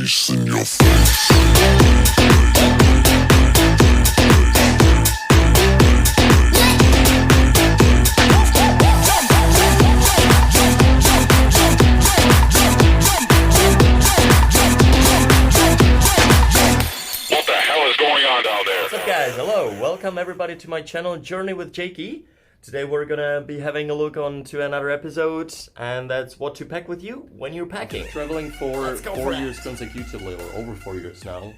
bass in your face. What the hell is going on down there? What's up guys, hello, welcome everybody to my channel Journey with Jakey. Today we're gonna be having a look on to another episode, and that's what to pack with you when you're packing. Traveling for 4 years consecutively, or over 4 years now,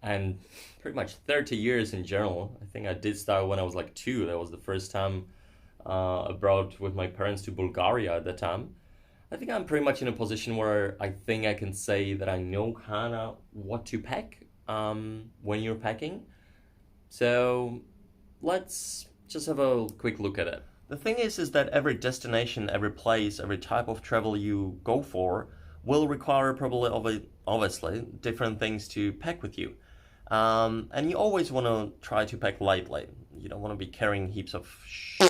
and pretty much 30 years in general. I think I did start when I was like 2, that was the first time abroad with my parents to Bulgaria at that time. I think I'm pretty much in a position where I think I can say that I know kinda what to pack when you're packing. So let's just have a quick look at it. The thing is that every destination, every place, every type of travel you go for will require probably obviously different things to pack with you. And you always want to try to pack lightly. You don't want to be carrying heaps of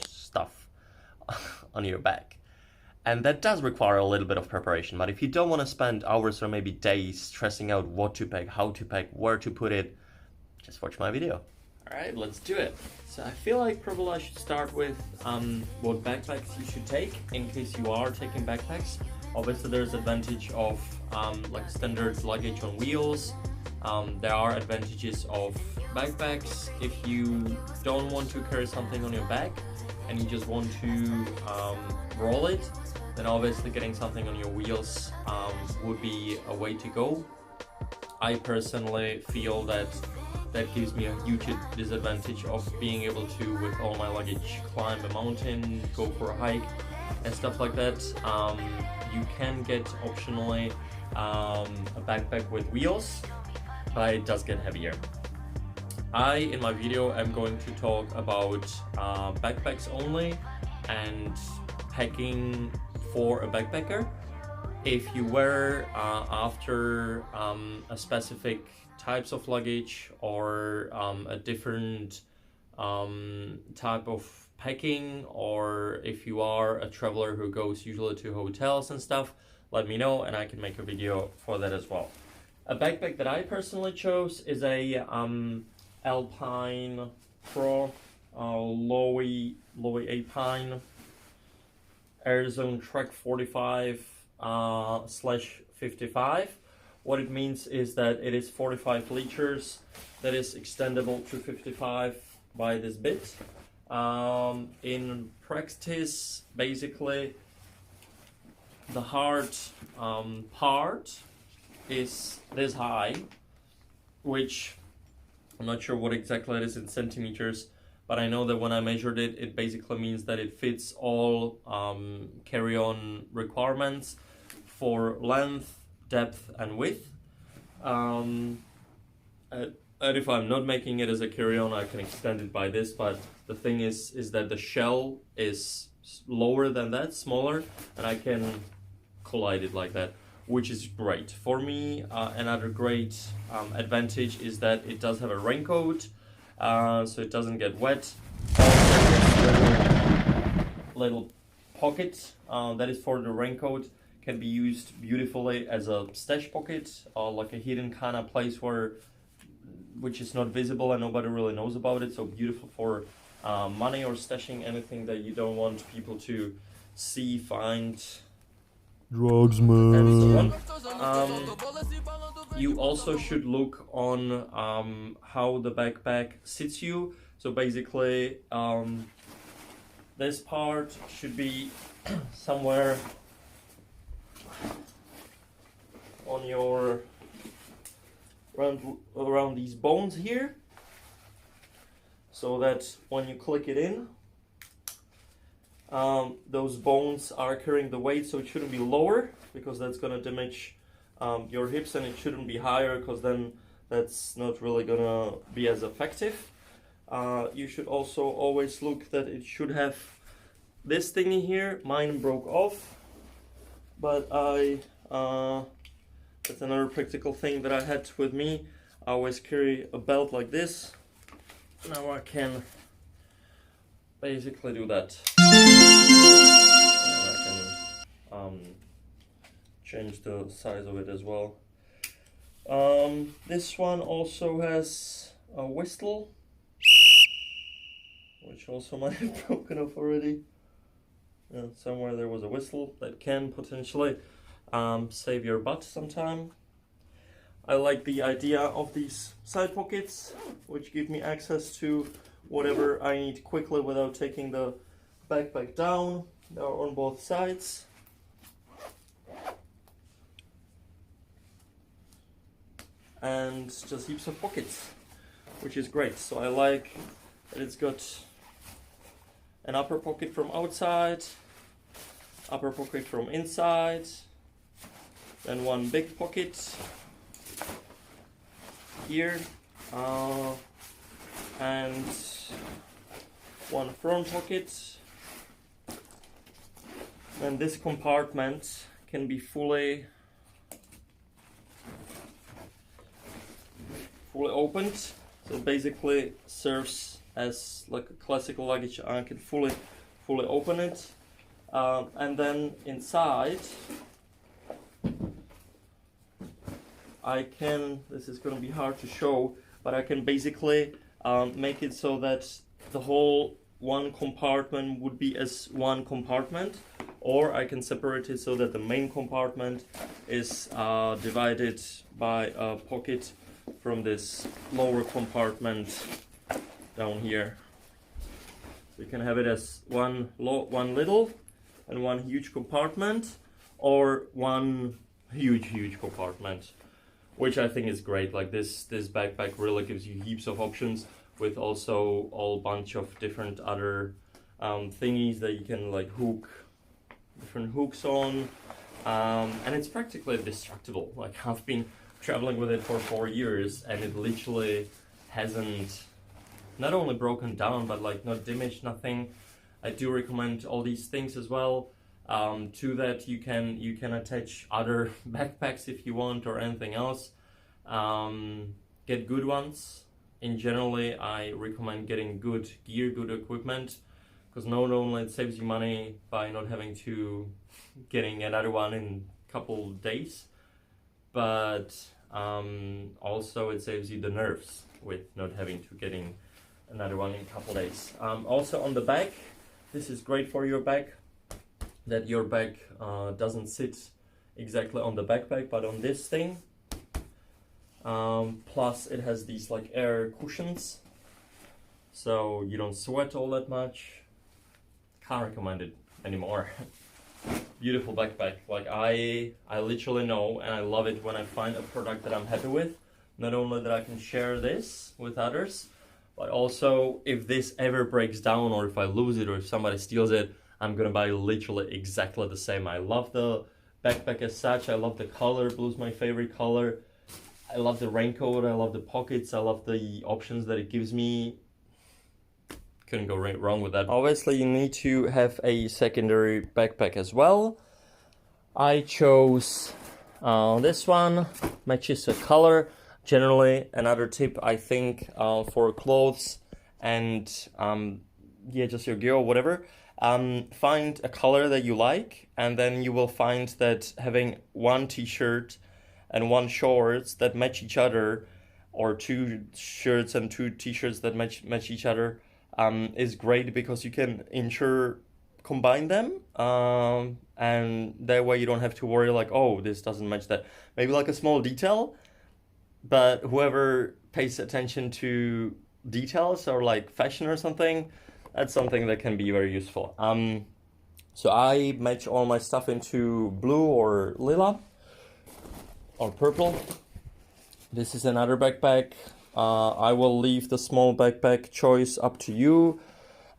stuff on your back. And that does require a little bit of preparation. But if you don't want to spend hours or maybe days stressing out what to pack, how to pack, where to put it, just watch my video. Alright, let's do it. So I feel like probably I should start with what backpacks you should take in case you are taking backpacks. Obviously there's advantage of like standard luggage on wheels. There are advantages of backpacks if you don't want to carry something on your back and you just want to roll it, then obviously getting something on your wheels would be a way to go. I personally feel that gives me a huge disadvantage of being able to, with all my luggage, climb a mountain, go for a hike and stuff like that. You can get optionally a backpack with wheels, but it does get heavier. In my video, I'm going to talk about backpacks only and packing for a backpacker. If you were after a specific types of luggage or a different type of packing, or if you are a traveler who goes usually to hotels and stuff, let me know and I can make a video for that as well. A backpack that I personally chose is a Alpine Pro Lowy Alpine Airzone Trek 45/55. What it means is that it is 45 liters that is extendable to 55 by this bit. In practice, basically, the hard part is this high, which I'm not sure what exactly it is in centimeters, but I know that when I measured it, it basically means that it fits all carry-on requirements for length, depth and width. And if I'm not making it as a carry-on, I can extend it by this, but the thing is that the shell is lower than that, smaller, and I can collide it like that, which is great. For me, another great advantage is that it does have a raincoat, so it doesn't get wet. Little pocket that is for the raincoat can be used beautifully as a stash pocket, like a hidden kind of place which is not visible and nobody really knows about it. So beautiful for money or stashing anything that you don't want people to see, find. Drugs, man. You also should look on how the backpack sits you. So basically, this part should be somewhere on your around these bones here, so that when you click it in, those bones are carrying the weight, so it shouldn't be lower because that's going to damage your hips, and it shouldn't be higher because then that's not really going to be as effective. You should also always look that it should have this thingy here. Mine broke off, but that's another practical thing that I had with me. I always carry a belt like this. Now I can basically do that. And I can change the size of it as well. This one also has a whistle, which also might have broken off already. Yeah, somewhere there was a whistle that can potentially save your butt sometime. I like the idea of these side pockets, which give me access to whatever I need quickly without taking the backpack down. They're on both sides. And just heaps of pockets, which is great. So I like that it's got an upper pocket from outside, upper pocket from inside, then one big pocket here, and one front pocket. And this compartment can be fully opened, so it basically serves as like a classical luggage. I can fully open it, and then inside I can, this is going to be hard to show, but I can basically make it so that the whole one compartment would be as one compartment, or I can separate it so that the main compartment is divided by a pocket from this lower compartment down here. So you can have it as one little and one huge compartment, or one huge compartment, which I think is great. Like this backpack really gives you heaps of options, with also all bunch of different other thingies that you can like hook different hooks on, and it's practically indestructible. Like I've been traveling with it for 4 years, and it literally hasn't not only broken down, but like not damaged, nothing. I do recommend all these things as well. To that you can attach other backpacks if you want, or anything else. Get good ones. In generally, I recommend getting good gear, good equipment, because not only it saves you money by not having to getting another one in a couple days, but also it saves you the nerves with not having to getting another one in a couple days. Also on the back, this is great for your back, that your back doesn't sit exactly on the backpack but on this thing. Plus it has these like air cushions, so you don't sweat all that much. Can't recommend it anymore. Beautiful backpack. Like I literally know, and I love it when I find a product that I'm happy with. Not only that I can share this with others, but also if this ever breaks down, or if I lose it, or if somebody steals it, I'm gonna buy literally exactly the same. I love the backpack as such. I love the color. Blue's my favorite color. I love the raincoat. I love the pockets. I love the options that it gives me. Couldn't go wrong with that. Obviously, you need to have a secondary backpack as well. I chose this one. Matches the color. Generally, another tip I think for clothes and yeah, just your gear or whatever. Find a color that you like, and then you will find that having one t-shirt and one shorts that match each other, or two shirts and two t-shirts that match each other, is great, because you can combine them, and that way you don't have to worry like, oh, this doesn't match that. Maybe like a small detail, but whoever pays attention to details or like fashion or something, that's something that can be very useful. So I match all my stuff into blue or lila or purple. This is another backpack. I will leave the small backpack choice up to you.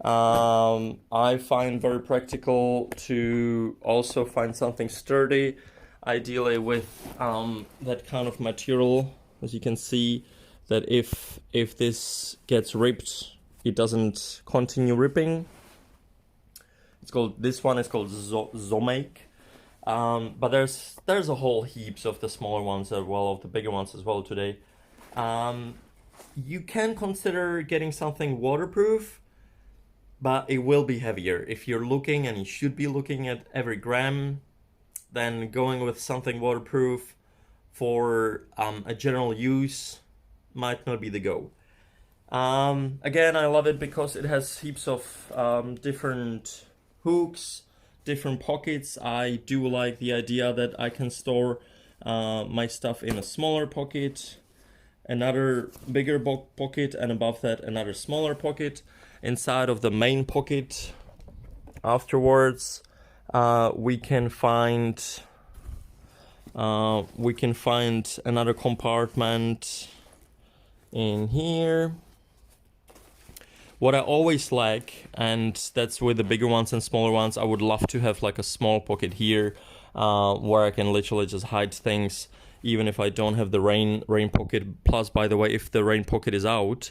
I find very practical to also find something sturdy, ideally with that kind of material, as you can see, that if this gets ripped, it doesn't continue ripping. This one is called Zomake. But there's a whole heaps of the smaller ones as well, of the bigger ones as well today. You can consider getting something waterproof, but it will be heavier. If you're looking, and you should be looking at every gram, then going with something waterproof for a general use might not be the go. Again, I love it because it has heaps of different hooks, different pockets. I do like the idea that I can store my stuff in a smaller pocket, another bigger pocket, and above that another smaller pocket. Inside of the main pocket afterwards we can find another compartment in here. What I always like, and that's with the bigger ones and smaller ones, I would love to have like a small pocket here where I can literally just hide things even if I don't have the rain pocket. Plus, by the way, if the rain pocket is out,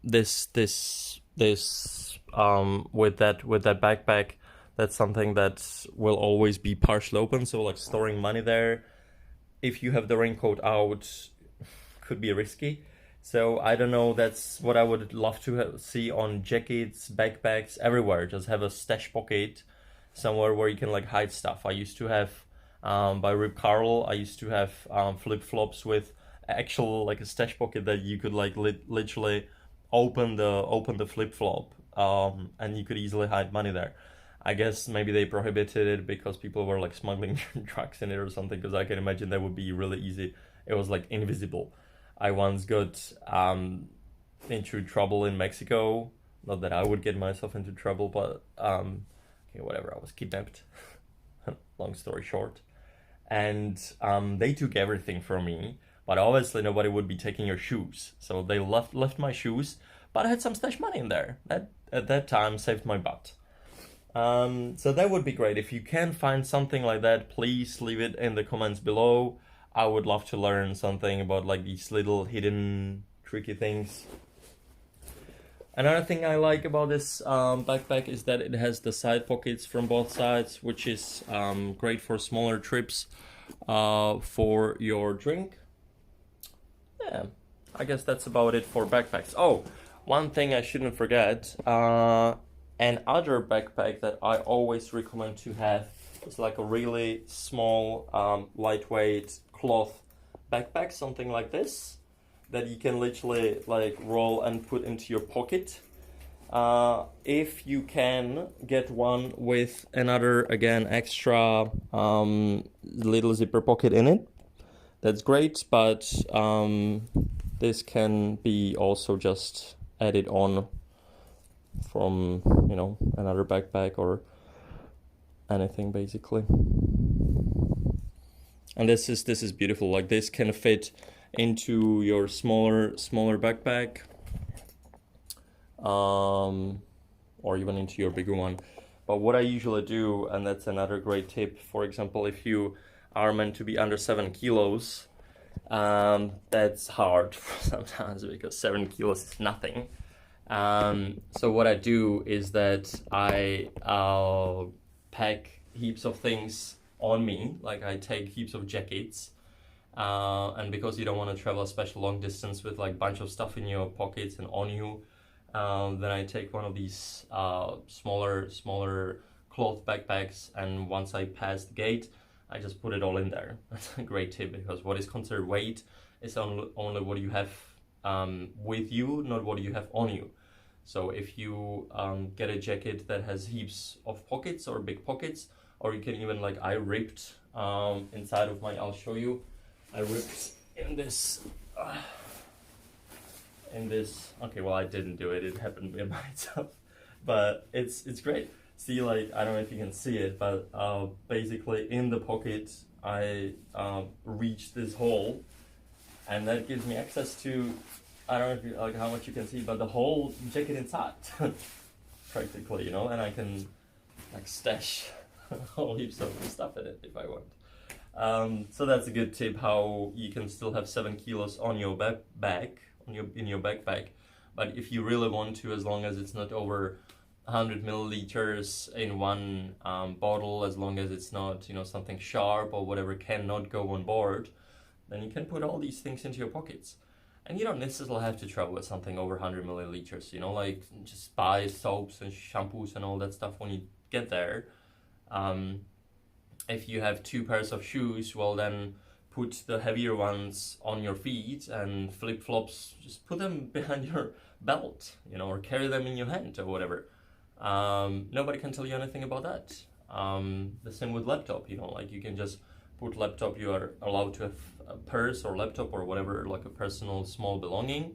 this with that backpack, that's something that will always be partially open. So like storing money there, if you have the raincoat out, could be risky. So I don't know, that's what I would love to see on jackets, backpacks, everywhere. Just have a stash pocket somewhere where you can like hide stuff. I used to have, by Rip Curl, I used to have flip-flops with actual like a stash pocket that you could like literally open the flip-flop and you could easily hide money there. I guess maybe they prohibited it because people were like smuggling drugs in it or something, because I can imagine that would be really easy. It was like invisible. I once got into trouble in Mexico. Not that I would get myself into trouble, but okay, whatever. I was kidnapped. Long story short, and they took everything from me. But obviously, nobody would be taking your shoes, so they left my shoes. But I had some stash money in there. That at that time saved my butt. So that would be great. If you can find something like that, please leave it in the comments below. I would love to learn something about like these little hidden tricky things. Another thing I like about this backpack is that it has the side pockets from both sides, which is great for smaller trips for your drink. Yeah, I guess that's about it for backpacks. Oh, one thing I shouldn't forget, another backpack that I always recommend to have is like a really small, lightweight cloth backpack, something like this, that you can literally like roll and put into your pocket. If you can get one with another, again, extra little zipper pocket in it, that's great, but this can be also just added on from, you know, another backpack or anything basically. And this is beautiful. Like this can fit into your smaller backpack, or even into your bigger one. But what I usually do, and that's another great tip, for example, if you are meant to be under 7 kilos, that's hard sometimes because 7 kilos is nothing. So what I do is that I pack heaps of things on me, like I take heaps of jackets, and because you don't want to travel a special long distance with like bunch of stuff in your pockets and on you, then I take one of these smaller cloth backpacks, and once I pass the gate, I just put it all in there. That's a great tip, because what is considered weight is only what you have with you, not what you have on you. So if you get a jacket that has heaps of pockets or big pockets, or you can even, like I ripped inside of my, I'll show you, I ripped in this, okay, well I didn't do it, it happened by itself, but it's great. See, like, I don't know if you can see it, but basically in the pocket I reached this hole, and that gives me access to, I don't know if you, like how much you can see, but the whole jacket inside, practically, you know, and I can like stash whole heaps of stuff in it if I want. So that's a good tip, how you can still have 7 kilos on your in your backpack, but if you really want to, as long as it's not over 100 milliliters in one bottle, as long as it's not, you know, something sharp or whatever cannot go on board, then you can put all these things into your pockets. And you don't necessarily have to travel with something over 100 milliliters, you know, like just buy soaps and shampoos and all that stuff when you get there. If you have 2 pairs of shoes, well then put the heavier ones on your feet, and flip-flops, just put them behind your belt, you know, or carry them in your hand or whatever. Nobody can tell you anything about that. The same with laptop, you know, like you can just put laptop, you are allowed to have a purse or laptop or whatever, like a personal small belonging,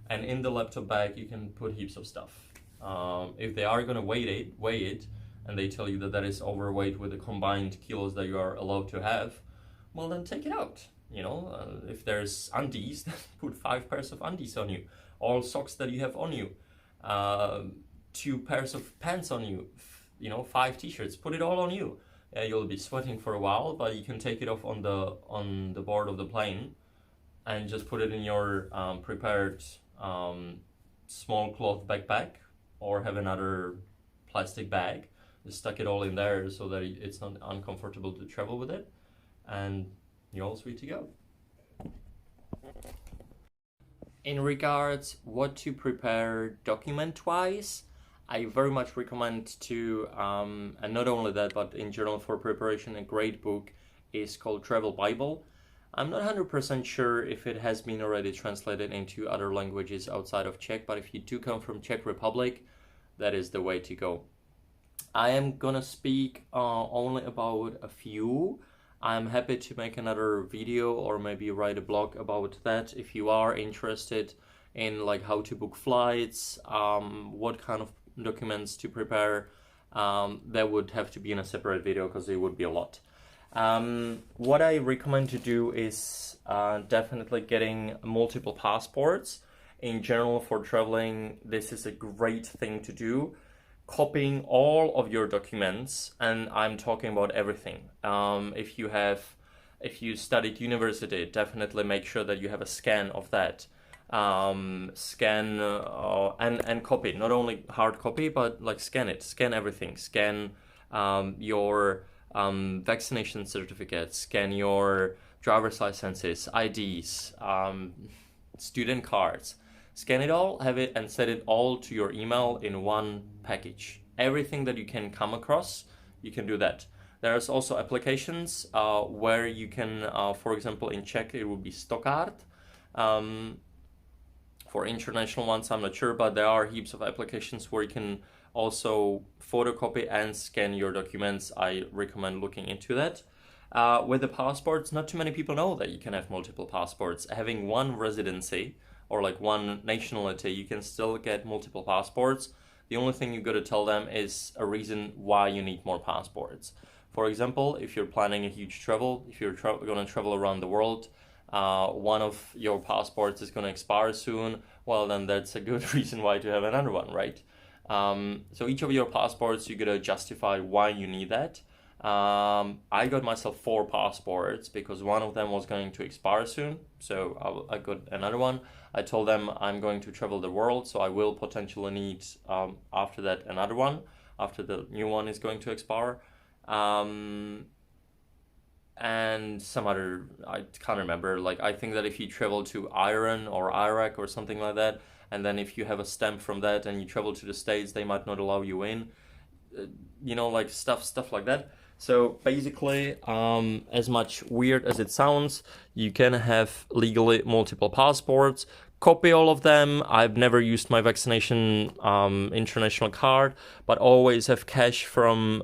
and in the laptop bag you can put heaps of stuff. If they are going to weigh it, and they tell you that that is overweight with the combined kilos that you are allowed to have, well then take it out, you know. If there's undies, then put 5 pairs of undies on you, all socks that you have on you, 2 pairs of pants on you, you know, 5 t-shirts, put it all on you. You'll be sweating for a while, but you can take it off on the board of the plane and just put it in your prepared small cloth backpack, or have another plastic bag. Just stuck it all in there so that it's not uncomfortable to travel with it, and you're all sweet to go. In regards what to prepare document-wise, I very much recommend to, and not only that, but in general for preparation, a great book is called Travel Bible. I'm not 100% sure if it has been already translated into other languages outside of Czech, but if you do come from Czech Republic, that is the way to go. I am gonna speak only about a few. I'm happy to make another video or maybe write a blog about that if you are interested in like how to book flights, what kind of documents to prepare. That would have to be in a separate video because it would be a lot. What I recommend to do is definitely getting multiple passports. In general, for traveling, this is a great thing to do. Copying all of your documents, and I'm talking about everything. If you studied university, definitely make sure that you have a scan of that. Scan and copy, not only hard copy, but like scan it, scan everything. Scan your vaccination certificates, scan your driver's licenses, IDs, student cards. Scan it all, have it, and set it all to your email in one package. Everything that you can come across, you can do that. There's also applications where you can, for example, in Czech it would be Stockart. For international ones, I'm not sure, but there are heaps of applications where you can also photocopy and scan your documents. I recommend looking into that. With the passports, not too many people know that you can have multiple passports. Having one residency or like one nationality, you can still get multiple passports. The only thing you got to tell them is a reason why you need more passports. For example, if you're planning a huge travel, if you're going to travel around the world, one of your passports is going to expire soon, well then that's a good reason why to have another one, right? So each of your passports, you got to justify why you need that. I got myself 4 passports because one of them was going to expire soon, so I got another one. I told them I'm going to travel the world, so I will potentially need after that another one, after the new one is going to expire. And some other, I can't remember, like I think that if you travel to Iran or Iraq or something like that, and then if you have a stamp from that and you travel to the States, they might not allow you in, you know, like stuff like that. So basically, as much weird as it sounds, you can have legally multiple passports, copy all of them. I've never used my vaccination international card, but always have cash from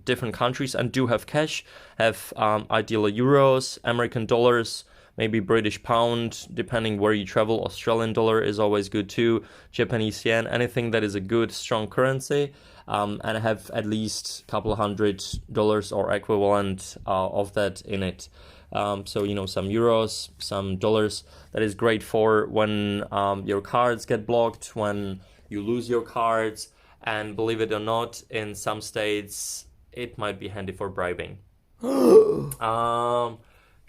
different countries, and do have cash, have ideally euros, American dollars, maybe British pound, depending where you travel. Australian dollar is always good too, Japanese yen, anything that is a good, strong currency. And have at least a couple $100 or equivalent of that in it. So, you know, some euros, some dollars. That is great for when your cards get blocked, when you lose your cards. And believe it or not, in some states, it might be handy for bribing.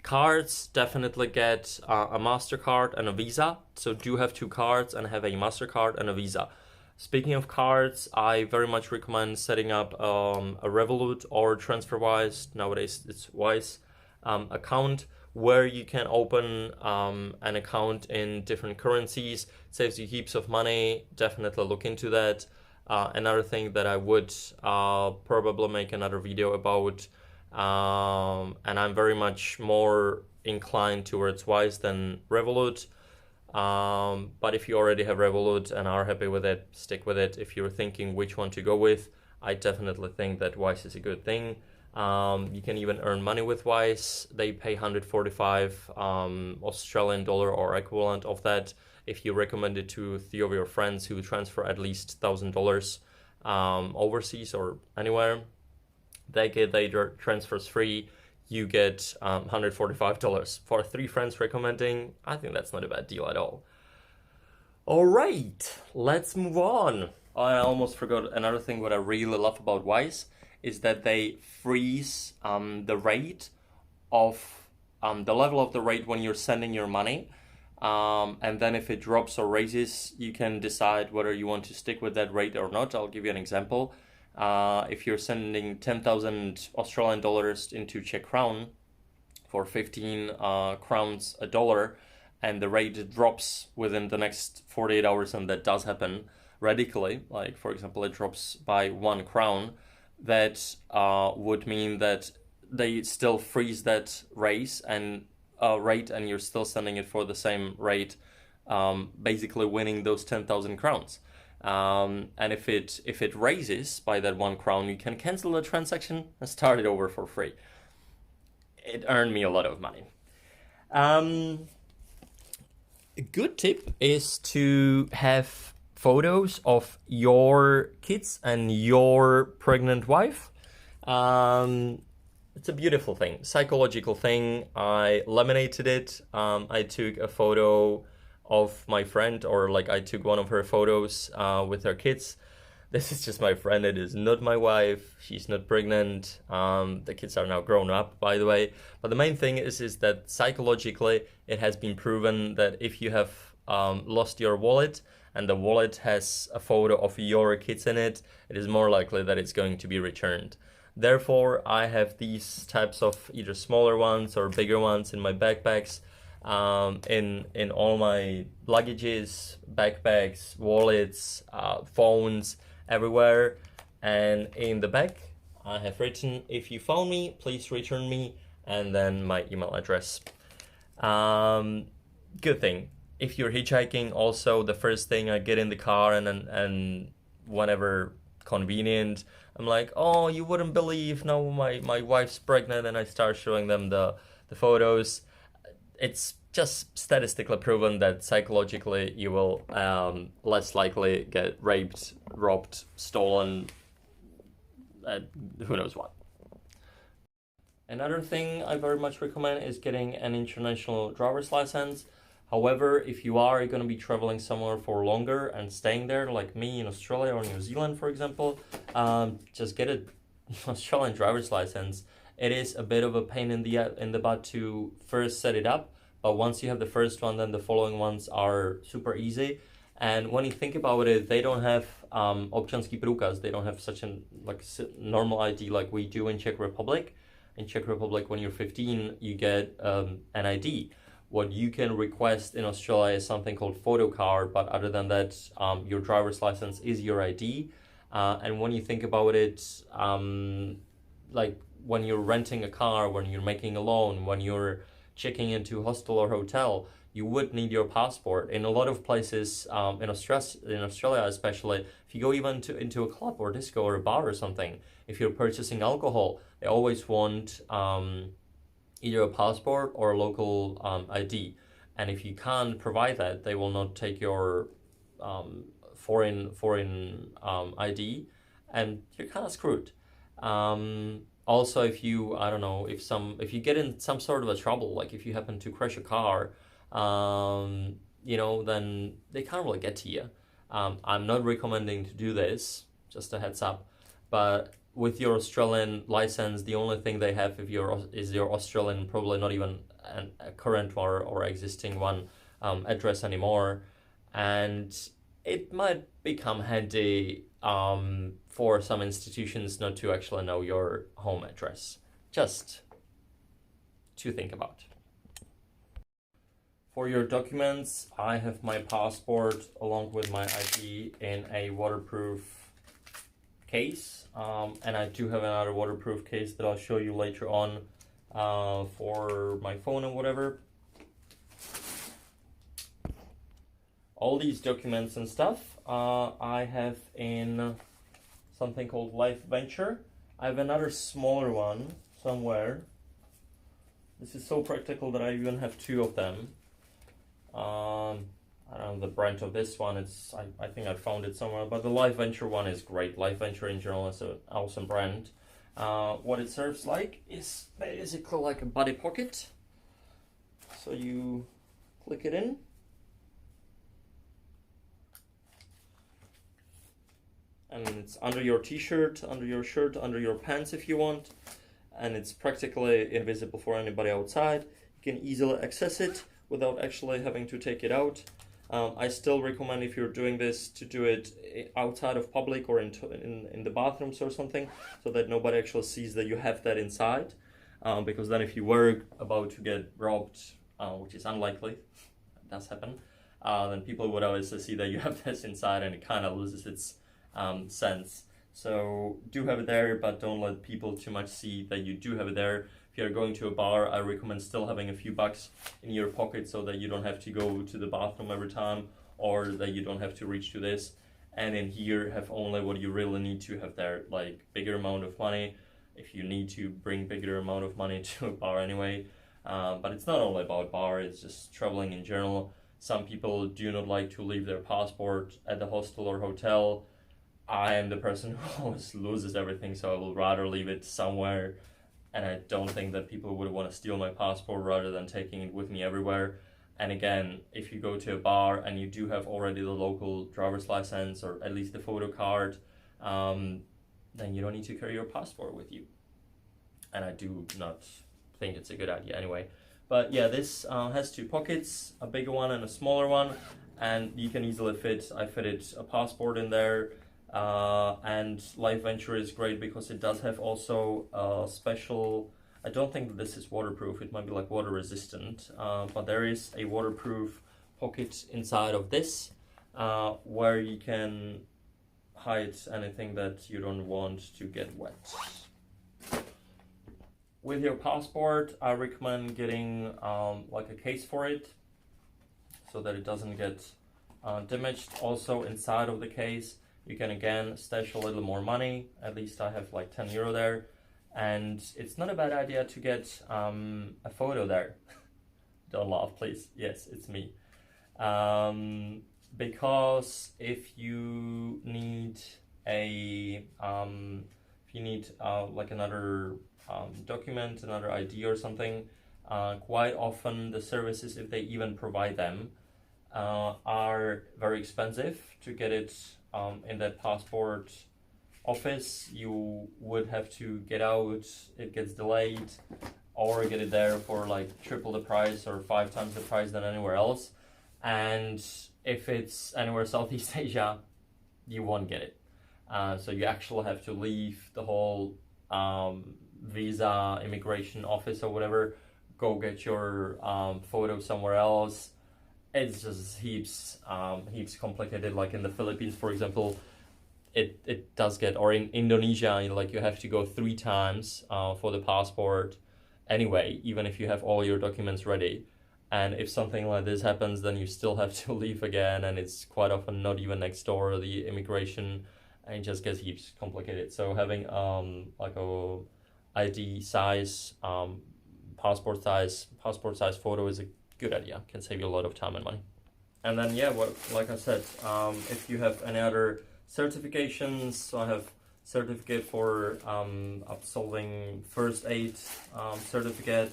Cards definitely get a MasterCard and a Visa. So do have 2 cards and have a MasterCard and a Visa. Speaking of cards, I very much recommend setting up a Revolut or TransferWise, nowadays it's Wise, account where you can open an account in different currencies. It saves you heaps of money. Definitely look into that. Another thing that I would probably make another video about and I'm very much more inclined towards Wise than Revolut. But if you already have Revolut and are happy with it, stick with it. If you're thinking which one to go with, I definitely think that Wise is a good thing. You can even earn money with Wise. They pay 145 Australian dollar or equivalent of that if you recommend it to 3 of your friends who transfer at least $1,000 overseas or anywhere. They get their transfers free. You get $145 for 3 friends recommending. I think that's not a bad deal at all. All right, let's move on. I almost forgot another thing. What I really love about Wise is that they freeze the rate of the level of the rate when you're sending your money. And then if it drops or raises, you can decide whether you want to stick with that rate or not. I'll give you an example. If you're sending 10,000 Australian dollars into Czech crown for 15 crowns a dollar, and the rate drops within the next 48 hours, and that does happen radically, like for example, it drops by 1 crown, that would mean that they still freeze that rate, and you're still sending it for the same rate, basically winning those 10,000 crowns. And if it raises by that 1 crown, you can cancel the transaction and start it over for free. It earned me a lot of money. A good tip is to have photos of your kids and your pregnant wife. It's a beautiful thing, psychological thing. I laminated it. I took a photo of my friend, or like I took one of her photos with her kids. This is just my friend. It is not my wife. She's not pregnant. The kids are now grown up, by the way. But the main thing is that psychologically, it has been proven that if you have lost your wallet and the wallet has a photo of your kids in it, it is more likely that it's going to be returned. Therefore, I have these types of either smaller ones or bigger ones in my backpacks, in all my luggages, backpacks, wallets, phones, everywhere. And in the back, I have written, if you found me, please return me, and then my email address. Good thing. If you're hitchhiking, also the first thing I get in the car and whenever convenient, I'm like, oh, you wouldn't believe, no, my wife's pregnant, and I start showing them the photos. It's just statistically proven that psychologically you will less likely get raped, robbed, stolen, who knows what. Another thing I very much recommend is getting an international driver's license. However, if you are going to be traveling somewhere for longer and staying there, like me in Australia or New Zealand, for example, just get an Australian driver's license. It is a bit of a pain in the butt to first set it up, but once you have the first one, then the following ones are super easy. And when you think about it, they don't have občanský průkaz. They don't have such a normal ID like we do in Czech Republic. In Czech Republic, when you're 15, you get an ID. What you can request in Australia is something called photo card, but other than that, your driver's license is your ID. And when you think about it, like when you're renting a car, when you're making a loan, when you're checking into a hostel or hotel, you would need your passport. In a lot of places, in Australia especially, if you go even into a club or disco or a bar or something, if you're purchasing alcohol, they always want either a passport or a local ID. And if you can't provide that, they will not take your foreign ID, and you're kind of screwed. Also, if you, I don't know, if you get in some sort of a trouble, like if you happen to crash a car, then they can't really get to you. I'm not recommending to do this, just a heads up, but with your Australian license, the only thing they have is your Australian, probably not even a current or existing one, address anymore. And it might become handy for some institutions not to actually know your home address. Just to think about. For your documents, I have my passport along with my ID in a waterproof case, and I do have another waterproof case that I'll show you later on for my phone and whatever. All these documents and stuff I have in something called Life Venture. I have another smaller one somewhere. This is so practical that I even have two of them. I don't know the brand of this one. I think I found it somewhere, but the Life Venture one is great. Life Venture in general is an awesome brand. What it serves like is basically like a body pocket. So you click it in. And it's under your t-shirt, under your shirt, under your pants if you want. And it's practically invisible for anybody outside. You can easily access it without actually having to take it out. I still recommend, if you're doing this, to do it outside of public or in the bathrooms or something, so that nobody actually sees that you have that inside. Because then if you were about to get robbed, which is unlikely, it does happen, then people would always see that you have this inside, and it kind of loses its sense. So do have it there, but don't let people too much see that you do have it there. If you're going to a bar, I recommend still having a few bucks in your pocket so that you don't have to go to the bathroom every time, or that you don't have to reach to this. And in here, have only what you really need to have there, like bigger amount of money, if you need to bring bigger amount of money to a bar anyway. But it's not only about bar, it's just traveling in general. Some people do not like to leave their passport at the hostel or hotel. I am the person who always loses everything, so I will rather leave it somewhere, and I don't think that people would want to steal my passport rather than taking it with me everywhere. And again, if you go to a bar and you do have already the local driver's license or at least the photo card, then you don't need to carry your passport with you. And I do not think it's a good idea anyway. But yeah, this has two pockets, a bigger one and a smaller one, and you can easily I fitted a passport in there. And Life Venture is great because it does have also a special, I don't think that this is waterproof, it might be like water resistant, but there is a waterproof pocket inside of this where you can hide anything that you don't want to get wet. With your passport, I recommend getting like a case for it so that it doesn't get damaged. Also inside of the case, you can again stash a little more money. At least I have like 10 euro there. And it's not a bad idea to get a photo there. Don't laugh, please. Yes, it's me. Because if you need like another document, another ID or something, quite often the services, if they even provide them, are very expensive to get it in that passport office. You would have to get out, it gets delayed, or get it there for like triple the price or 5 times the price than anywhere else. And if it's anywhere Southeast Asia, you won't get it. So you actually have to leave the whole visa immigration office or whatever, go get your photo somewhere else. It's just heaps complicated. Like in the Philippines, for example, it does get, or in Indonesia, like you have to go 3 times for the passport anyway, even if you have all your documents ready. And if something like this happens, then you still have to leave again, and it's quite often not even next door, the immigration, and it just gets heaps complicated. So having like a ID size, passport size photo is a good idea. Can save you a lot of time and money. And then yeah, like I said, if you have any other certifications, so I have certificate for absolving first aid certificate,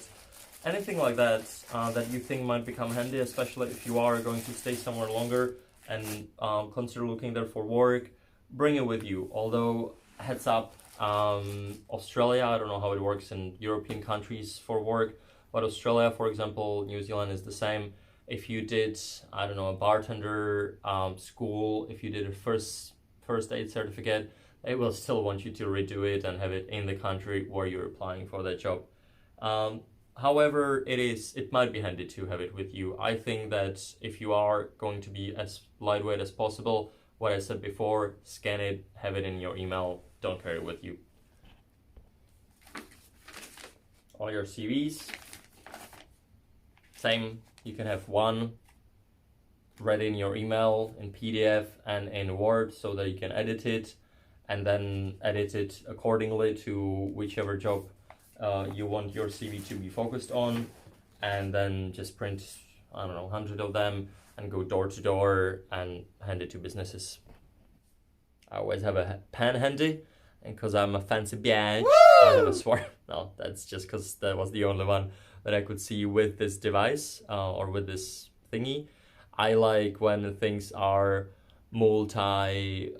anything like that that you think might become handy, especially if you are going to stay somewhere longer and consider looking there for work, bring it with you. Although, heads up, Australia, I don't know how it works in European countries for work, but Australia, for example, New Zealand is the same. If you did, I don't know, a bartender school, if you did a first aid certificate, they will still want you to redo it and have it in the country where you're applying for that job. However, it might be handy to have it with you. I think that if you are going to be as lightweight as possible, what I said before, scan it, have it in your email, don't carry it with you. All your CVs, same, you can have one ready in your email in PDF and in Word so that you can edit it and then edit it accordingly to whichever job you want your CV to be focused on, and then just print, I don't know, 100 of them and go door to door and hand it to businesses. I always have a pen handy, and because I'm a fancy bitch, I have a sword. No, that's just because that was the only one that I could see with this device or with this thingy. I like when things are multi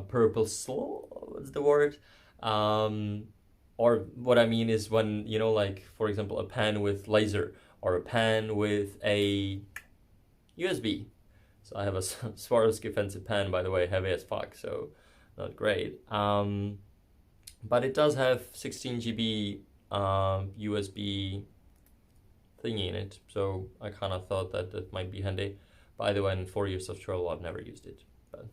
purposeful. What's the word? Or what I mean is when, you know, like for example, a pen with laser or a pen with a USB. So I have a Swarovski fancy pen, by the way, heavy as fuck, so not great. But it does have 16 GB USB thingy in it, so I kind of thought that that might be handy. By the way, in 4 years of travel, I've never used it. But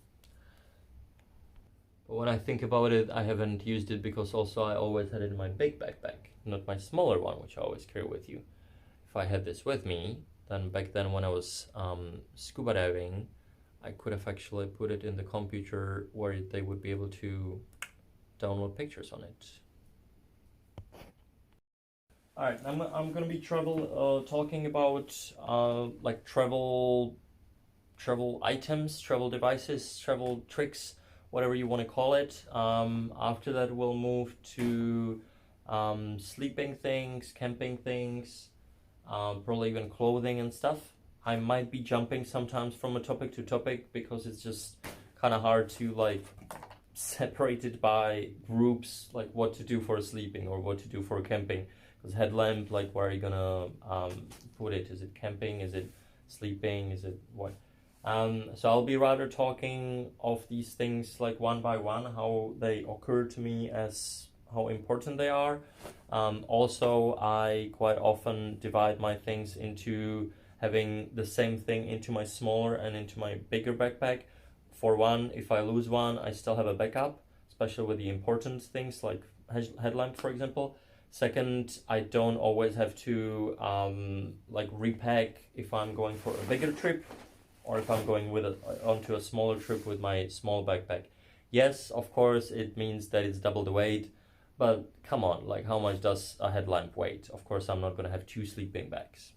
when I think about it, I haven't used it because also I always had it in my big backpack, not my smaller one, which I always carry with you. If I had this with me, then back then when I was scuba diving, I could have actually put it in the computer where they would be able to download pictures on it. All right, I'm gonna be talking about like travel items, travel devices, travel tricks, whatever you want to call it. After that, we'll move to sleeping things, camping things, probably even clothing and stuff. I might be jumping sometimes from a topic to topic because it's just kind of hard to like separate it by groups, like what to do for sleeping or what to do for camping. Because headlamp, like where are you gonna put it? Is it camping? Is it sleeping? Is it what? So I'll be rather talking of these things like one by one, how they occur to me as how important they are. Also, I quite often divide my things into having the same thing into my smaller and into my bigger backpack. For one, if I lose one, I still have a backup, especially with the important things like headlamp, for example. Second, I don't always have to like repack if I'm going for a bigger trip or if I'm going with onto a smaller trip with my small backpack. Yes, of course, it means that it's double the weight, but come on, like how much does a headlamp weigh? Of course, I'm not going to have 2 sleeping bags.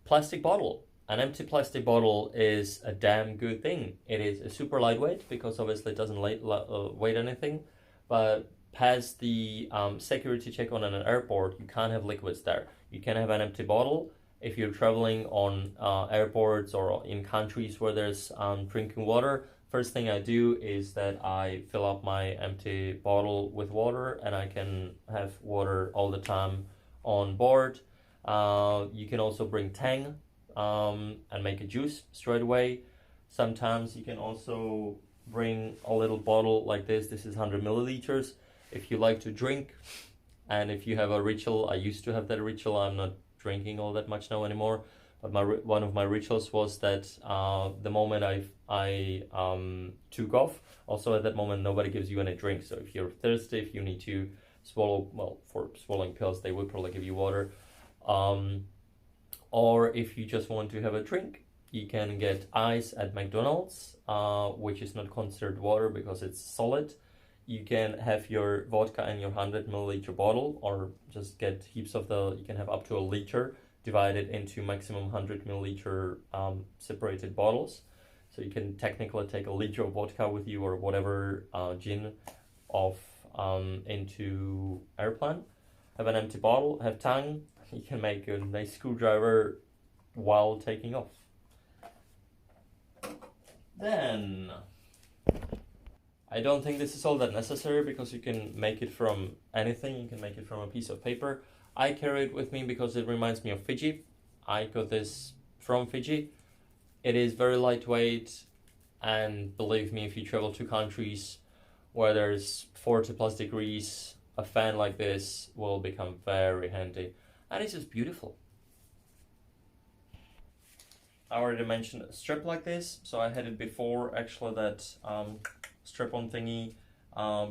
Plastic bottle. An empty plastic bottle is a damn good thing. It is super lightweight because obviously it doesn't weigh anything, but past the security check on an airport, you can't have liquids there. You can have an empty bottle. If you're traveling on airports or in countries where there's drinking water, first thing I do is that I fill up my empty bottle with water and I can have water all the time on board. You can also bring Tang and make a juice straight away. Sometimes you can also bring a little bottle like this. This is 100 milliliters. If you like to drink and if you have a ritual, I used to have that ritual. I'm not drinking all that much now anymore, but one of my rituals was that the moment I took off, also at that moment nobody gives you any drink. So if you're thirsty, if you need to swallow, well, for swallowing pills they would probably give you water, or if you just want to have a drink, you can get ice at McDonald's, which is not considered water because it's solid. You can have your vodka in your 100 milliliter bottle, or just get heaps of you can have up to a liter divided into maximum 100 milliliter separated bottles. So you can technically take a liter of vodka with you or whatever gin into airplane. Have an empty bottle, have Tang. You can make a nice screwdriver while taking off. Then I don't think this is all that necessary because you can make it from anything. You can make it from a piece of paper. I carry it with me because it reminds me of Fiji. I got this from Fiji. It is very lightweight, and believe me, if you travel to countries where there's 40 plus degrees, a fan like this will become very handy, and it's just beautiful. I already mentioned a strip like this, so I had it before actually that strip-on thingy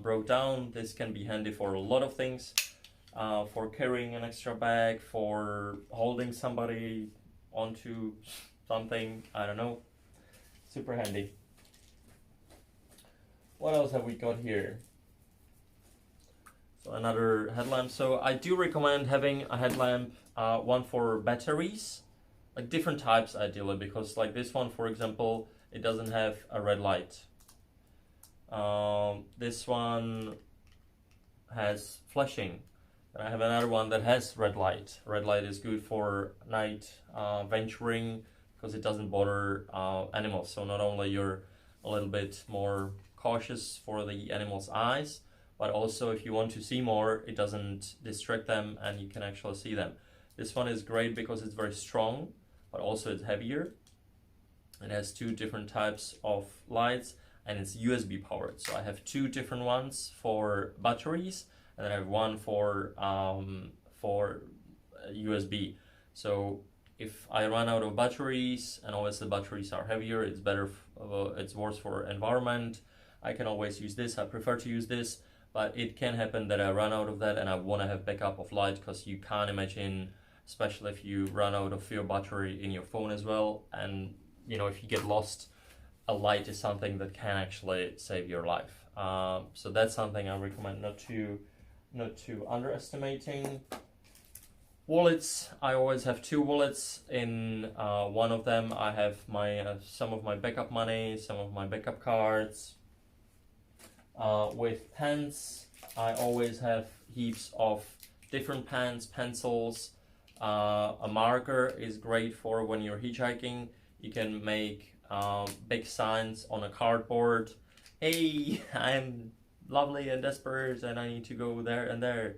broke down. This can be handy for a lot of things, for carrying an extra bag, for holding somebody onto something, I don't know, super handy. What else have we got here? So another headlamp. So I do recommend having a headlamp, one for batteries, like different types ideally, because like this one, for example, it doesn't have a red light. This one has flashing. And I have another one that has red light. Red light is good for night venturing because it doesn't bother animals. So not only you're a little bit more cautious for the animal's eyes, but also if you want to see more, it doesn't distract them and you can actually see them. This one is great because it's very strong, but also it's heavier. It has two different types of lights and it's USB powered. So I have two different ones for batteries and then I have one for USB. So if I run out of batteries, and always the batteries are heavier, it's better, it's worse for environment. I can always use this. I prefer to use this, but it can happen that I run out of that and I want to have backup of light, because you can't imagine, especially if you run out of your battery in your phone as well, and you know, if you get lost, a light is something that can actually save your life. So that's something I recommend not to underestimating. Wallets, I always have two wallets. In one of them I have my some of my backup money, some of my backup cards. With pens, I always have heaps of different pens, pencils. A marker is great for when you're hitchhiking. You can make big signs on a cardboard. Hey, I'm lovely and desperate and I need to go there and there.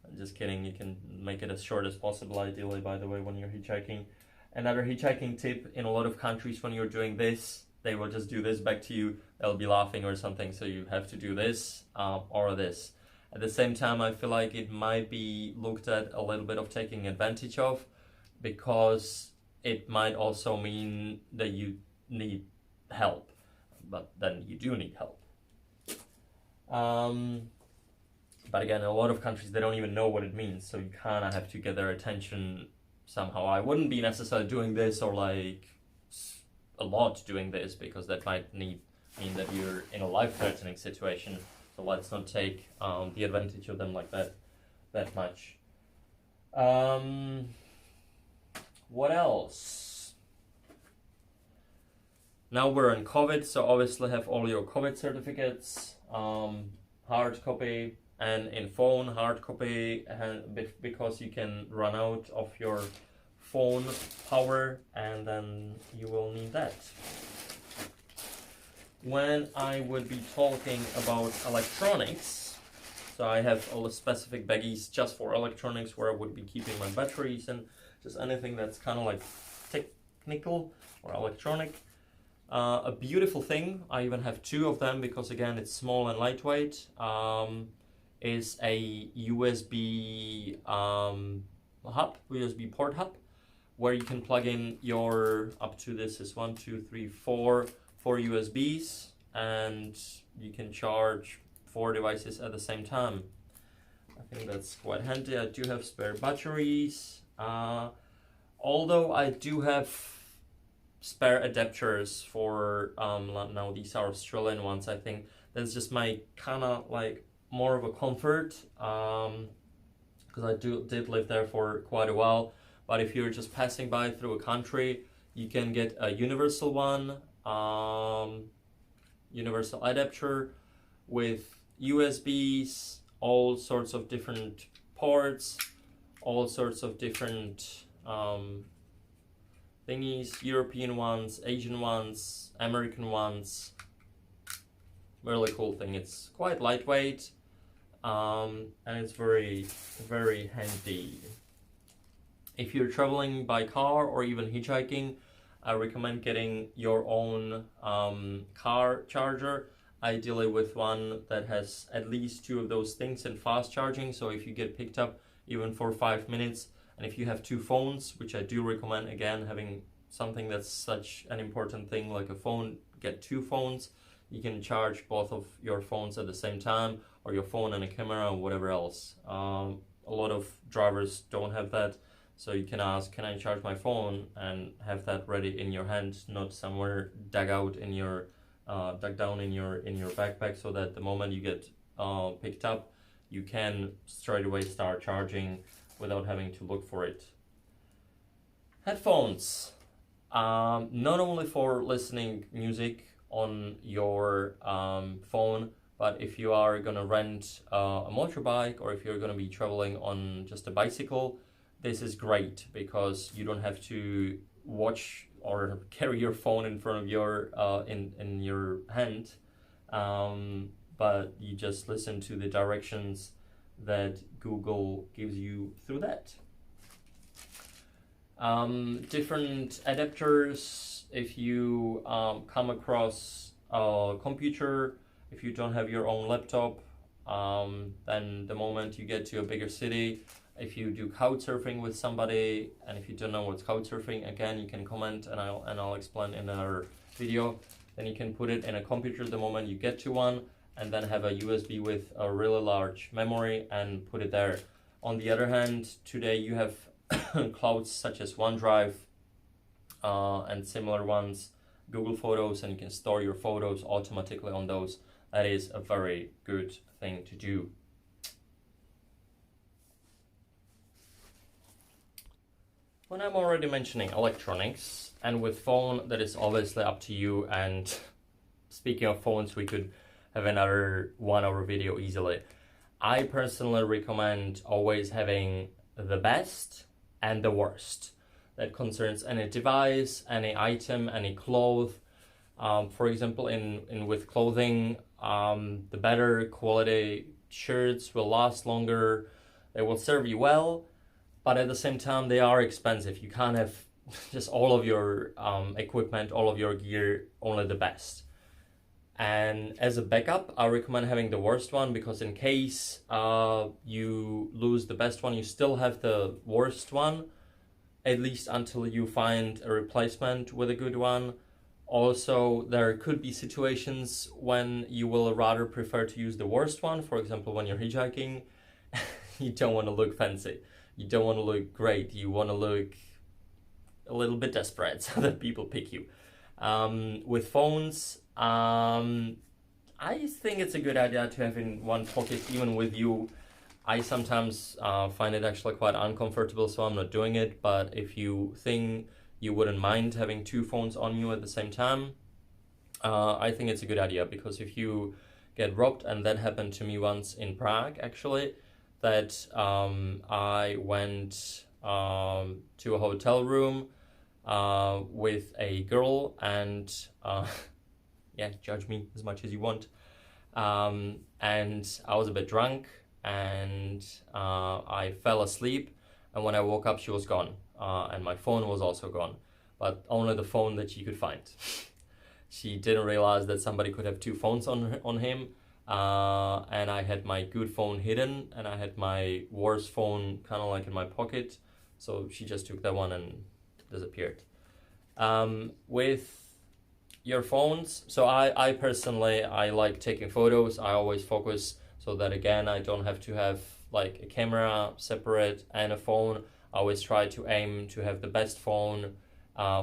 I'm just kidding, you can make it as short as possible ideally, by the way, when you're hitchhiking. Another hitchhiking tip, in a lot of countries when you're doing this, they will just do this back to you, they'll be laughing or something, so you have to do this or this. At the same time, I feel like it might be looked at a little bit of taking advantage of, because it might also mean that you need help, but then you do need help. But again, in a lot of countries, they don't even know what it means, so you kind of have to get their attention somehow. I wouldn't be necessarily doing this or like a lot doing this, because that might mean that you're in a life-threatening situation. So let's not take the advantage of them like that much. What else? Now we're in COVID, so obviously have all your COVID certificates, hard copy, and in phone hard copy, because you can run out of your phone power and then you will need that. When I would be talking about electronics, so I have all the specific baggies just for electronics where I would be keeping my batteries and just anything that's kind of like technical or electronic. A beautiful thing, I even have two of them because again it's small and lightweight, is a USB hub, USB port hub, where you can plug in your, up to this is 1, 2, 3, 4 USBs, and you can charge 4 devices at the same time. I think that's quite handy. I do have spare batteries, although I do have spare adapters for, now these are Australian ones, I think. That's just my kind of like more of a comfort, because I did live there for quite a while. But if you're just passing by through a country, you can get a universal one, universal adapter with USBs, all sorts of different ports, all sorts of different thingies, European ones, Asian ones, American ones. Really cool thing. It's quite lightweight, and it's very, very handy. If you're traveling by car or even hitchhiking, I recommend getting your own car charger, ideally with one that has at least 2 of those things and fast charging. So if you get picked up even for 5 minutes, and if you have 2 phones, which I do recommend, again, having something that's such an important thing like a phone, get two phones. You can charge both of your phones at the same time, or your phone and a camera or whatever else. A lot of drivers don't have that, so you can ask, can I charge my phone, and have that ready in your hand, not somewhere dug down in your backpack, so that the moment you get picked up, you can straight away start charging without having to look for it. Headphones, not only for listening music on your phone, but if you are gonna rent a motorbike, or if you're gonna be traveling on just a bicycle, this is great because you don't have to watch or carry your phone in front of your in your hand, but you just listen to the directions that Google gives you through that. Different adapters, if you come across a computer, if you don't have your own laptop, then the moment you get to a bigger city, if you do couch surfing with somebody, and if you don't know what's couch surfing, again, you can comment and I'll explain in another video. Then you can put it in a computer the moment you get to one, and then have a USB with a really large memory and put it there. On the other hand, today you have clouds such as OneDrive and similar ones, Google Photos, and you can store your photos automatically on those. That is a very good thing to do. When I'm already mentioning electronics, and with phone, that is obviously up to you, and speaking of phones, we could have another 1 hour video easily. I personally recommend always having the best and the worst. That concerns any device, any item, any cloth. For example, with clothing, the better quality shirts will last longer, they will serve you well, but at the same time they are expensive. You can't have just all of your equipment, all of your gear, only the best. And as a backup, I recommend having the worst one, because in case you lose the best one, you still have the worst one, at least until you find a replacement with a good one. Also, there could be situations when you will rather prefer to use the worst one. For example, when you're hitchhiking, you don't want to look fancy. You don't want to look great. You want to look a little bit desperate so that people pick you. With phones, I think it's a good idea to have in one pocket, even with you. I sometimes find it actually quite uncomfortable, so I'm not doing it. But if you think you wouldn't mind having two phones on you at the same time, I think it's a good idea, because if you get robbed, and that happened to me once in Prague actually, that I went to a hotel room with a girl, and yeah, judge me as much as you want, and I was a bit drunk, and I fell asleep, and when I woke up she was gone, and my phone was also gone, but only the phone that she could find. She didn't realize that somebody could have two phones on him, and I had my good phone hidden, and I had my worst phone kind of like in my pocket, so she just took that one and disappeared. With your phones, so I personally, I like taking photos. I always focus so that, again, I don't have to have like a camera separate and a phone. I always try to aim to have the best phone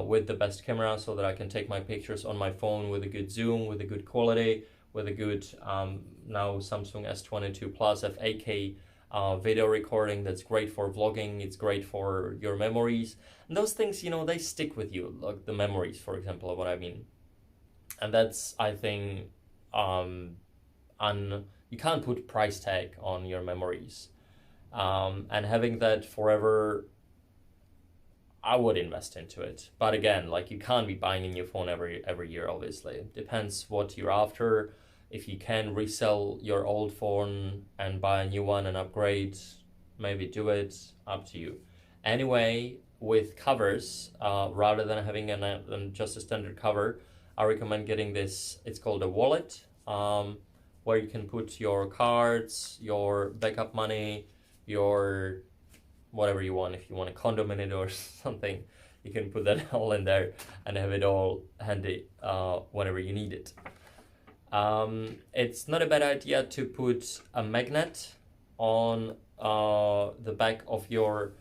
with the best camera, so that I can take my pictures on my phone with a good zoom, with a good quality, with a good now Samsung S22 Plus have 8K video recording. That's great for vlogging. It's great for your memories, and those things, you know, they stick with you, like the memories, for example, of what I mean. And that's, I think, you can't put price tag on your memories, and having that forever, I would invest into it. But again, like, you can't be buying a new phone every year, obviously. It depends what you're after. If you can resell your old phone and buy a new one and upgrade, maybe do it, up to you. Anyway, with covers, rather than having just a standard cover, I recommend getting this, it's called a wallet, where you can put your cards, your backup money, your whatever you want. If you want a condom in it or something, you can put that all in there and have it all handy whenever you need it. It's not a bad idea to put a magnet on the back of your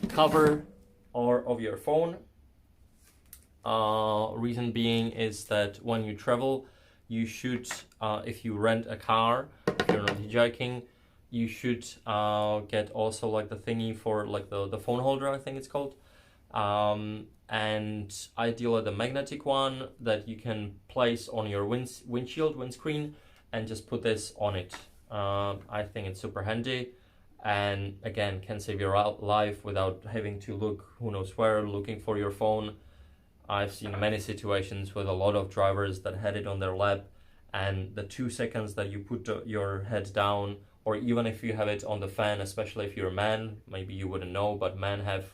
cover or of your phone. Reason being is that when you travel, you should, if you rent a car, if you're not hitchhiking, you should get also like the thingy for like the phone holder, I think it's called. And ideally the magnetic one that you can place on your windscreen, and just put this on it. I think it's super handy, and again can save your life without having to look who knows where, looking for your phone. I've seen many situations with a lot of drivers that had it on their lap, and the 2 seconds that you put your head down, or even if you have it on the fan, especially if you're a man, maybe you wouldn't know, but men have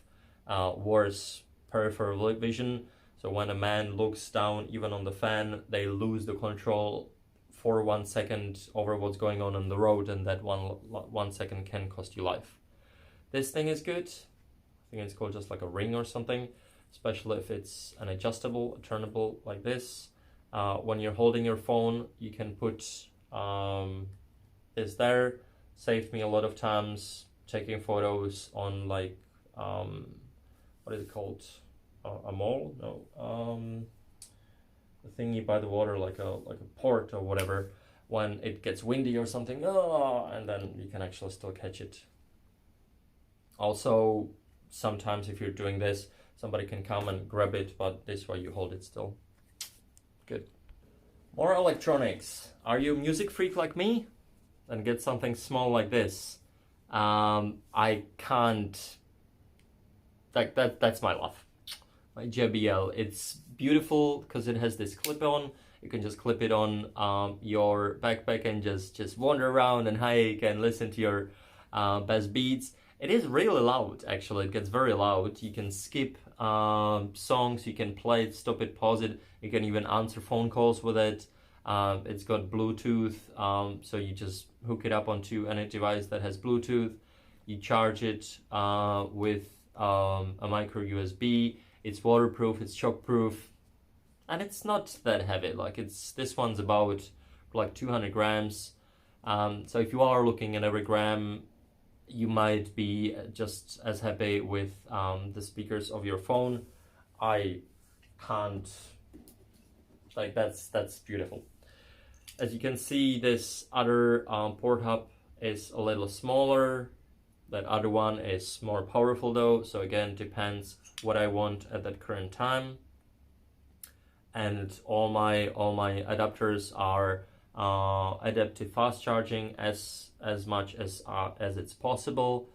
worse peripheral vision. So when a man looks down even on the fan, they lose the control for 1 second over what's going on the road, and that one second can cost you life. This thing is good. I think it's called just like a ring or something, especially if it's an adjustable, turnable like this. When you're holding your phone, you can put this there. Saved me a lot of times taking photos on like what is it called? A mall? No. The thingy by the water, like a port or whatever. When it gets windy or something, and then you can actually still catch it. Also, sometimes if you're doing this, somebody can come and grab it, but this way you hold it still. Good. More electronics. Are you a music freak like me? Then get something small like this. I can't. That's my love. My JBL. It's beautiful because it has this clip-on. You can just clip it on your backpack and just wander around and hike and listen to your best beats. It is really loud, actually. It gets very loud. You can skip songs, you can play it, stop it, pause it. You can even answer phone calls with it. It's got Bluetooth, so you just hook it up onto any device that has Bluetooth. You charge it with a micro USB. It's waterproof, it's shockproof, and it's not that heavy. Like this one's about like 200 grams. So if you are looking at every gram, you might be just as happy with the speakers of your phone. I can't, like that's beautiful. As you can see, this other port hub is a little smaller. That other one is more powerful though, so again, depends what I want at that current time. And all my adapters are adaptive fast charging as much as it's possible.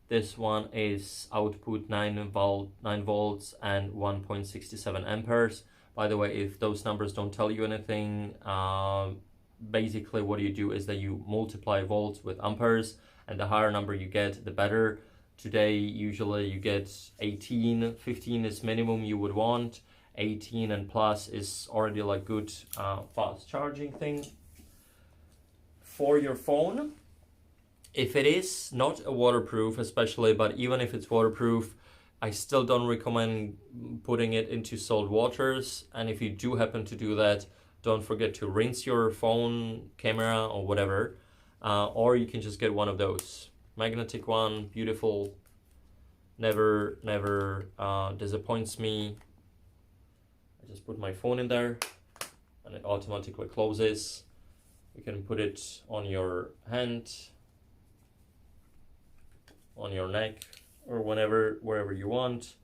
This one is output 9 volts and 1.67 amperes. By the way, if those numbers don't tell you anything, basically what you do is that you multiply volts with amperes, and the higher number you get, the better. Today, usually you get 18, 15 is minimum you would want. 18 and plus is already like good fast charging thing. For your phone, if it is not a waterproof especially, but even if it's waterproof, I still don't recommend putting it into salt waters. And if you do happen to do that, don't forget to rinse your phone, camera or whatever. Or you can just get one of those. Magnetic one, beautiful, never disappoints me. I just put my phone in there and it automatically closes. You can put it on your hand, on your neck, or wherever you want,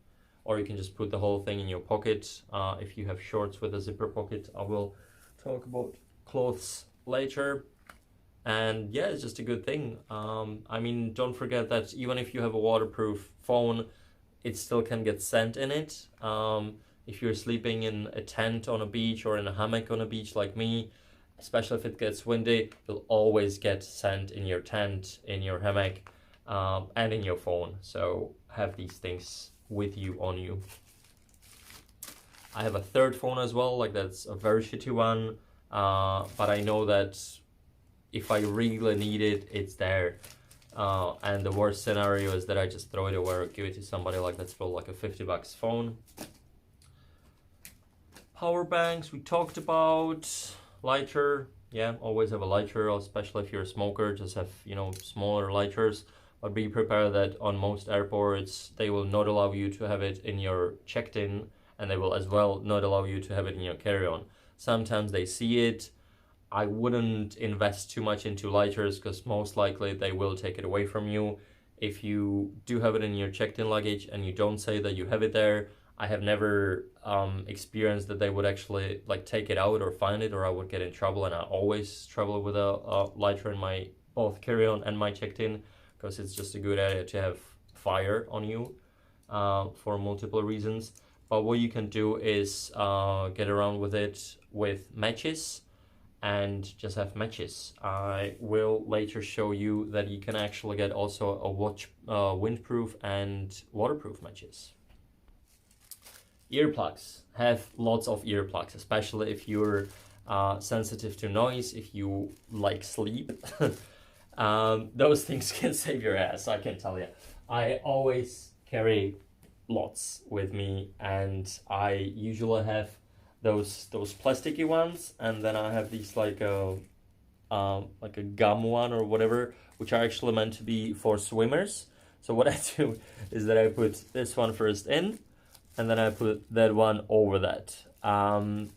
or you can just put the whole thing in your pocket. If you have shorts with a zipper pocket, I will talk about clothes later. And yeah, it's just a good thing. I mean, don't forget that even if you have a waterproof phone, it still can get sand in it. If you're sleeping in a tent on a beach or in a hammock on a beach like me, especially if it gets windy, you'll always get sand in your tent, in your hammock, and in your phone. So have these things with you on you. I have a third phone as well, like that's a very shitty one, but I know that if I really need it, it's there. And the worst scenario is that I just throw it away or give it to somebody, like let's throw like a $50 phone. Power banks we talked about. Lighter, yeah, always have a lighter, especially if you're a smoker. Just have, you know, smaller lighters, but be prepared that on most airports they will not allow you to have it in your checked in, and they will as well not allow you to have it in your carry-on. Sometimes they see it. I wouldn't invest too much into lighters because most likely they will take it away from you. If you do have it in your checked in luggage and you don't say that you have it there, I have never experienced that they would actually like take it out or find it, or I would get in trouble. And I always travel with a lighter in my both carry-on and my checked in, because it's just a good idea to have fire on you for multiple reasons. But what you can do is get around with it with matches, and just have matches. I will later show you that you can actually get also a windproof and waterproof matches. Earplugs. Have lots of earplugs, especially if you're sensitive to noise, if you like sleep. Those things can save your ass, I can tell you. I always carry lots with me, and I usually have those plasticky ones, and then I have these like a gum one or whatever, which are actually meant to be for swimmers. So what I do is that I put this one first in, and then I put that one over that. I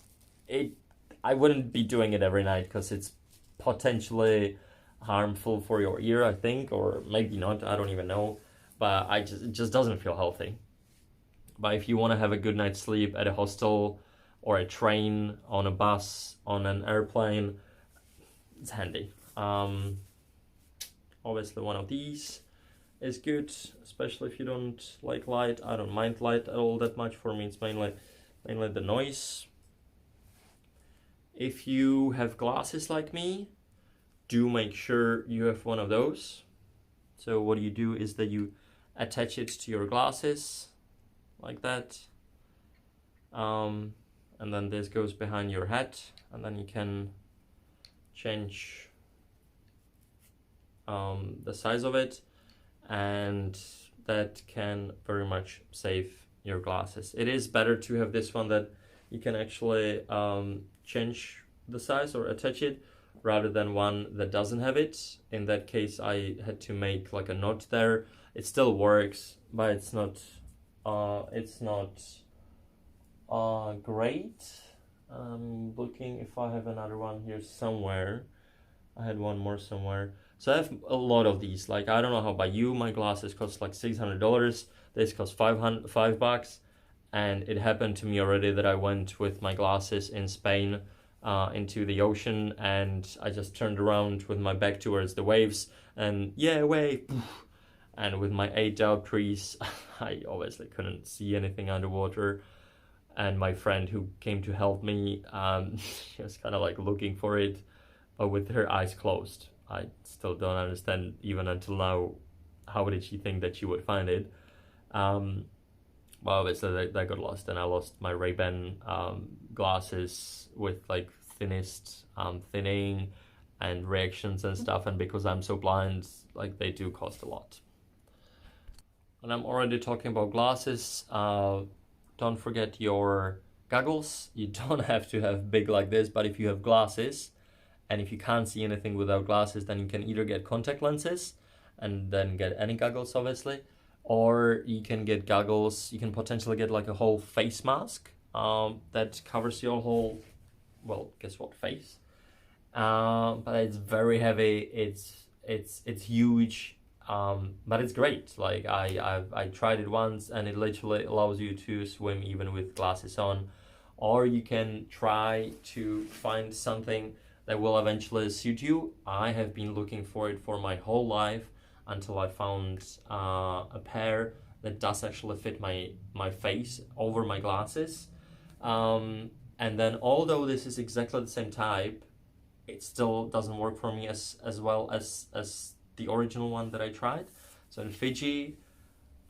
wouldn't be doing it every night because it's potentially harmful for your ear, I think, or maybe not, I don't even know, but it just doesn't feel healthy. But if you want to have a good night's sleep at a hostel or a train, on a bus, on an airplane, it's handy. Obviously one of these is good, especially if you don't like light. I don't mind light at all that much. For me, it's mainly the noise. If you have glasses like me, do make sure you have one of those. So what you do is that you attach it to your glasses like that. And then this goes behind your head, and then you can change the size of it, and that can very much save your glasses. It is better to have this one that you can actually change the size or attach it, rather than one that doesn't have it. In that case, I had to make like a knot there. It still works, but it's not great. I'm looking if I have another one here somewhere. I had one more somewhere. So I have a lot of these. Like, I don't know how about you, my glasses cost like $600. This cost $5, and it happened to me already that I went with my glasses in Spain into the ocean, and I just turned around with my back towards the waves, and yeah, wave. And with my 8 trees, I obviously couldn't see anything underwater. And my friend who came to help me, she was kind of like looking for it, but with her eyes closed. I still don't understand, even until now, how did she think that she would find it. Well, obviously that got lost, and I lost my Ray-Ban glasses with like thinnest thinning and reactions and stuff, and because I'm so blind, like, they do cost a lot. And I'm already talking about glasses. Don't forget your goggles. You don't have to have big like this, but if you have glasses, and if you can't see anything without glasses, then you can either get contact lenses and then get any goggles, obviously, or you can get goggles. You can potentially get like a whole face mask that covers your whole, well, guess what, face. But it's very heavy. It's huge. But it's great. Like, I tried it once, and it literally allows you to swim even with glasses on. Or you can try to find something that will eventually suit you. I have been looking for it for my whole life until I found a pair that does actually fit my face over my glasses. And then, although this is exactly the same type, it still doesn't work for me as well as the original one that I tried. So in Fiji,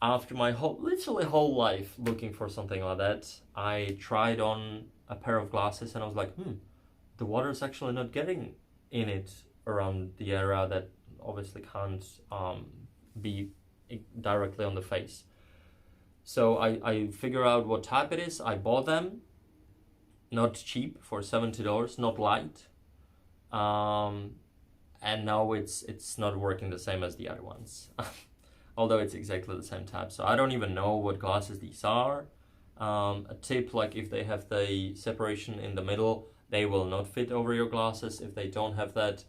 after my literally whole life looking for something like that, I tried on a pair of glasses, and I was like, the water is actually not getting in it around the area that obviously can't be directly on the face. So I figure out what type it is. I bought them, not cheap, for $70, not light. And now it's not working the same as the other ones. Although it's exactly the same type. So I don't even know what glasses these are. A tip, like if they have the separation in the middle, they will not fit over your glasses. If they don't have that,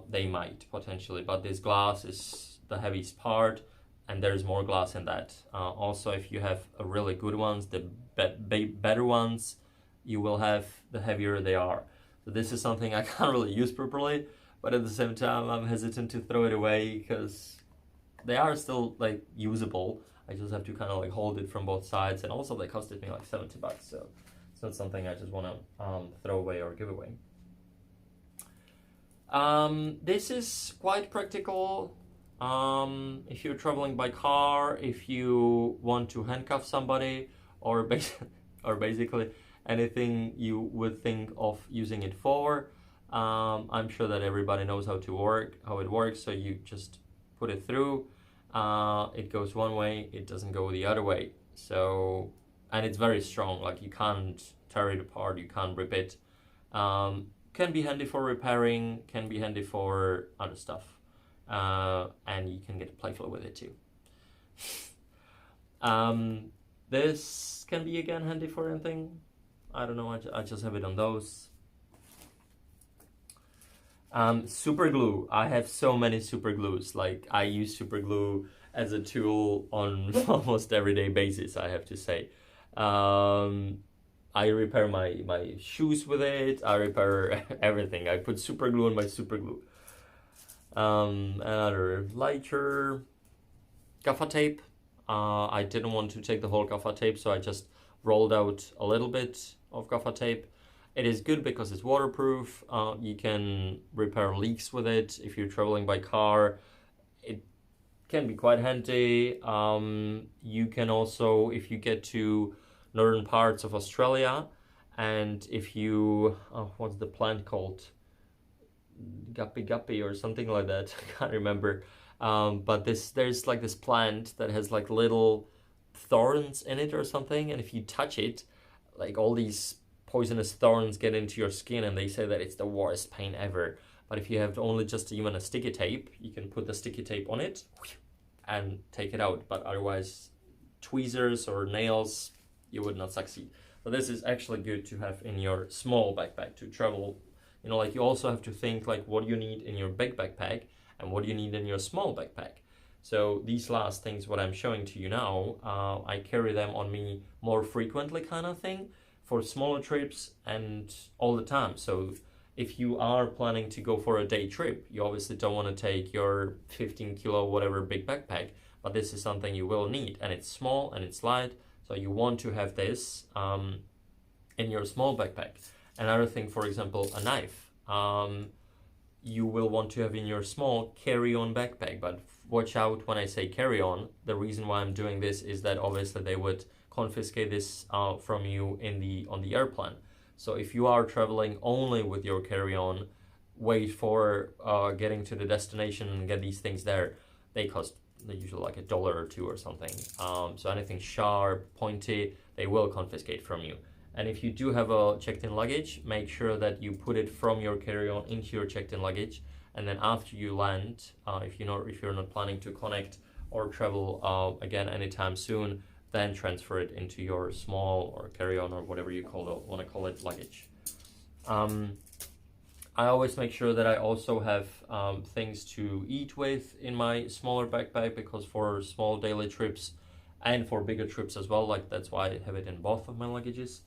they might potentially. But this glass is the heaviest part, and there's more glass in that. Also, if you have a really good ones, the better ones, you will have the heavier they are. So this is something I can't really use properly, but at the same time I'm hesitant to throw it away because they are still like usable. I just have to kind of like hold it from both sides, and also they costed me like $70, so it's not something I just want to throw away or give away. This is quite practical if you're traveling by car, if you want to handcuff somebody, or basically anything you would think of using it for. I'm sure that everybody knows how it works, so you just put it through. It goes one way, it doesn't go the other way. So, and it's very strong, like you can't tear it apart, you can't rip it. Can be handy for repairing, can be handy for other stuff. And you can get playful with it too. This can be again handy for anything. I don't know, I just have it on those. Super glue. I have so many super glues. Like I use super glue as a tool on almost everyday basis, I have to say. I repair my shoes with it. I repair everything. I put super glue on my super glue. Another lighter, gaffer tape. I didn't want to take the whole gaffer tape, so I just rolled out a little bit of gaffer tape. It is good because it's waterproof. You can repair leaks with it. If you're traveling by car, it can be quite handy. You can also, if you get to northern parts of Australia, and if you, what's the plant called? Guppy or something like that. I can't remember. But there's like this plant that has like little thorns in it or something, and if you touch it, like all these poisonous thorns get into your skin, and they say that it's the worst pain ever. But if you have only just even a sticky tape, you can put the sticky tape on it and take it out. But otherwise, tweezers or nails, you would not succeed. So this is actually good to have in your small backpack to travel. You know, like you also have to think like what you need in your big backpack and what you need in your small backpack. So these last things, what I'm showing to you now, I carry them on me more frequently kind of thing for smaller trips and all the time. So if you are planning to go for a day trip, you obviously don't want to take your 15 kilo whatever big backpack, but this is something you will need, and it's small and it's light, so you want to have this in your small backpack. Another thing, for example, a knife. You will want to have in your small carry-on backpack, but watch out when I say carry-on. The reason why I'm doing this is that obviously they would confiscate this from you on the airplane. So if you are traveling only with your carry-on, wait for getting to the destination and get these things there. They usually like $1 or $2 or something. So anything sharp, pointy, they will confiscate from you. And if you do have a checked-in luggage, make sure that you put it from your carry-on into your checked-in luggage, and then after you land, if you're not planning to connect or travel again anytime soon, then transfer it into your small or carry-on or whatever you want to call it luggage. I always make sure that I also have things to eat with in my smaller backpack, because for small daily trips and for bigger trips as well, like that's why I have it in both of my luggages.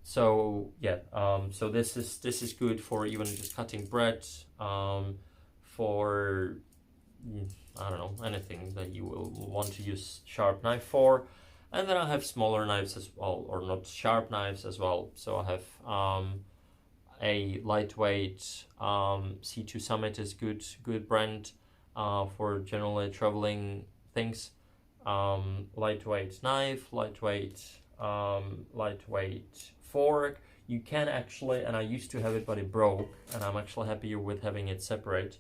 So this is good for even just cutting bread, for I don't know, anything that you will want to use sharp knife for. And then I have smaller knives as well, or not sharp knives as well. So I have a lightweight C2 Summit is good brand for generally traveling things. Lightweight knife, lightweight fork. You can actually, and I used to have it, but it broke, and I'm actually happier with having it separate.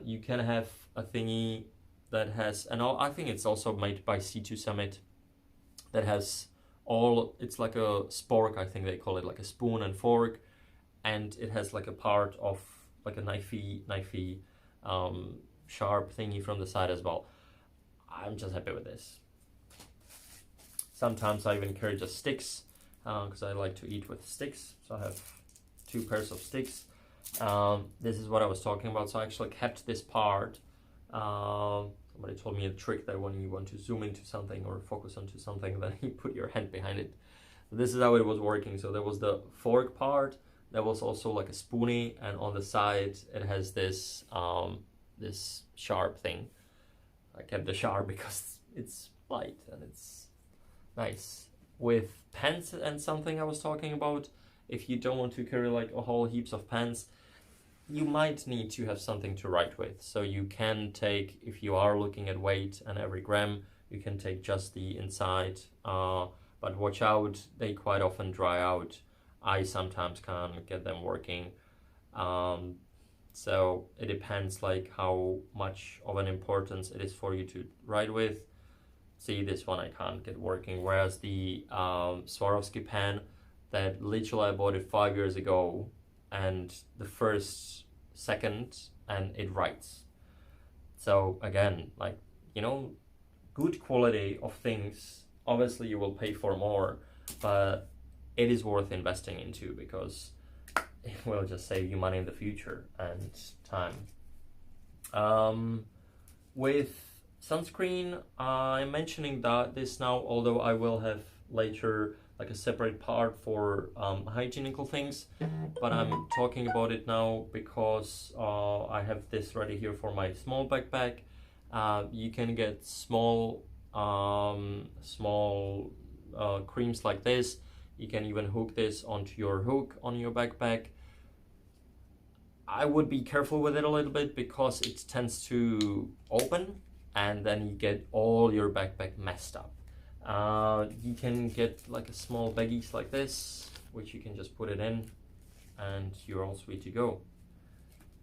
You can have a thingy that has, and I think it's also made by C2 Summit, that has it's like a spork, I think they call it, like a spoon and fork, and it has like a part of like a knifey sharp thingy from the side as well. I'm just happy with this. Sometimes I even carry just sticks, because I like to eat with sticks, so I have 2 pairs of sticks. This is what I was talking about, so I actually kept this part. Somebody told me a trick that when you want to zoom into something or focus onto something, then you put your hand behind it. This is how it was working. So there was the fork part, there was also like a spoonie, and on the side it has this this sharp thing. I kept the sharp because it's light and it's nice. With pens and something I was talking about, if you don't want to carry like a whole heaps of pens, you might need to have something to write with. So you can take, if you are looking at weight and every gram, you can take just the inside, but watch out, they quite often dry out. I sometimes can't get them working. So it depends like how much of an importance it is for you to write with. See, this one I can't get working, whereas the Swarovski pen, that literally I bought it 5 years ago, and the first second and it writes. So again, like, you know, good quality of things, obviously you will pay for more, but it is worth investing into because it will just save you money in the future and time. With sunscreen, I'm mentioning this now, although I will have later like a separate part for hygienical things, but I'm talking about it now because I have this ready here for my small backpack. You can get small creams like this. You can even hook this onto your hook on your backpack. I would be careful with it a little bit because it tends to open and then you get all your backpack messed up. You can get like a small baggies like this, which you can just put it in and you're all sweet to go.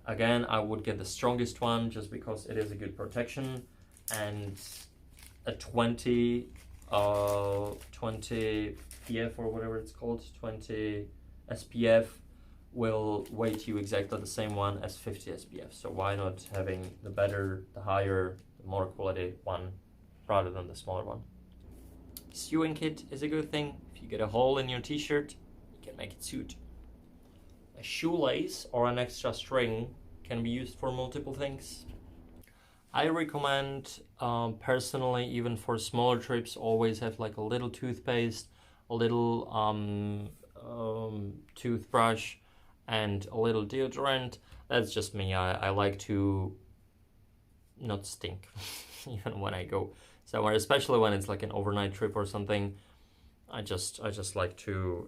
Again, I would get the strongest one just because it is a good protection, and a 20 PF or whatever it's called, 20 SPF will weight you exactly the same one as 50 SPF. So why not having the better, the higher, the more quality one rather than the smaller one. Sewing kit is a good thing. If you get a hole in your t-shirt, you can make it suit. A shoelace or an extra string can be used for multiple things. I recommend personally, even for smaller trips, always have like a little toothpaste, a little toothbrush, and a little deodorant. That's just me. I like to not stink even when I go somewhere, especially when it's like an overnight trip or something. I just like to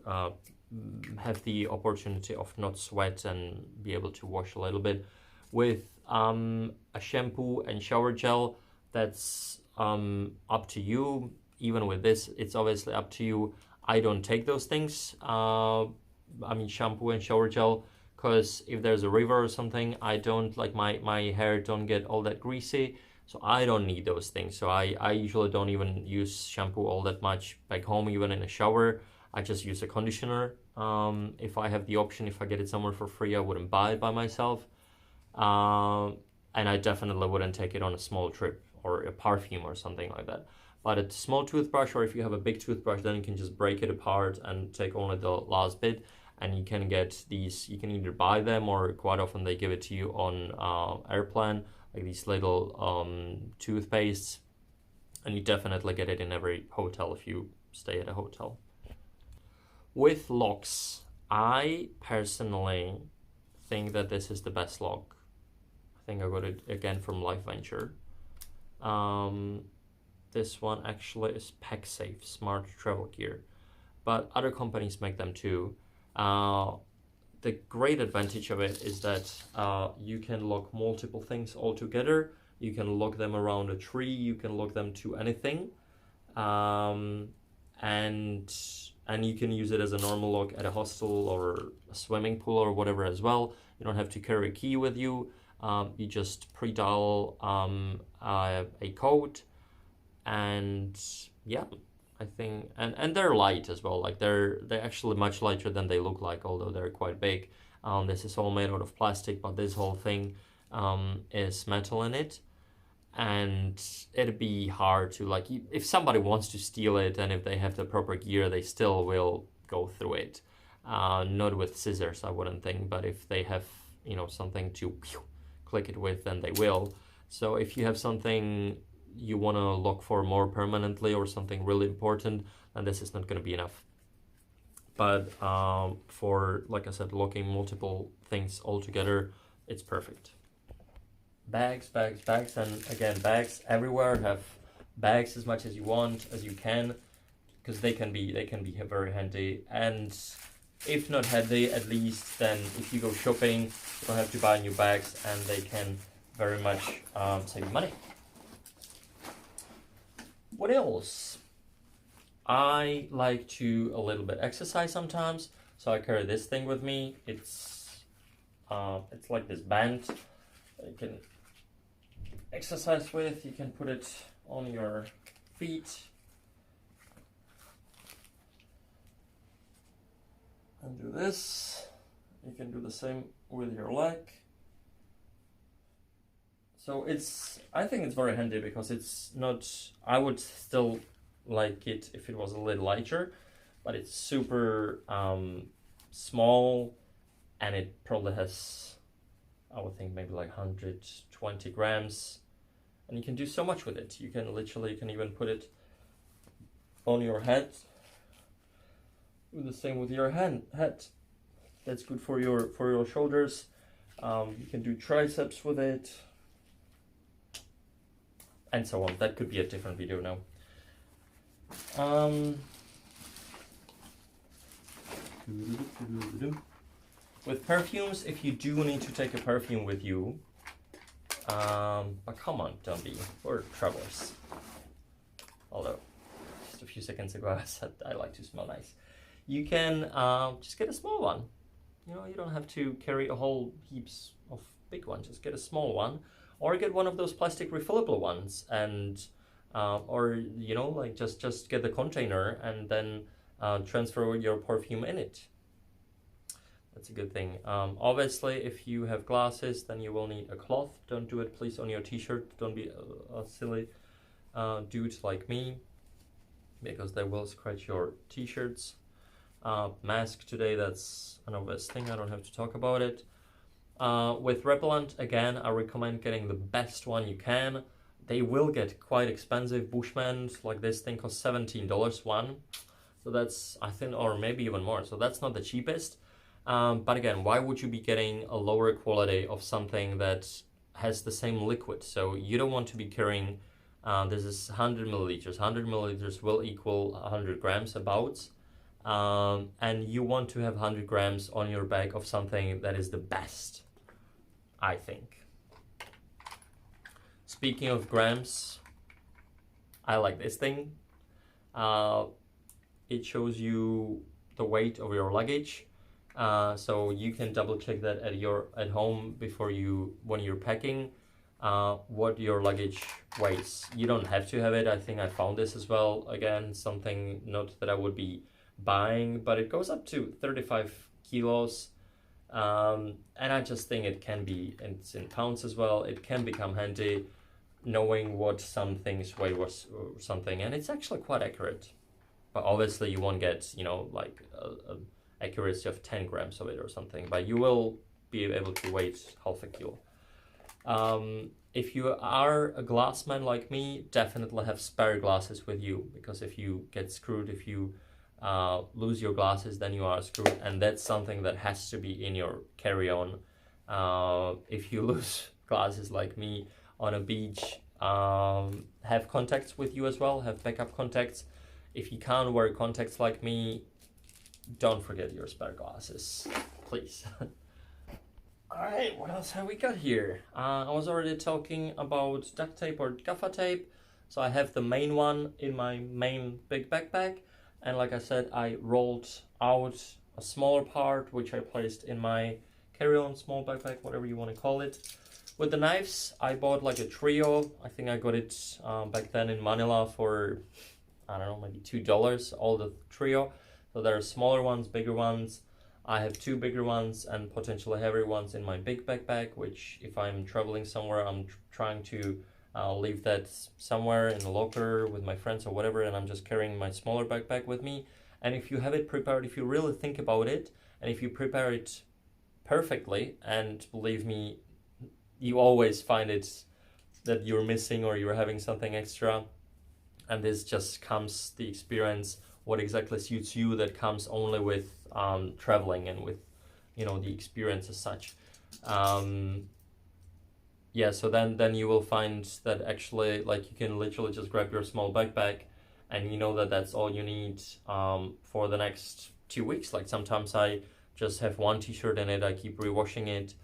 have the opportunity of not sweat and be able to wash a little bit with a shampoo and shower gel. That's up to you. Even with this, it's obviously up to you. I don't take those things. I mean shampoo and shower gel, because if there's a river or something, I don't like my hair don't get all that greasy, so I don't need those things. So I usually don't even use shampoo all that much back home, even in a shower. I just use a conditioner. If I have the option, if I get it somewhere for free, I wouldn't buy it by myself. And I definitely wouldn't take it on a small trip or a perfume or something like that. But a small toothbrush, or if you have a big toothbrush, then you can just break it apart and take only the last bit. And you can get these, you can either buy them or quite often they give it to you on airplane, like these little toothpastes. And you definitely get it in every hotel if you stay at a hotel. With locks, I personally think that this is the best lock. I think I got it again from Life Venture. This one actually is PackSafe Smart Travel Gear, but other companies make them too. The great advantage of it is that you can lock multiple things all together. You can lock them around a tree, you can lock them to anything. And and you can use it as a normal lock at a hostel or a swimming pool or whatever as well. You don't have to carry a key with you. You just pre-dial a code, and yeah, I think, and they're light as well. Like they're actually much lighter than they look like, although they're quite big. This is all made out of plastic, but this whole thing is metal in it, and it'd be hard to, like, if somebody wants to steal it and if they have the proper gear, they still will go through it. Not with scissors, I wouldn't think, but if they have, you know, something to click it with, then they will. So if you have something you want to lock for more permanently or something really important, then this is not going to be enough. But for, like I said, locking multiple things all together, it's perfect. Bags, and again, bags everywhere. Have bags as much as you want, as you can, because they can be very handy. And if not handy, at least then if you go shopping, you don't have to buy new bags, and they can very much save you money. What else? I like to a little bit exercise sometimes, so I carry this thing with me. It's like this band that you can exercise with. You can put it on your feet and do this. You can do the same with your leg. So I think it's very handy because it's not, I would still like it if it was a little lighter, but it's super small, and it probably has, I would think, maybe like 120 grams, and you can do so much with it. You can even put it on your head. Do the same with your head. That's good for your shoulders. You can do triceps with it, and so on. That could be a different video now. With perfumes, if you do need to take a perfume with you, but come on, don't be, we're travelers. Although, just a few seconds ago I said I like to smell nice. You can just get a small one. You know, you don't have to carry a whole heaps of big ones. Just get a small one, or get one of those plastic refillable ones, and or, you know, like just get the container and then transfer your perfume in it. That's a good thing. Obviously, if you have glasses, then you will need a cloth. Don't do it, please, on your t-shirt. Don't be a silly dude like me, because they will scratch your t-shirts. Mask today, that's an obvious thing. I don't have to talk about it. With repellent, again, I recommend getting the best one you can. They will get quite expensive. Bushman, like this thing, costs $17 one. So that's, I think, or maybe even more. So that's not the cheapest. But again, why would you be getting a lower quality of something that has the same liquid? So you don't want to be carrying, this is 100 milliliters. 100 milliliters will equal 100 grams about. And you want to have 100 grams on your bag of something that is the best, I think. Speaking of grams, I like this thing. It shows you the weight of your luggage. So you can double check that at home before when you're packing, what your luggage weighs. You don't have to have it. I think I found this as well. Again, something not that I would be buying, but it goes up to 35 kilos. And I just think it's in pounds as well. It can become handy knowing what some things weigh or something, and it's actually quite accurate. But obviously you won't get, you know, like a accuracy of 10 grams of it or something, but you will be able to weight half a kilo. If you are a glassman like me, definitely have spare glasses with you, because if you get screwed, if you lose your glasses, then you are screwed, and that's something that has to be in your carry-on. If you lose glasses like me on a beach, have contacts with you as well, have backup contacts. If you can't wear contacts like me, don't forget your spare glasses, please. Alright, what else have we got here? I was already talking about duct tape or gaffer tape. So I have the main one in my main big backpack. and like I said, I rolled out a smaller part which I placed in my carry-on small backpack, whatever you want to call it. With the knives, I bought like a trio. I think I got it back then in Manila for, I don't know, maybe $2, all the trio. So there are smaller ones, bigger ones. I have 2 bigger ones and potentially heavier ones in my big backpack, which if I'm traveling somewhere, I'm trying to leave that somewhere in a locker with my friends or whatever, and I'm just carrying my smaller backpack with me. And if you have it prepared, if you really think about it, and if you prepare it perfectly, and believe me, you always find it that you're missing or you're having something extra, and this just comes the experience what exactly suits you, that comes only with traveling and with, you know, the experience as such. Yeah, so then you will find that actually, like, you can literally just grab your small backpack and you know that that's all you need for the next 2 weeks. Like sometimes I just have 1 t-shirt in it, I keep rewashing it,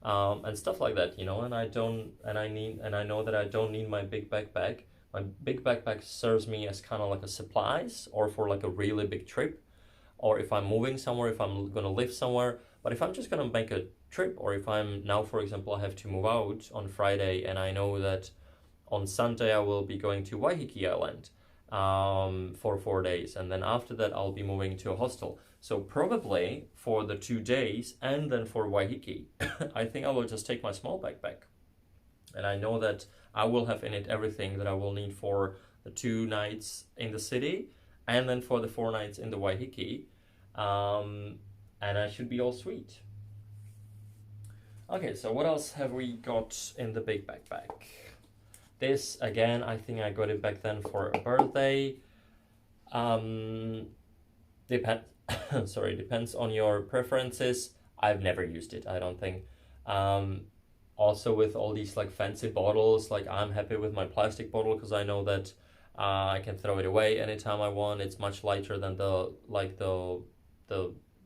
and stuff like that, you know, and I know that I don't need my big backpack. My big backpack serves me as kind of like a supplies, or for like a really big trip, or if I'm moving somewhere, if I'm gonna live somewhere. But if I'm just gonna make a trip, or if I'm now, for example, I have to move out on Friday and I know that on Sunday I will be going to Waiheke Island for 4 days, and then after that I'll be moving to a hostel. So probably for the 2 days and then for Waiheke, I think I will just take my small backpack. And I know that I will have in it everything that I will need for the 2 nights in the city, and then for the 4 nights in the Waiheke, and I should be all sweet. Okay, so what else have we got in the big backpack? This, again, I think I got it back then for a birthday. Depends on your preferences. I've never used it, I don't think. Also with all these like fancy bottles, like I'm happy with my plastic bottle because I know that I can throw it away anytime I want. It's much lighter than the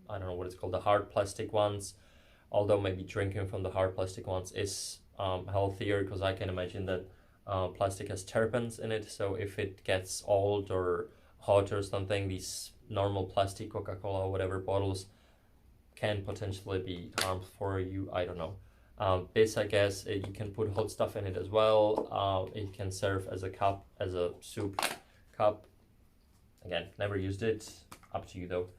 I don't know what it's called, the hard plastic ones. Although maybe drinking from the hard plastic ones is healthier, because I can imagine that plastic has terpenes in it. So if it gets old or hot or something, these normal plastic Coca-Cola or whatever bottles can potentially be harmful for you. I don't know. This, I guess, you can put hot stuff in it as well. It can serve as a cup, as a soup cup. Again, never used it. Up to you though.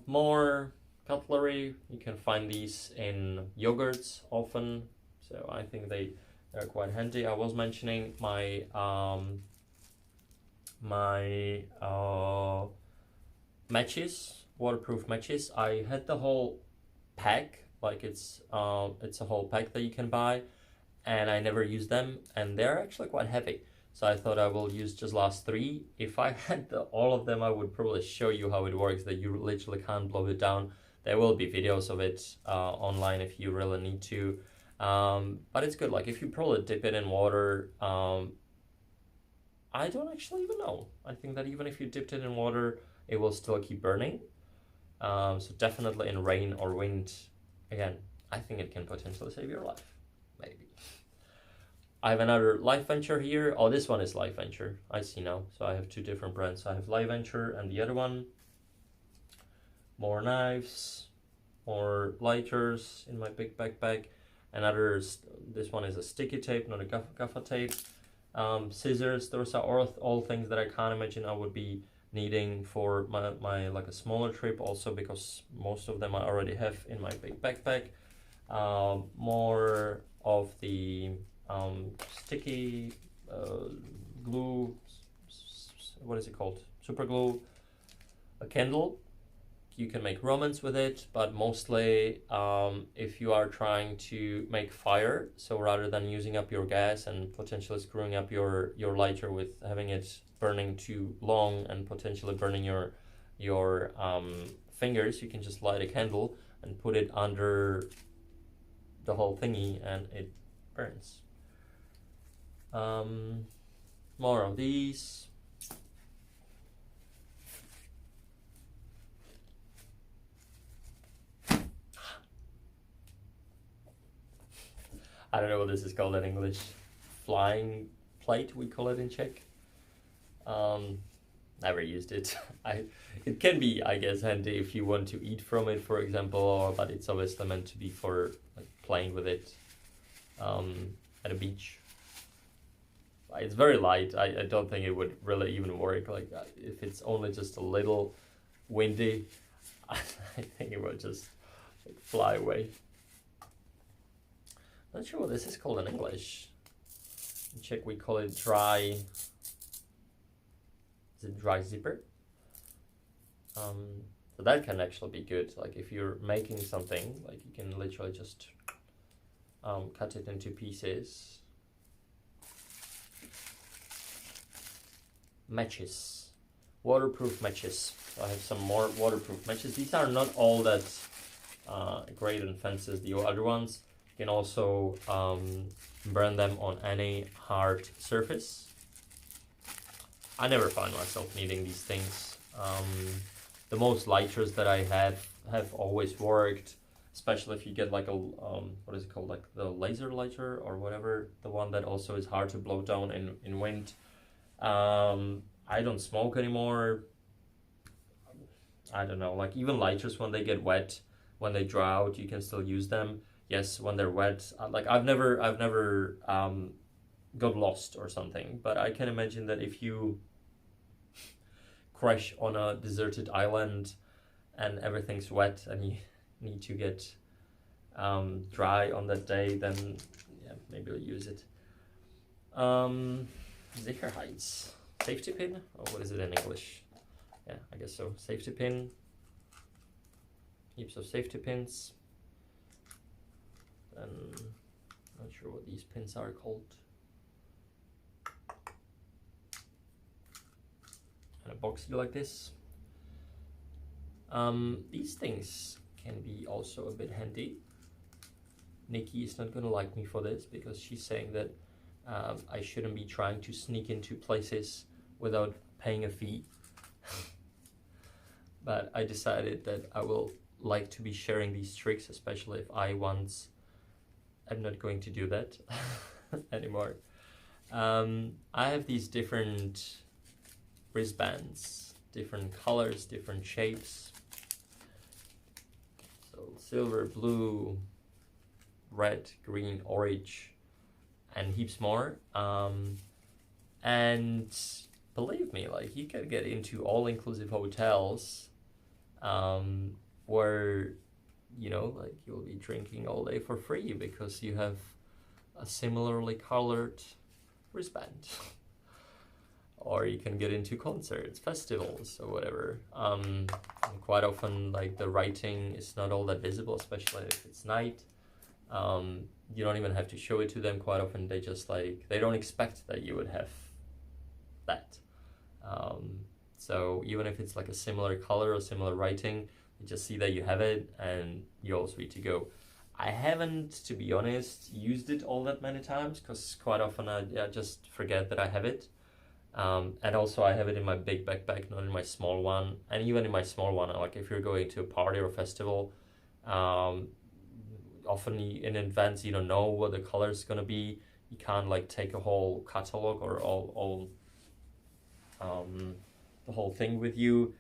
More cutlery. You can find these in yogurts often. So I think they're quite handy. I was mentioning my matches, waterproof matches. I had the whole pack. Like it's a whole pack that you can buy, and I never used them, and they're actually quite heavy. So I thought I will use just last 3. If I had all of them, I would probably show you how it works, that you literally can't blow it down. There will be videos of it online if you really need to. But it's good. Like if you probably dip it in water, I don't actually even know. I think that even if you dipped it in water, it will still keep burning. So definitely in rain or wind. Again, I think it can potentially save your life. Maybe. I have another Life Venture here. Oh, this one is Life Venture. I see now. So I have 2 different brands. I have Life Venture and the other one. More knives, more lighters in my big backpack. This one is a sticky tape, not a gaffer tape. Scissors. Those are all things that I can't imagine I would be needing for my like a smaller trip, also because most of them I already have in my big backpack. More of the sticky glue, what is it called, super glue, a candle. You can make romance with it, but mostly if you are trying to make fire, so rather than using up your gas and potentially screwing up your lighter with having it burning too long and potentially burning your fingers, you can just light a candle and put it under the whole thingy and it burns. More of these. I don't know what this is called in English. Flying plate, we call it in Czech. never used it. It can be, I guess, handy if you want to eat from it, for example, or but it's obviously meant to be for like playing with it at a beach. It's very light. I don't think it would really even work. Like if it's only just a little windy, I think it would just like, fly away. Not sure what this is called in English. In Czech we call it dry. Is it dry zipper? So that can actually be good. Like if you're making something, like you can literally just cut it into pieces. Matches, waterproof matches. So I have some more waterproof matches. These are not all that great and fancy as the other ones. You can also burn them on any hard surface. I never find myself needing these things. The most lighters that I have always worked, especially if you get like a what is it called, like the laser lighter or whatever, the one that also is hard to blow down in wind. I don't smoke anymore. I don't know, like even lighters when they get wet, when they dry out, you can still use them. Yes, when they're wet, like I've never got lost or something, but I can imagine that if you crash on a deserted island and everyth's wet and you need to get dry on that day, then yeah, maybe you'll use it. Sicherheits safety pin, or what is it in English? Yeah, I guess so. Safety pin. Heaps of safety pins. Not sure what these pins are called. And a box like this. These things can be also a bit handy. Nikki is not gonna like me for this because she's saying that I shouldn't be trying to sneak into places without paying a fee. But I decided that I will like to be sharing these tricks, especially if I once am not going to do that anymore. I have these different wristbands, different colors, different shapes. So silver, blue, red, green, orange, and heaps more. And believe me, like you can get into all-inclusive hotels where, you know, like you'll be drinking all day for free because you have a similarly colored wristband. Or you can get into concerts, festivals, or whatever. And quite often, like the writing is not all that visible, especially if it's night. You don't even have to show it to them. Quite often, they just like, they don't expect that you would have that. So even if it's like a similar color or similar writing, you just see that you have it and you're all sweet to go. I haven't, to be honest, used it all that many times because quite often I just forget that I have it. And also I have it in my big backpack, not in my small one. And even in my small one, like if you're going to a party or a festival, often in advance you don't know what the color is going to be. You can't like take a whole catalog or all the whole thing with you.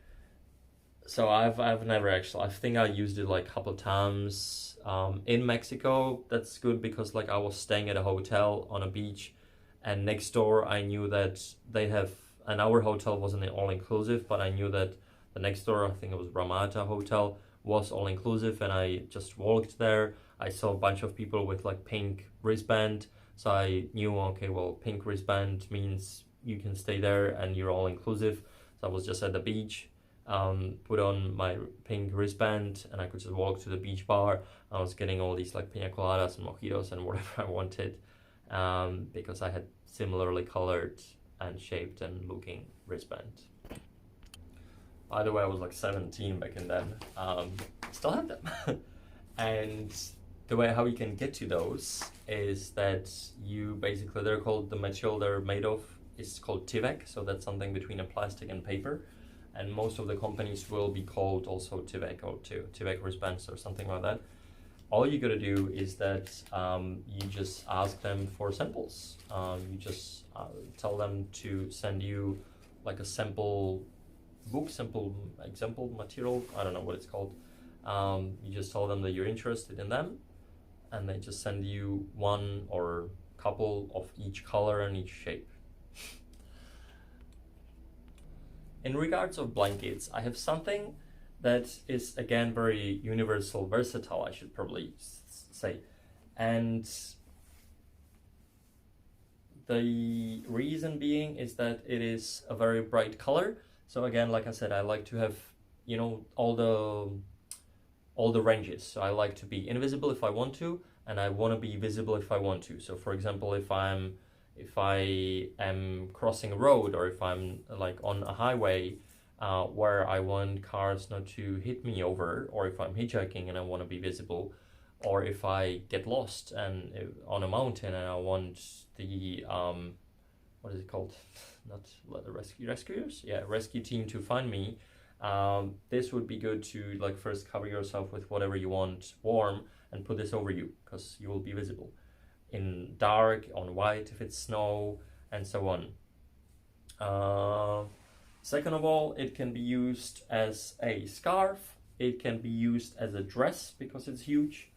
So I've never actually, I think I used it like a couple of times in Mexico. That's good because like I was staying at a hotel on a beach, and next door I knew that they have, and our hotel wasn't all-inclusive, but I knew that the next door, I think it was Ramada Hotel, was all-inclusive, and I just walked there. I saw a bunch of people with like pink wristband, so I knew, okay, well, pink wristband means you can stay there and you're all-inclusive. So I was just at the beach, put on my pink wristband, and I could just walk to the beach bar. I was getting all these like pina coladas and mojitos and whatever I wanted, because I had similarly colored and shaped and looking wristband. By the way, I was like 17 back in then. Still have them. And the way how you can get to those is that you basically, they're called, the material they're made of is called Tyvek, so that's something between a plastic and paper. And most of the companies will be called also Tyvek or Tyvek wristbands or something like that. All you gotta do is that you just ask them for samples. You just tell them to send you like a sample book, sample example material. I don't know what it's called. You just tell them that you're interested in them, and they just send you one or couple of each color and each shape. In regards of blankets, I have something that is again very universal, versatile, I should probably say. And the reason being is that it is a very bright color. So again, like I said, I like to have, you know, all the ranges. So I like to be invisible if I want to, and I want to be visible if I want to. So for example, if I am crossing a road, or if I'm like on a highway where I want cars not to hit me over, or if I'm hitchhiking and I want to be visible, or if I get lost and on a mountain and I want the what is it called? Not the rescuers? Yeah, rescue team to find me. This would be good to like first cover yourself with whatever you want warm and put this over you, because you will be visible in dark, on white if it's snow, and so on. Second of all, it can be used as a scarf. It can be used as a dress because it's huge.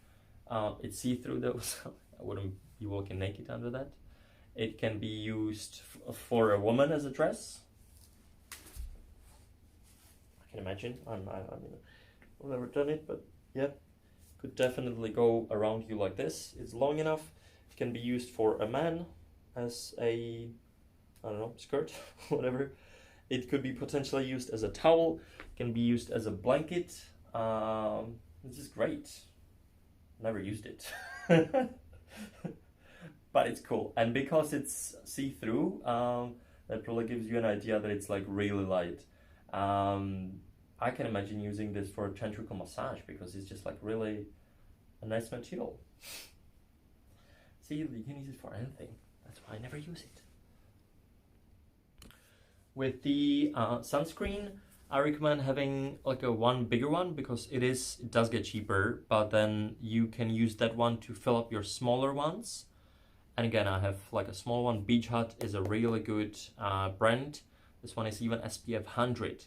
It's see-through though, so I wouldn't be walking naked under that. It can be used for a woman as a dress. I can imagine. I mean, I've never done it, but yeah, could definitely go around you like this. It's long enough. It can be used for a man as a, I don't know, skirt, whatever. It could be potentially used as a towel. It can be used as a blanket. This is great. Never used it. But it's cool. And because it's see-through, that probably gives you an idea that it's like really light. I can imagine using this for a tantrical massage because it's just like really a nice material. See, you can use it for anything. That's why I never use it. With the sunscreen, I recommend having like a one bigger one because it does get cheaper, but then you can use that one to fill up your smaller ones. And again, I have like a small one. Beach Hut is a really good brand. This one is even SPF 100.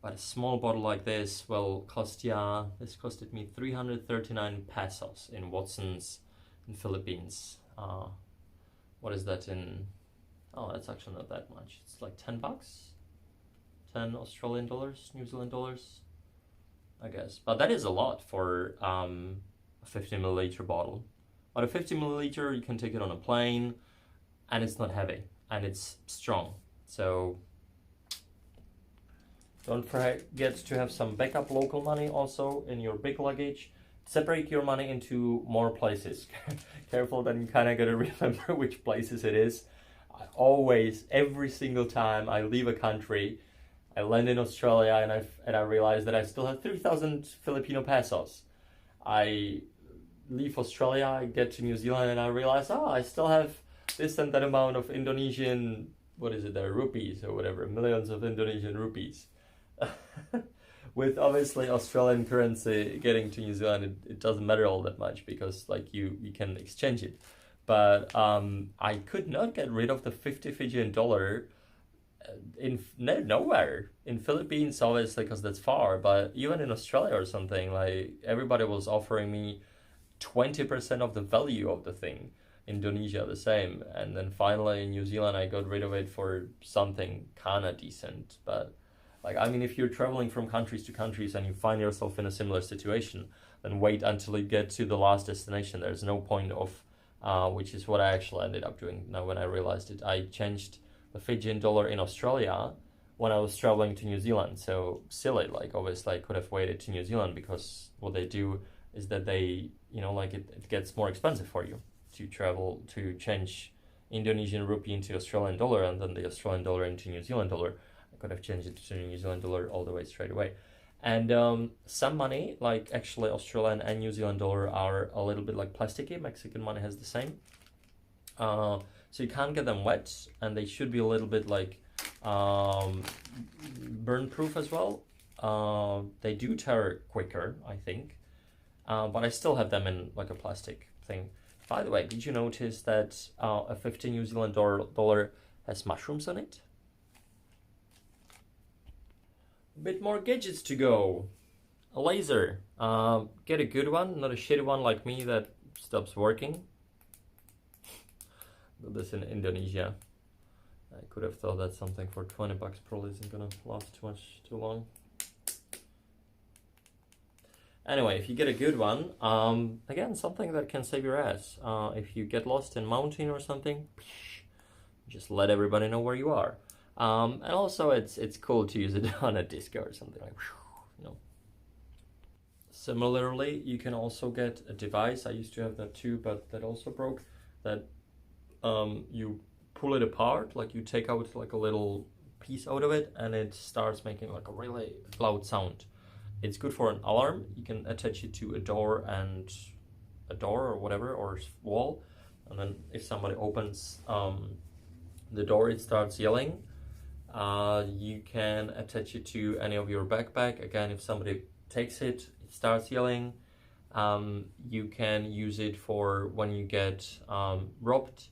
But a small bottle like this will cost ya, this costed me 339 pesos in Watson's in Philippines. What is that in, oh, that's actually not that much. It's like 10 bucks, 10 Australian dollars, New Zealand dollars, I guess. But that is a lot for a 50 milliliter bottle. But a 50 milliliter, you can take it on a plane and it's not heavy and it's strong. So don't forget to have some backup local money also in your big luggage. Separate your money into more places. Careful that you kind of got to remember which places it is. I always, every single time I leave a country, I land in Australia and I realize that I still have 3,000 Filipino pesos. I leave Australia, I get to New Zealand and I realize, I still have this and that amount of Indonesian, what is it there, rupees or whatever, millions of Indonesian rupees. With obviously Australian currency getting to New Zealand, it doesn't matter all that much because like you can exchange it. But I could not get rid of the 50 Fijian dollar nowhere. In Philippines, obviously, because that's far, but even in Australia or something, like everybody was offering me 20% of the value of the thing. Indonesia the same, and then finally in New Zealand I got rid of it for something kinda decent. But like, I mean, if you're traveling from countries to countries and you find yourself in a similar situation, then wait until you get to the last destination. There's no point of which is what I actually ended up doing now when I realized it. I changed the Fijian dollar in Australia when I was traveling to New Zealand. So silly, like obviously I could have waited to New Zealand because what they do is that they, you know, like it gets more expensive for you to travel, to change Indonesian rupee into Australian dollar and then the Australian dollar into New Zealand dollar. I could have changed it to New Zealand dollar all the way straight away. And some money, like actually Australian and New Zealand dollar, are a little bit like plasticky. Mexican money has the same. So you can't get them wet, and they should be a little bit like burn proof as well. They do tear quicker, I think. But I still have them in like a plastic thing. By the way, did you notice that a 50 New Zealand dollar has mushrooms on it? A bit more gadgets to go. A laser. Get a good one, not a shitty one like me that stops working. Got this in Indonesia. I could have thought that something for 20 bucks probably isn't gonna last too long. Anyway, if you get a good one, again, something that can save your ass. If you get lost in mountain or something, just let everybody know where you are. And also, it's cool to use it on a disco or something like, you know. Similarly, you can also get a device. I used to have that too, but that also broke. That you pull it apart, like you take out like a little piece out of it, and it starts making like a really loud sound. It's good for an alarm. You can attach it to a door or whatever, or wall, and then if somebody opens the door, it starts yelling. You can attach it to any of your backpack. Again, if somebody takes it, it starts yelling. You can use it for when you get robbed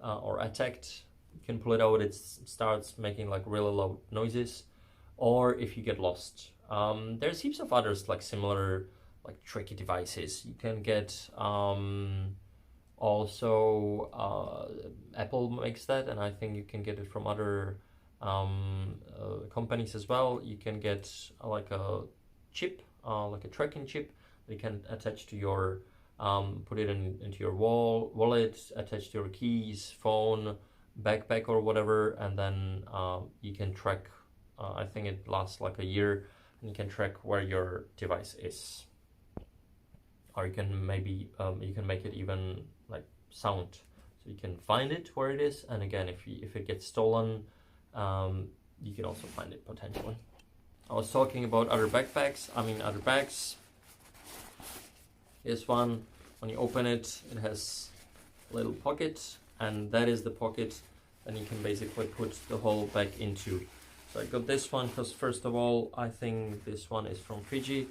or attacked. You can pull it out, it starts making like really loud noises. Or if you get lost. There's heaps of others like similar like tricky devices. You can get also Apple makes that, and I think you can get it from other companies as well. You can get like a chip, like a tracking chip that you can attach to your put it into your wallet, attach to your keys, phone, backpack or whatever, and then you can track. I think it lasts like a year, and you can track where your device is. Or you can maybe you can make it even like sound, so you can find it where it is. And again, if it gets stolen, you can also find it potentially. I was talking about other backpacks. I mean other bags. Here's one. When you open it, it has a little pocket, and that is the pocket, and you can basically put the whole bag into. So I got this one because first of all, I think this one is from Fiji.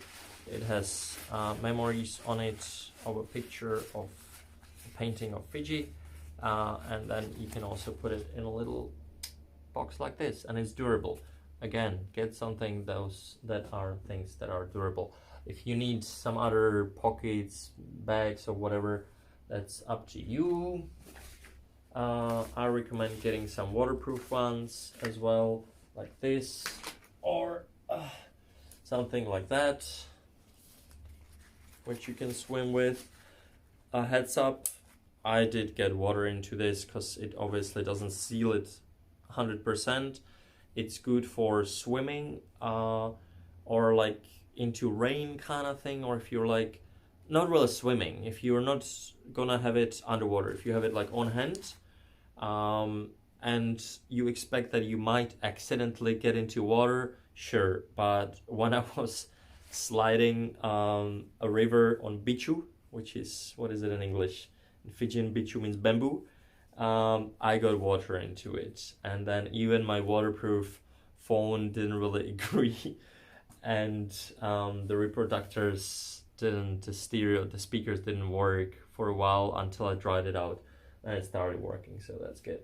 It has memories on it of a picture of a painting of Fiji, and then you can also put it in a little box like this, and it's durable. Again, get something that are things that are durable. If you need some other pockets, bags, or whatever, that's up to you. I recommend getting some waterproof ones as well, like this, or something like that, which you can swim with. Heads up, I did get water into this because it obviously doesn't seal it 100%. It's good for swimming or like into rain kind of thing, or if you're like not really swimming, if you're not gonna have it underwater, if you have it like on hand, and you expect that you might accidentally get into water, sure. But when I was sliding a river on Bichu, which is, what is it in English? In Fijian, Bichu means bamboo. I got water into it, and then even my waterproof phone didn't really agree, and the reproductors didn't, the speakers didn't work for a while until I dried it out, and it started working, so that's good.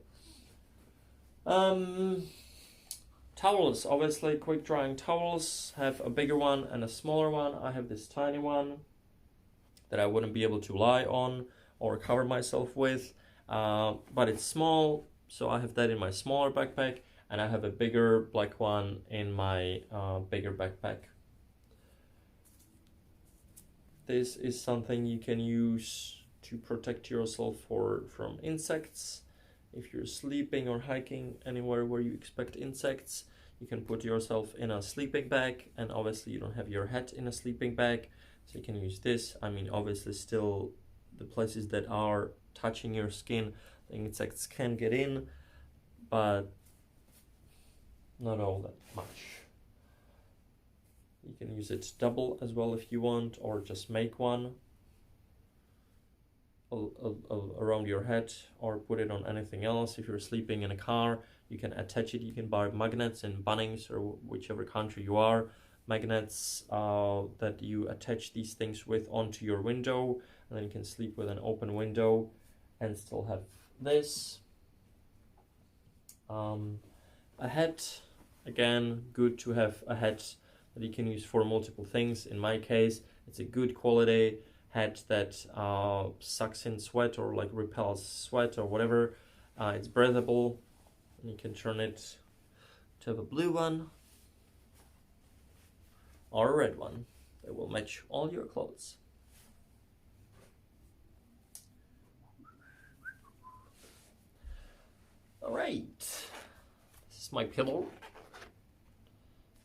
Towels, obviously quick drying towels. Have a bigger one and a smaller one. I have this tiny one that I wouldn't be able to lie on or cover myself with, but it's small, so I have that in my smaller backpack, and I have a bigger black one in my bigger backpack. This is something you can use to protect yourself from insects. If you're sleeping or hiking anywhere where you expect insects, you can put yourself in a sleeping bag, and obviously you don't have your head in a sleeping bag, so you can use this. I mean, obviously still the places that are touching your skin, the insects can get in, but not all that much. You can use it double as well if you want, or just make one around your head, or put it on anything else. If you're sleeping in a car, you can attach it. You can buy magnets in Bunnings or whichever country you are, magnets that you attach these things with onto your window, and then you can sleep with an open window and still have this. A hat, Again, good to have a hat that you can use for multiple things. In my case, it's a good quality hat that sucks in sweat or like repels sweat or whatever. It's breathable, and you can turn it to have a blue one or a red one. It will match all your clothes. All right, this is my pillow.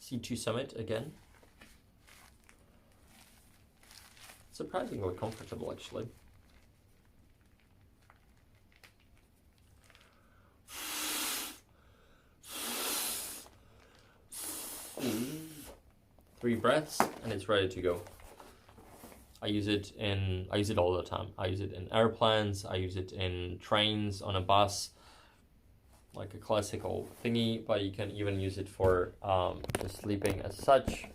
C2 Summit again. Surprisingly comfortable, actually. Three breaths and it's ready to go. I use it all the time. I use it in airplanes, I use it in trains, on a bus, like a classical thingy, but you can even use it for just sleeping as such.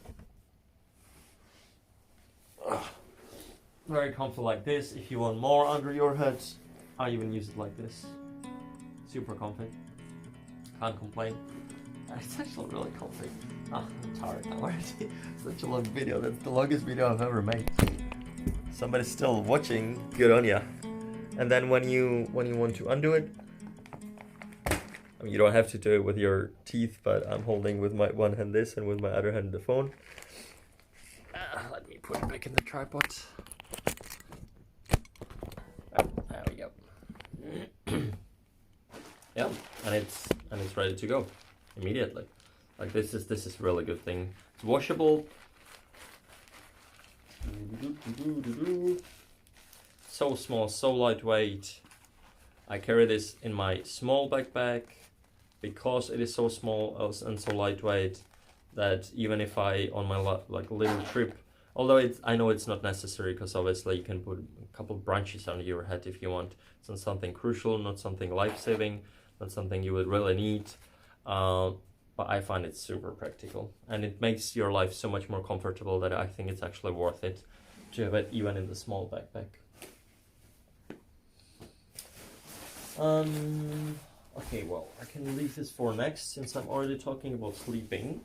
Very comfy like this. If you want more under your head, I even use it like this. Super comfy. Can't complain. It's actually really comfy. I'm tired now already. Such a long video. That's the longest video I've ever made. Somebody's still watching. Good on ya. And then when you want to undo it, I mean, you don't have to do it with your teeth, but I'm holding with my one hand this and with my other hand the phone. Let me put it back in the tripod. Oh, there we go. Yeah, and it's ready to go immediately. Like this is a really good thing. It's washable. So small, so lightweight. I carry this in my small backpack because it is so small and so lightweight that even if I on my little trip, although I know it's not necessary because obviously you can put a couple of branches under your head if you want. It's not something crucial, not something life-saving, not something you would really need. But I find it super practical and it makes your life so much more comfortable that I think it's actually worth it to have it even in the small backpack. Okay, well, I can leave this for next since I'm already talking about sleeping.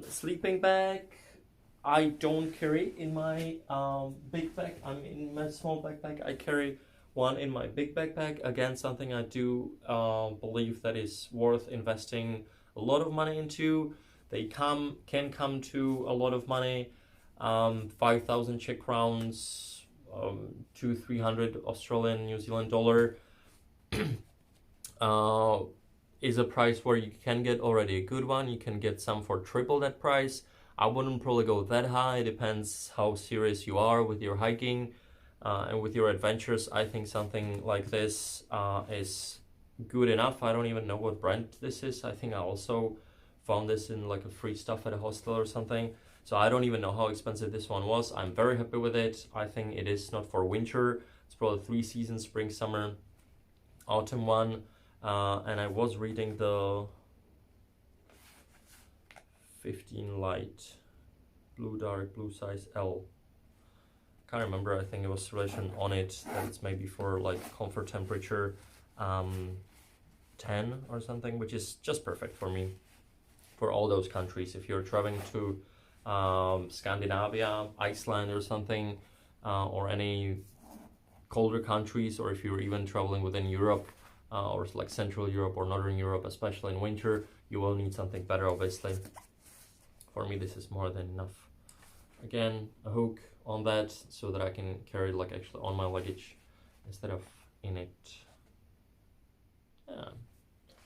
Sleeping bag, I don't carry in my big bag. I'm in my small backpack. I carry one in my big backpack. Again, something I do believe that is worth investing a lot of money into. They can come to a lot of money. 5,000 Czech crowns, 200-300 Australian New Zealand dollar is a price where you can get already a good one. You can get some for triple that price. I wouldn't probably go that high. It depends how serious you are with your hiking and with your adventures. I think something like this is good enough. I don't even know what brand this is. I think I also found this in like a free stuff at a hostel or something. So I don't even know how expensive this one was. I'm very happy with it. I think it is not for winter. It's probably 3 seasons, spring, summer, autumn one. And I was reading the 15 light, blue dark, blue size L. Can't remember, I think it was relation on it that it's maybe for like comfort temperature 10 or something, which is just perfect for me for all those countries. If you're traveling to Scandinavia, Iceland or something, or any colder countries, or if you're even traveling within Europe, or like Central Europe or Northern Europe, especially in winter, you will need something better, obviously. For me, this is more than enough. Again, a hook on that so that I can carry it like actually on my luggage instead of in it. Yeah.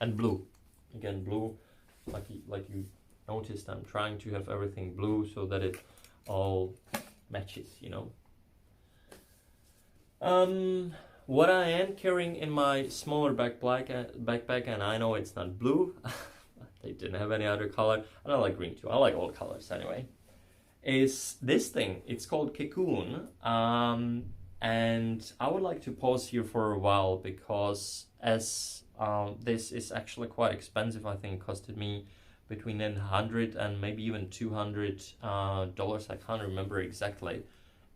And blue. Again, blue, like you noticed, I'm trying to have everything blue so that it all matches, you know. What I am carrying in my smaller backpack, and I know it's not blue, they didn't have any other color, and I like green too, I like all colors anyway, is this thing. It's called Cocoon, and I would like to pause here for a while because as this is actually quite expensive. I think it costed me between $100 and maybe even $200. I can't remember exactly.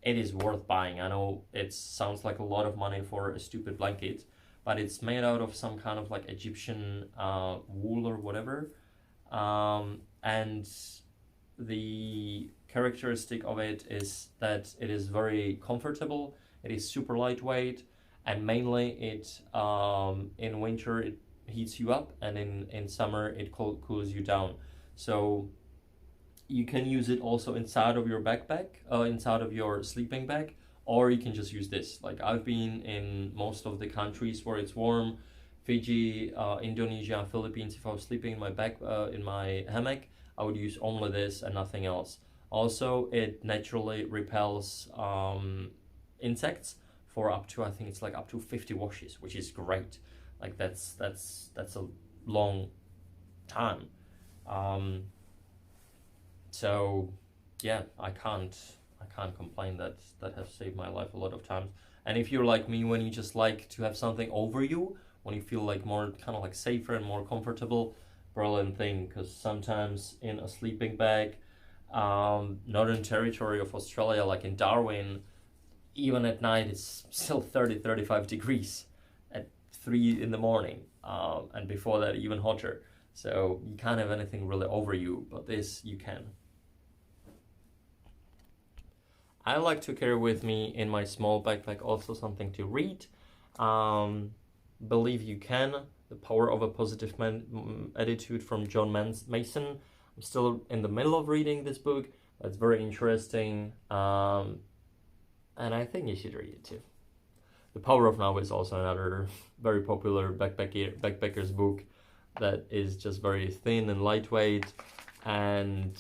It is worth buying. I know it sounds like a lot of money for a stupid blanket, but it's made out of some kind of like Egyptian wool or whatever. and the characteristic of it is that it is very comfortable. It is super lightweight, and mainly it in winter it heats you up, and in summer it cools you down. So you can use it also inside of your backpack, inside of your sleeping bag, or you can just use this. Like I've been in most of the countries where it's warm, Fiji, Indonesia, Philippines. If I was sleeping in my in my hammock, I would use only this and nothing else. Also, it naturally repels insects for up to, I think it's like up to 50 washes, which is great. Like that's a long time. So yeah, I can't complain. That has saved my life a lot of times. And if you're like me, when you just like to have something over you, when you feel like more kind of like safer and more comfortable, brilliant thing. Because sometimes in a sleeping bag, Northern Territory of Australia, like in Darwin, even at night it's still 30-35 degrees at 3 in the morning, and before that even hotter. So you can't have anything really over you, but this you can. I like to carry with me in my small backpack also something to read. Believe You Can, The Power of a Positive Attitude from John Mason. I'm still in the middle of reading this book. It's very interesting, and I think you should read it too. The Power of Now is also another very popular backpacker's book that is just very thin and lightweight and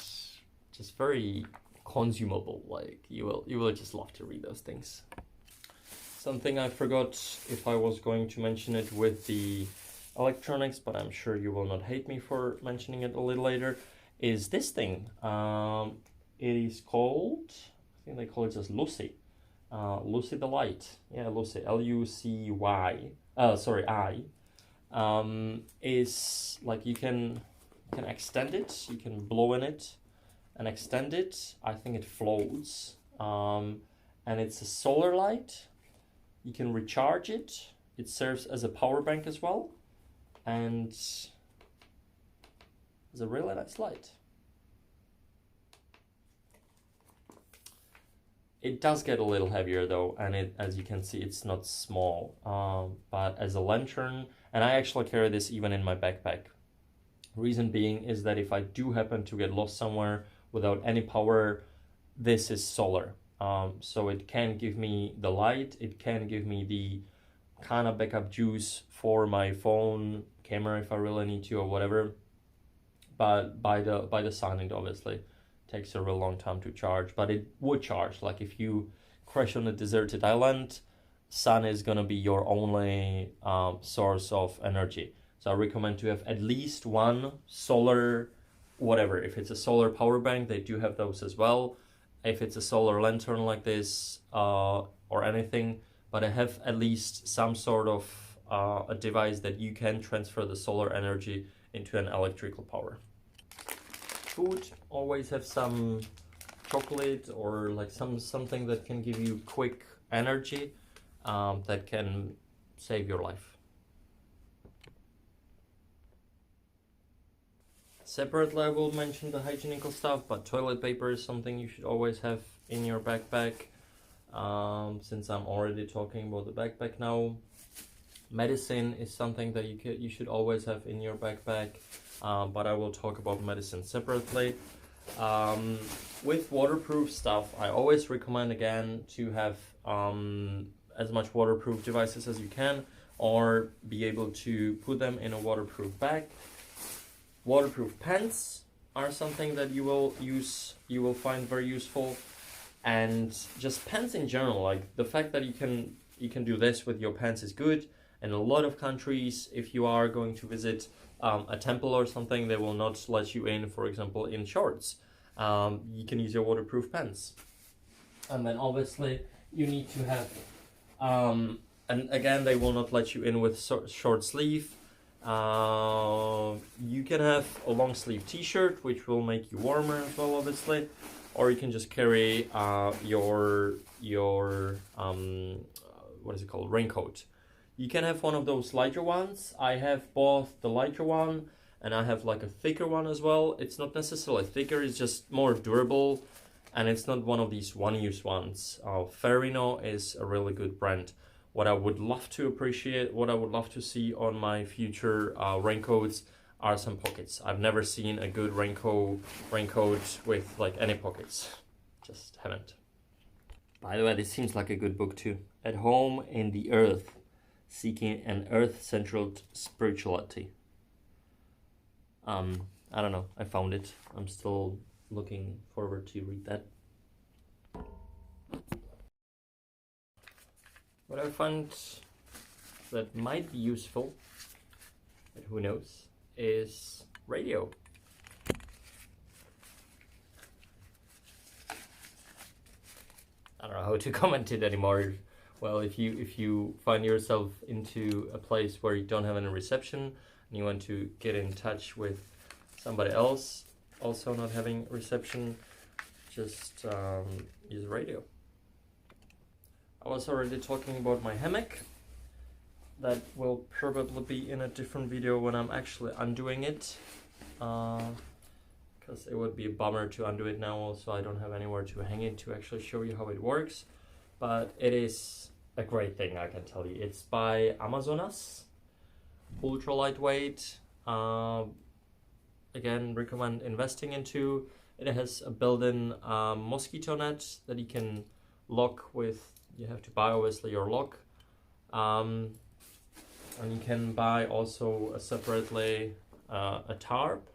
just very consumable. Like you will just love to read those things. Something I forgot if I was going to mention it with the electronics, but I'm sure you will not hate me for mentioning it a little later, is this thing. It is called, I think they call it just Lucy. Lucy the Light. Yeah, Lucy, Lucy, I. Is like you can extend it, you can blow in it and extend it. I think it floats. And it's a solar light. You can recharge it. It serves as a power bank as well. And it's a really nice light. It does get a little heavier though, and it, as you can see, it's not small. But as a lantern, and I actually carry this even in my backpack. Reason being is that if I do happen to get lost somewhere without any power, this is solar. So it can give me the light, it can give me the kind of backup juice for my phone, camera if I really need to or whatever. But by the sun, it obviously takes a real long time to charge, but it would charge. Like if you crash on a deserted island, sun is gonna be your only source of energy. So I recommend to have at least one solar, whatever. If it's a solar power bank, they do have those as well. If it's a solar lantern like this or anything, but I have at least some sort of a device that you can transfer the solar energy into an electrical power. Food, always have some chocolate or like something that can give you quick energy that can save your life. Separately, I will mention the hygienical stuff, but toilet paper is something you should always have in your backpack. Since I'm already talking about the backpack now, medicine is something that you should always have in your backpack. But I will talk about medicine separately. With waterproof stuff, I always recommend again to have as much waterproof devices as you can, or be able to put them in a waterproof bag. Waterproof pens are something that you will find very useful, and just pens in general. Like the fact that you can do this with your pens is good. In a lot of countries, if you are going to visit a temple or something, they will not let you in, for example, in shorts. You can use your waterproof pens. And then obviously you need to have, and again, they will not let you in with short sleeve. You can have a long sleeve t-shirt, which will make you warmer as well, obviously. Or you can just carry your what is it called, raincoat. You can have one of those lighter ones. I have both the lighter one and I have like a thicker one as well. It's not necessarily thicker, it's just more durable, and it's not one of these one-use ones. Ferrino is a really good brand. What I would love to appreciate, what I would love to see on my future raincoats are some pockets. I've never seen a good raincoat with like any pockets. Just haven't. By the way, this seems like a good book too. At Home in the Earth, Seeking an Earth-Centered Spirituality. I don't know, I found it. I'm still looking forward to read that. What I find that might be useful, but who knows, is radio. I don't know how to comment it anymore. Well, if you find yourself into a place where you don't have any reception and you want to get in touch with somebody else also not having reception, just use radio. I was already talking about my hammock. That will probably be in a different video when I'm actually undoing it, because it would be a bummer to undo it now. Also, I don't have anywhere to hang it to actually show you how it works, but it is a great thing, I can tell you. It's by Amazonas, ultra lightweight. Again, recommend investing into. It has a built-in mosquito net that you can lock with. You have to buy obviously your lock, and you can buy also separately a tarp,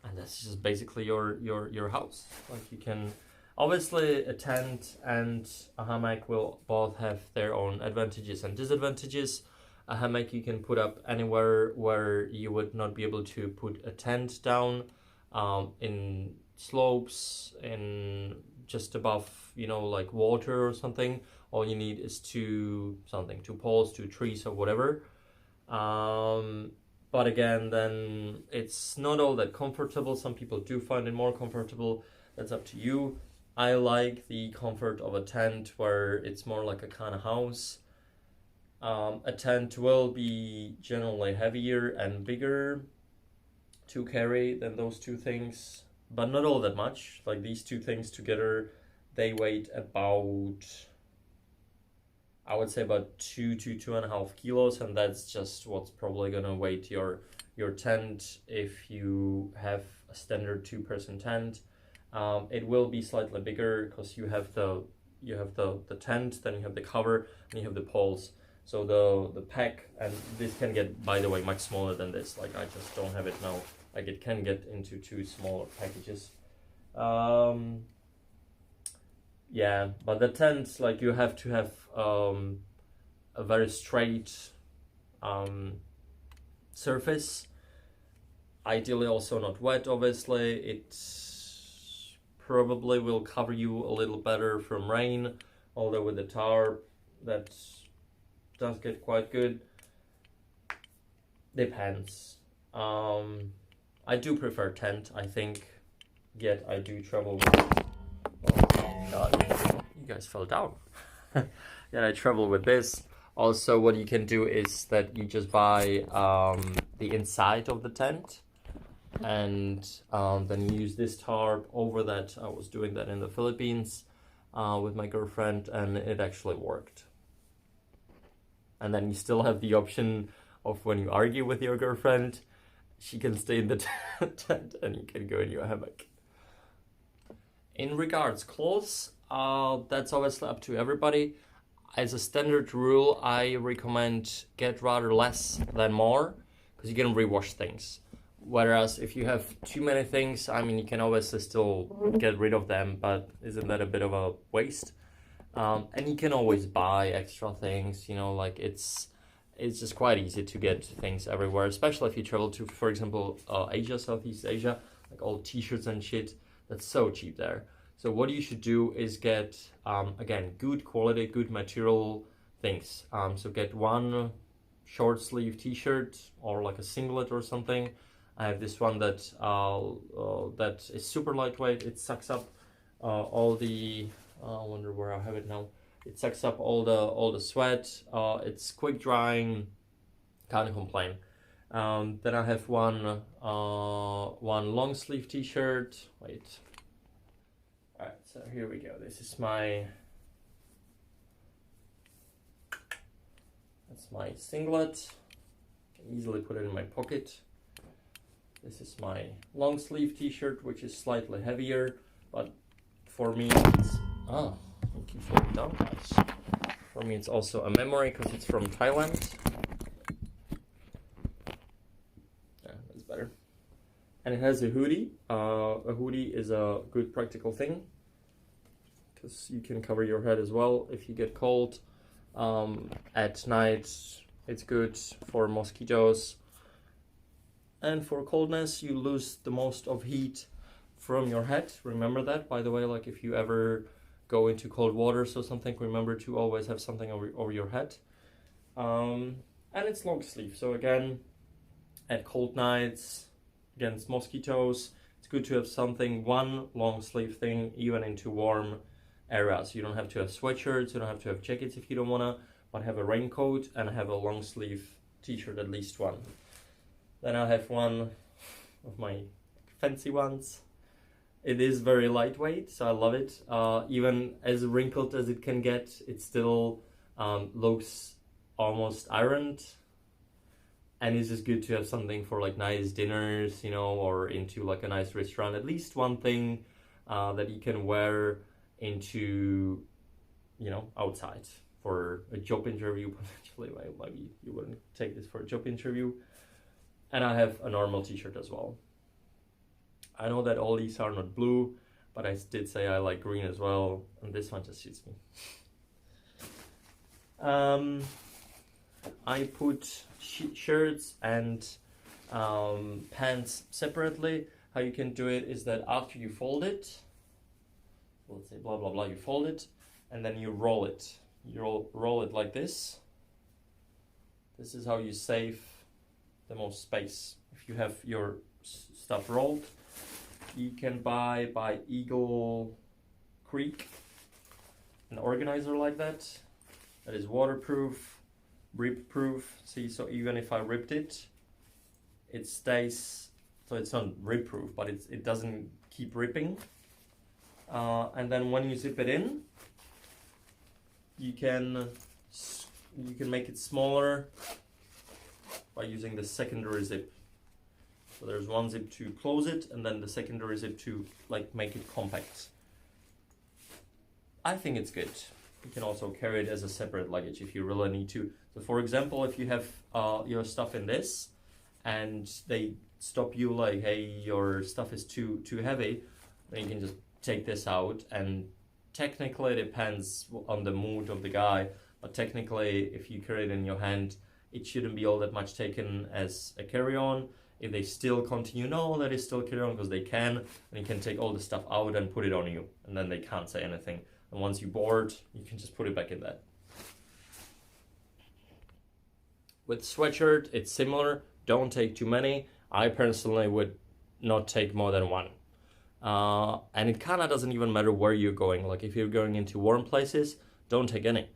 and that's just basically your house. Like, you can obviously, a tent and a hammock will both have their own advantages and disadvantages. A hammock you can put up anywhere where you would not be able to put a tent down, in slopes, in just above, like water or something. All you need is two poles, two trees or whatever. But again, then it's not all that comfortable. Some people do find it more comfortable. That's up to you. I like the comfort of a tent where it's more like a kind of house. A tent will be generally heavier and bigger to carry than those two things, but not all that much. Like, these two things together, they weigh about, I would say, about 2 to 2.5 kilos, and that's just what's probably gonna weight your tent if you have a standard 2-person tent. It will be slightly bigger because you have the tent, then you have the cover, and you have the poles. So the pack, and this can get, by the way, much smaller than this. Like, I just don't have it now. Like, it can get into 2 smaller packages. Yeah, but the tent, like, you have to have a very straight surface. Ideally also not wet, obviously. It probably will cover you a little better from rain, although with the tarp, that does get quite good. Depends. I do prefer tent, I think, yet I do travel with... Oh god, you guys fell down. Yet I travel with this. Also, what you can do is that you just buy the inside of the tent, and then you use this tarp over that. I was doing that in the Philippines with my girlfriend, and it actually worked. And then you still have the option of, when you argue with your girlfriend, she can stay in the tent and you can go in your hammock. In regards clothes, that's obviously up to everybody. As a standard rule, I recommend get rather less than more, because you can rewash things. Whereas if you have too many things, I mean, you can obviously still get rid of them, but isn't that a bit of a waste? And you can always buy extra things, like it's just quite easy to get things everywhere, especially if you travel to, for example, Asia, Southeast Asia, like all t-shirts and shit. That's so cheap there. So what you should do is get, again, good quality, good material things. So get one short sleeve t-shirt or like a singlet or something. I have this one that that is super lightweight. It sucks up all the, I wonder where I have it now. It sucks up all the sweat. It's quick drying, can't complain. Then I have one long sleeve t-shirt. Wait. Alright, so here we go. This is that's my singlet. Can easily put it in my pocket. This is my long sleeve t-shirt, which is slightly heavier, but for me it's you keep falling down, guys. For me it's also a memory because it's from Thailand. Yeah, that's better. And it has a hoodie. A hoodie is a good practical thing because you can cover your head as well if you get cold. At night it's good for mosquitoes. And for coldness, you lose the most of heat from your head. Remember that, by the way, like if you ever go into cold waters or something, remember to always have something over your head. And it's long sleeve. So again, at cold nights, against mosquitoes, it's good to have something, one long sleeve thing, even into warm areas. You don't have to have sweatshirts, you don't have to have jackets if you don't wanna, but have a raincoat and have a long sleeve t-shirt, at least one. Then I have one of my fancy ones. It is very lightweight, so I love it. Even as wrinkled as it can get, it still looks almost ironed. And it's just good to have something for like nice dinners, you know, or into like a nice restaurant. At least one thing that you can wear into, you know, outside for a job interview potentially. Maybe you wouldn't take this for a job interview. And I have a normal t-shirt as well. I know that all these are not blue, but I did say I like green as well, and this one just suits me. I put shirts and pants separately. How you can do it is that after you fold it, let's say blah blah blah, you fold it, and then you roll it. You roll it like this. This is how you save the most space. If you have your stuff rolled, you can buy by Eagle Creek an organizer like that is waterproof, rip proof. See, so even if I ripped it, it stays, so it's not rip proof, but it doesn't keep ripping. And then when you zip it in, you can make it smaller by using the secondary zip. So there's one zip to close it, and then the secondary zip to like make it compact. I think it's good. You can also carry it as a separate luggage if you really need to. So for example, if you have your stuff in this and they stop you like, hey, your stuff is too heavy, then you can just take this out. And technically it depends on the mood of the guy, but technically if you carry it in your hand, it shouldn't be all that much taken as a carry-on. If they still continue, no, that is still carry-on because they can, and you can take all the stuff out and put it on you, and then they can't say anything. And once you board, you can just put it back in that. With sweatshirt, it's similar. Don't take too many. I personally would not take more than one. And it kind of doesn't even matter where you're going. Like if you're going into warm places, don't take any.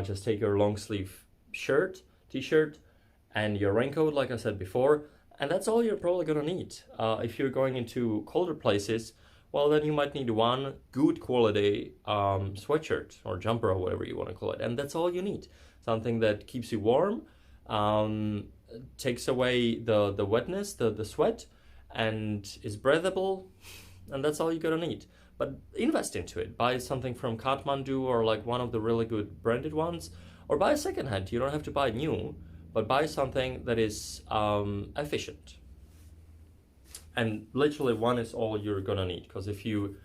Just take your long sleeve shirt, t-shirt, and your raincoat, like I said before, and that's all you're probably gonna need. If you're going into colder places, well, then you might need one good quality sweatshirt or jumper or whatever you want to call it, and that's all you need. Something that keeps you warm, takes away the wetness, the sweat, and is breathable, and that's all you're gonna need. But invest into it. Buy something from Kathmandu or like one of the really good branded ones, or buy a secondhand. You don't have to buy new, but buy something that is efficient. And literally one is all you're gonna need, because if you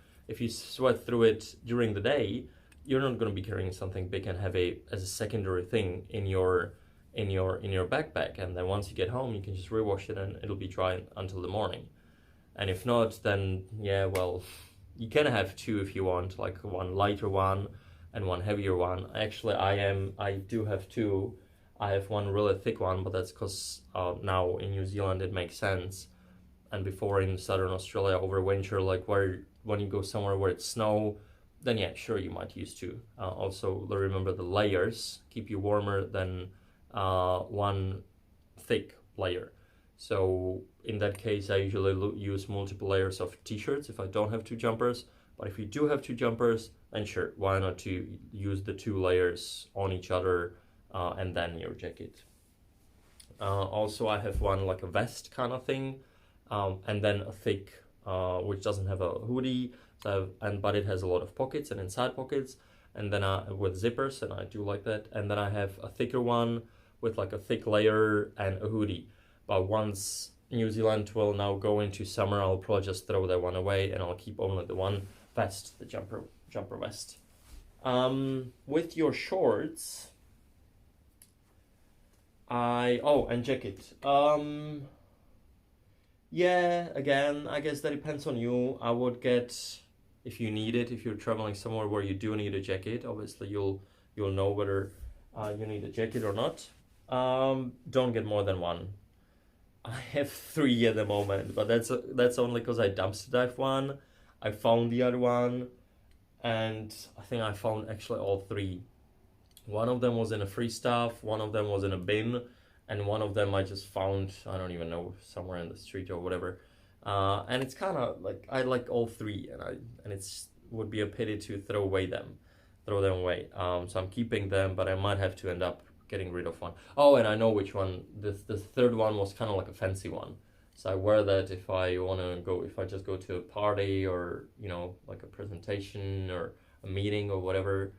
sweat through it during the day, you're not gonna be carrying something big and heavy as a secondary thing in your backpack. And then once you get home, you can just rewash it and it'll be dry until the morning. And if not, then yeah, well, you can have two if you want, like one lighter one and one heavier one. Actually, I do have two. I have one really thick one, but that's because now in New Zealand it makes sense. And before in Southern Australia over winter, like when you go somewhere where it's snow, then yeah, sure, you might use two. Also, remember the layers keep you warmer than one thick layer. So in that case, I usually use multiple layers of t-shirts if I don't have two jumpers. But if you do have two jumpers, then sure, why not to use the two layers on each other and then your jacket. Also, I have one like a vest kind of thing, and then a thick, which doesn't have a hoodie, but it has a lot of pockets and inside pockets, and then with zippers, and I do like that. And then I have a thicker one with like a thick layer and a hoodie. But once New Zealand will now go into summer, I'll probably just throw that one away, and I'll keep only the one vest, the jumper vest. With your shorts, and jacket. Yeah, again, I guess that depends on you. I would get, if you need it, if you're traveling somewhere where you do need a jacket, obviously you'll know whether you need a jacket or not. Don't get more than one. I have 3 at the moment, but that's only because I dumpster dive one. I found the other one, and I think I found actually all 3. One of them was in a free stuff, one of them was in a bin, and one of them I just found, I don't even know, somewhere in the street or whatever. And it's kind of like, I like all 3, and it's would be a pity to throw them away. So I'm keeping them, but I might have to end up getting rid of one. Oh, and I know which one. The third one was kind of like a fancy one. So I wear that if I just go to a party or, like a presentation or a meeting or whatever.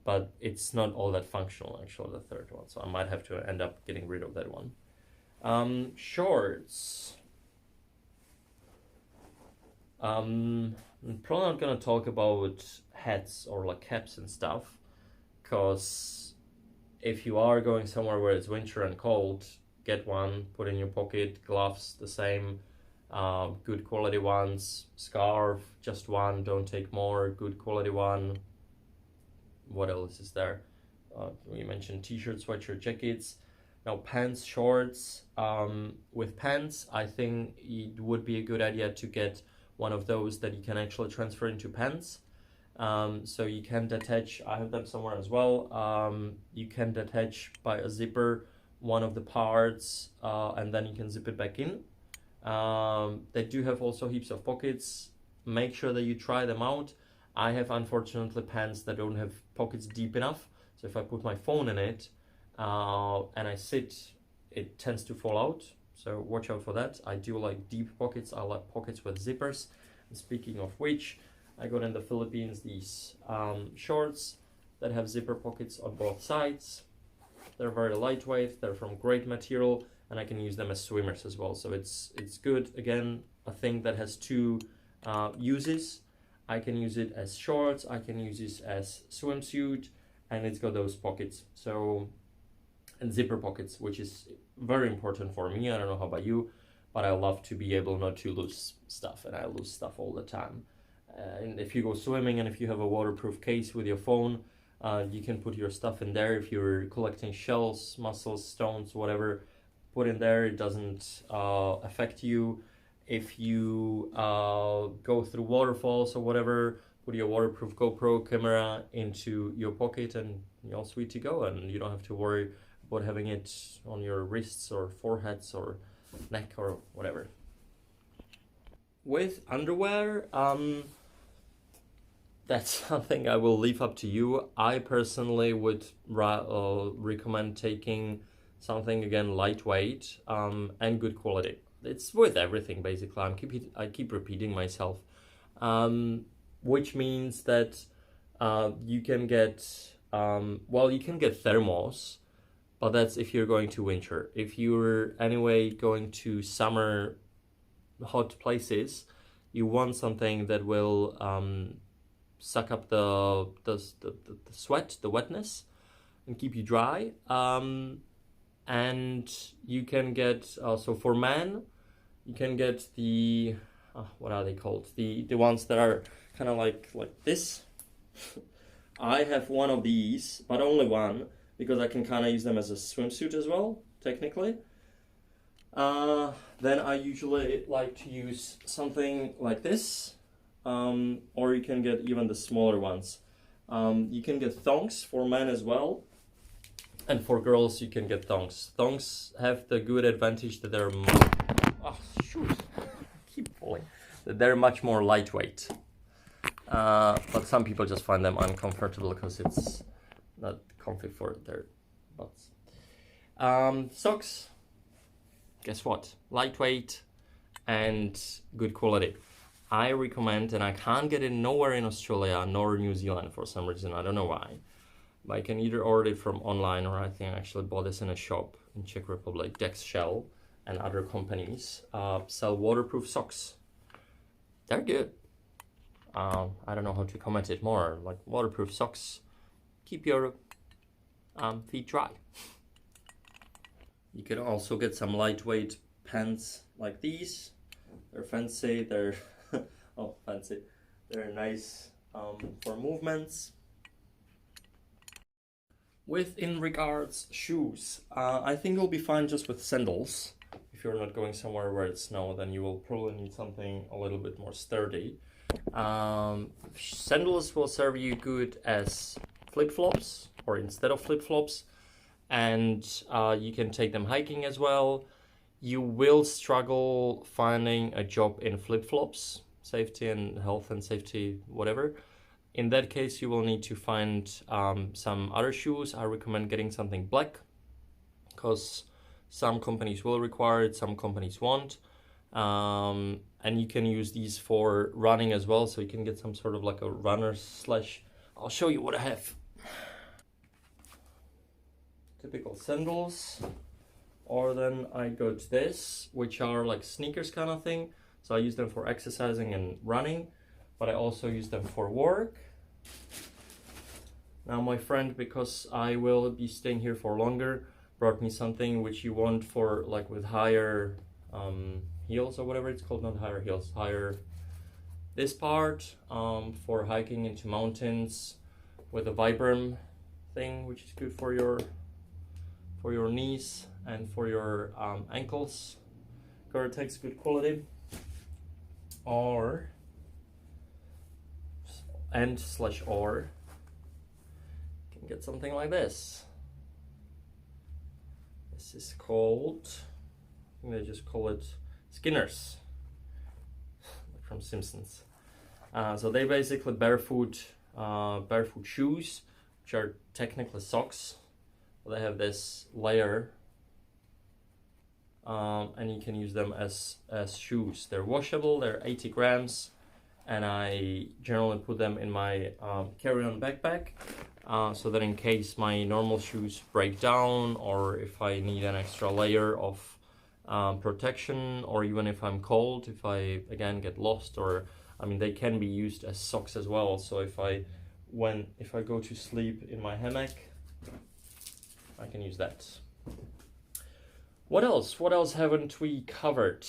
But it's not all that functional, actually, the third one. So I might have to end up getting rid of that one. Shorts. I'm probably not going to talk about hats or like caps and stuff, because if you are going somewhere where it's winter and cold, get one, put in your pocket. Gloves, the same, good quality ones. Scarf, just one, don't take more, good quality one. What else is there? We mentioned t-shirts, sweatshirt, jackets. Now pants, shorts. With pants, I think it would be a good idea to get one of those that you can actually transfer into pants. So you can detach, I have them somewhere as well. You can detach by a zipper one of the parts, and then you can zip it back in. They do have also heaps of pockets. Make sure that you try them out. I have, unfortunately, pants that don't have pockets deep enough. So if I put my phone in it and I sit, it tends to fall out. So watch out for that. I do like deep pockets. I like pockets with zippers. And speaking of which, I got in the Philippines these shorts that have zipper pockets on both sides. They're very lightweight. They're from great material, and I can use them as swimmers as well. So it's good. Again, a thing that has 2 uses. I can use it as shorts, I can use it as swimsuit, and it's got those pockets. So, and zipper pockets, which is very important for me. I don't know how about you, but I love to be able not to lose stuff, and I lose stuff all the time. And if you go swimming and if you have a waterproof case with your phone, you can put your stuff in there. If you're collecting shells, mussels, stones, whatever, put in there. It doesn't affect you. If you go through waterfalls or whatever, put your waterproof GoPro camera into your pocket and you're all sweet to go, and you don't have to worry about having it on your wrists or foreheads or neck or whatever. With underwear, that's something I will leave up to you. I personally would recommend taking something, again, lightweight and good quality. It's with everything, basically. I keep repeating myself, which means that you can get thermos, but that's if you're going to winter. If you're anyway going to summer hot places, you want something that will suck up the sweat, the wetness, and keep you dry. And you can get, so for men, you can get the, what are they called? The ones that are kind of like this. I have one of these, but only one, because I can kind of use them as a swimsuit as well, technically. Then I usually like to use something like this, or you can get even the smaller ones. You can get thongs for men as well. And for girls, you can get thongs. Thongs have the good advantage that they're keep falling. That they're much more lightweight. But some people just find them uncomfortable because it's not comfy for their butts. Socks. Guess what? Lightweight and good quality. I recommend, and I can't get it nowhere in Australia nor New Zealand for some reason. I don't know why. But I can either order it from online, or I think I actually bought this in a shop in Czech Republic. DexShell and other companies sell waterproof socks. They're good. I don't know how to comment it more. Like waterproof socks, keep your feet dry. You can also get some lightweight pants like these. They're fancy. They're fancy. They're nice for movements. In regards shoes, I think you'll be fine just with sandals. If you're not going somewhere where it's snow, then you will probably need something a little bit more sturdy. Sandals will serve you good as flip-flops or instead of flip-flops, and you can take them hiking as well. You will struggle finding a job in flip-flops, safety and health and safety, whatever. In that case, you will need to find some other shoes. I recommend getting something black, because some companies will require it, some companies won't. And you can use these for running as well, so you can get some sort of like a runner slash... I'll show you what I have. Typical sandals. Or then I go to this, which are like sneakers kind of thing. So I use them for exercising and running, but I also use them for work. Now my friend, because I will be staying here for longer, brought me something which you want for like with higher heels or whatever it's called, not higher heels, higher this part for hiking into mountains with a Vibram thing, which is good for your knees and for your ankles. Gore-Tex, good quality. Or you can get something like this. This is called, I think they just call it Skinners from Simpsons. So they basically barefoot shoes, which are technically socks. They have this layer, and you can use them as shoes. They're washable. They're 80 grams, and I generally put them in my carry-on backpack, so that in case my normal shoes break down, or if I need an extra layer of protection, or even if I'm cold, if I again get lost, or I mean they can be used as socks as well. So if I go to sleep in my hammock, I can use that. What else? What else haven't we covered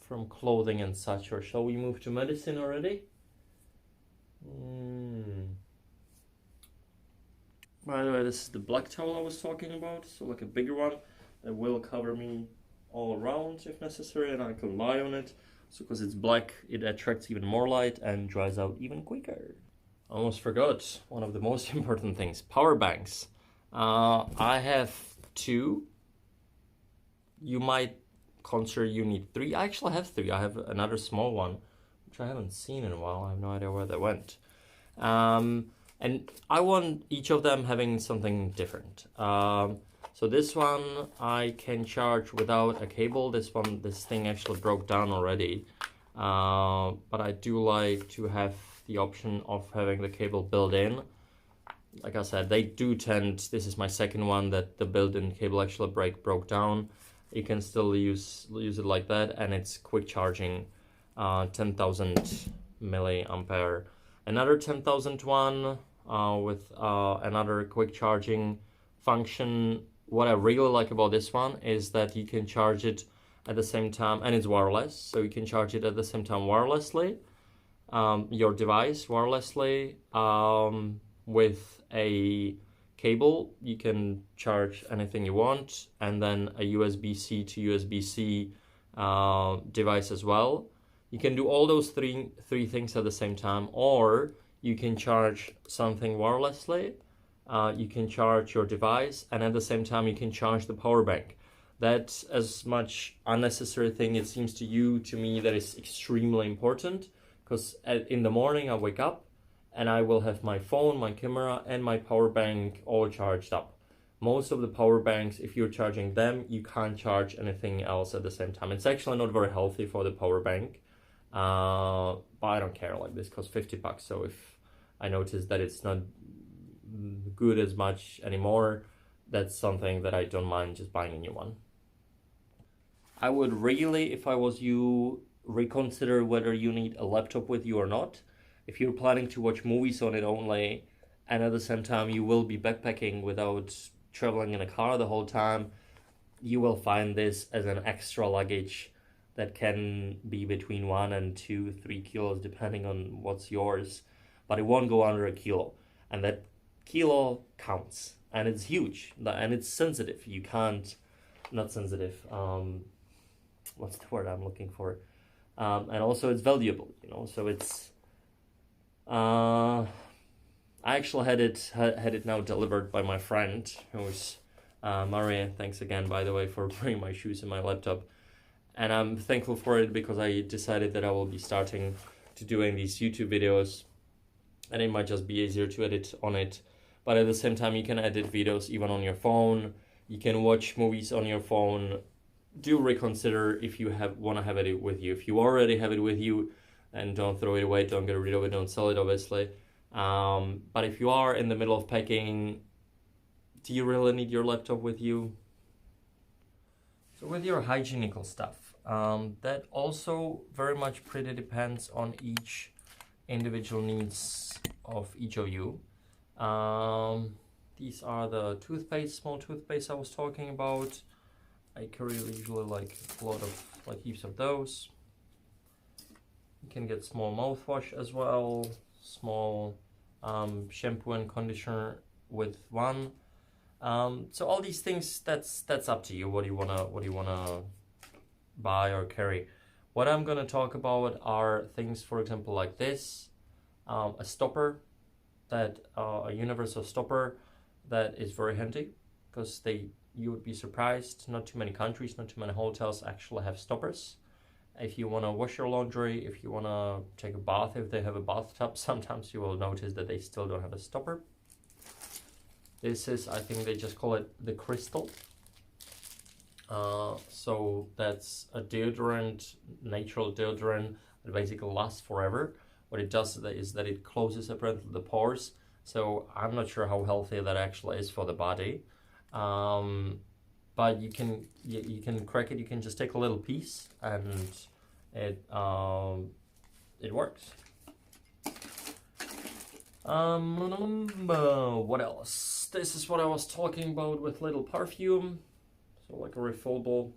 from clothing and such? Or shall we move to medicine already? By the way, this is the black towel I was talking about. So like a bigger one that will cover me all around if necessary, and I can lie on it. So because it's black, it attracts even more light and dries out even quicker. I almost forgot one of the most important things, power banks. I have 2. You might consider you need 3. I actually have 3. I have another small one, which I haven't seen in a while. I have no idea where they went. And I want each of them having something different. So this one I can charge without a cable. This thing actually broke down already. But I do like to have the option of having the cable built in. Like I said, they do tend, this is my second one that the built-in cable actually broke down. You can still use it like that, and it's quick charging, 10,000 milliampere. Another 10,000 one with another quick charging function. What I really like about this one is that you can charge it at the same time, and it's wireless, so you can charge it at the same time wirelessly, your device wirelessly, with a cable. You can charge anything you want, and then a USB-C to USB-C device as well. You can do all those three things at the same time, or you can charge something wirelessly, you can charge your device, and at the same time you can charge the power bank. That's as much unnecessary thing it seems to you, to me that is extremely important, because in the morning I wake up and I will have my phone, my camera, and my power bank all charged up. Most of the power banks, if you're charging them, you can't charge anything else at the same time. It's actually not very healthy for the power bank, but I don't care. Like, this costs $50, so if I notice that it's not good as much anymore, that's something that I don't mind just buying a new one. I would really, if I was you, reconsider whether you need a laptop with you or not. If you're planning to watch movies on it only, and at the same time you will be backpacking without traveling in a car the whole time, you will find this as an extra luggage that can be between 1 and 2, 3 kilos depending on what's yours, but it won't go under a kilo, and that kilo counts, and it's huge, and it's sensitive. You can't, not sensitive, what's the word I'm looking for, and also it's valuable, you know, so it's I actually had it now delivered by my friend, who's Maria. Thanks again, by the way, for bringing my shoes and my laptop. And I'm thankful for it because I decided that I will be starting to doing these YouTube videos, and it might just be easier to edit on it. But at the same time, you can edit videos even on your phone. You can watch movies on your phone. Do reconsider if you want to have it with you. If you already have it with you, and don't throw it away, don't get rid of it, don't sell it, obviously. But if you are in the middle of packing, do you really need your laptop with you? So with your hygienical stuff, that also very much pretty depends on each individual needs of each of you. These are the toothpaste, small toothpaste I was talking about. I carry usually like a lot of, like heaps of those. You can get small mouthwash as well, small shampoo and conditioner with one. So all these things, that's up to you. What do you wanna buy or carry? What I'm gonna talk about are things, for example, like this, a stopper, that a universal stopper that is very handy, because you would be surprised, not too many countries, not too many hotels actually have stoppers. If you want to wash your laundry, if you want to take a bath, if they have a bathtub, sometimes you will notice that they still don't have a stopper. This is, I think they just call it the Crystal. So that's a deodorant, natural deodorant that basically lasts forever. What it does is that it closes apparently the pores. So I'm not sure how healthy that actually is for the body. But you can crack it. You can just take a little piece, and it works. What else? This is what I was talking about with little perfume. So like a refillable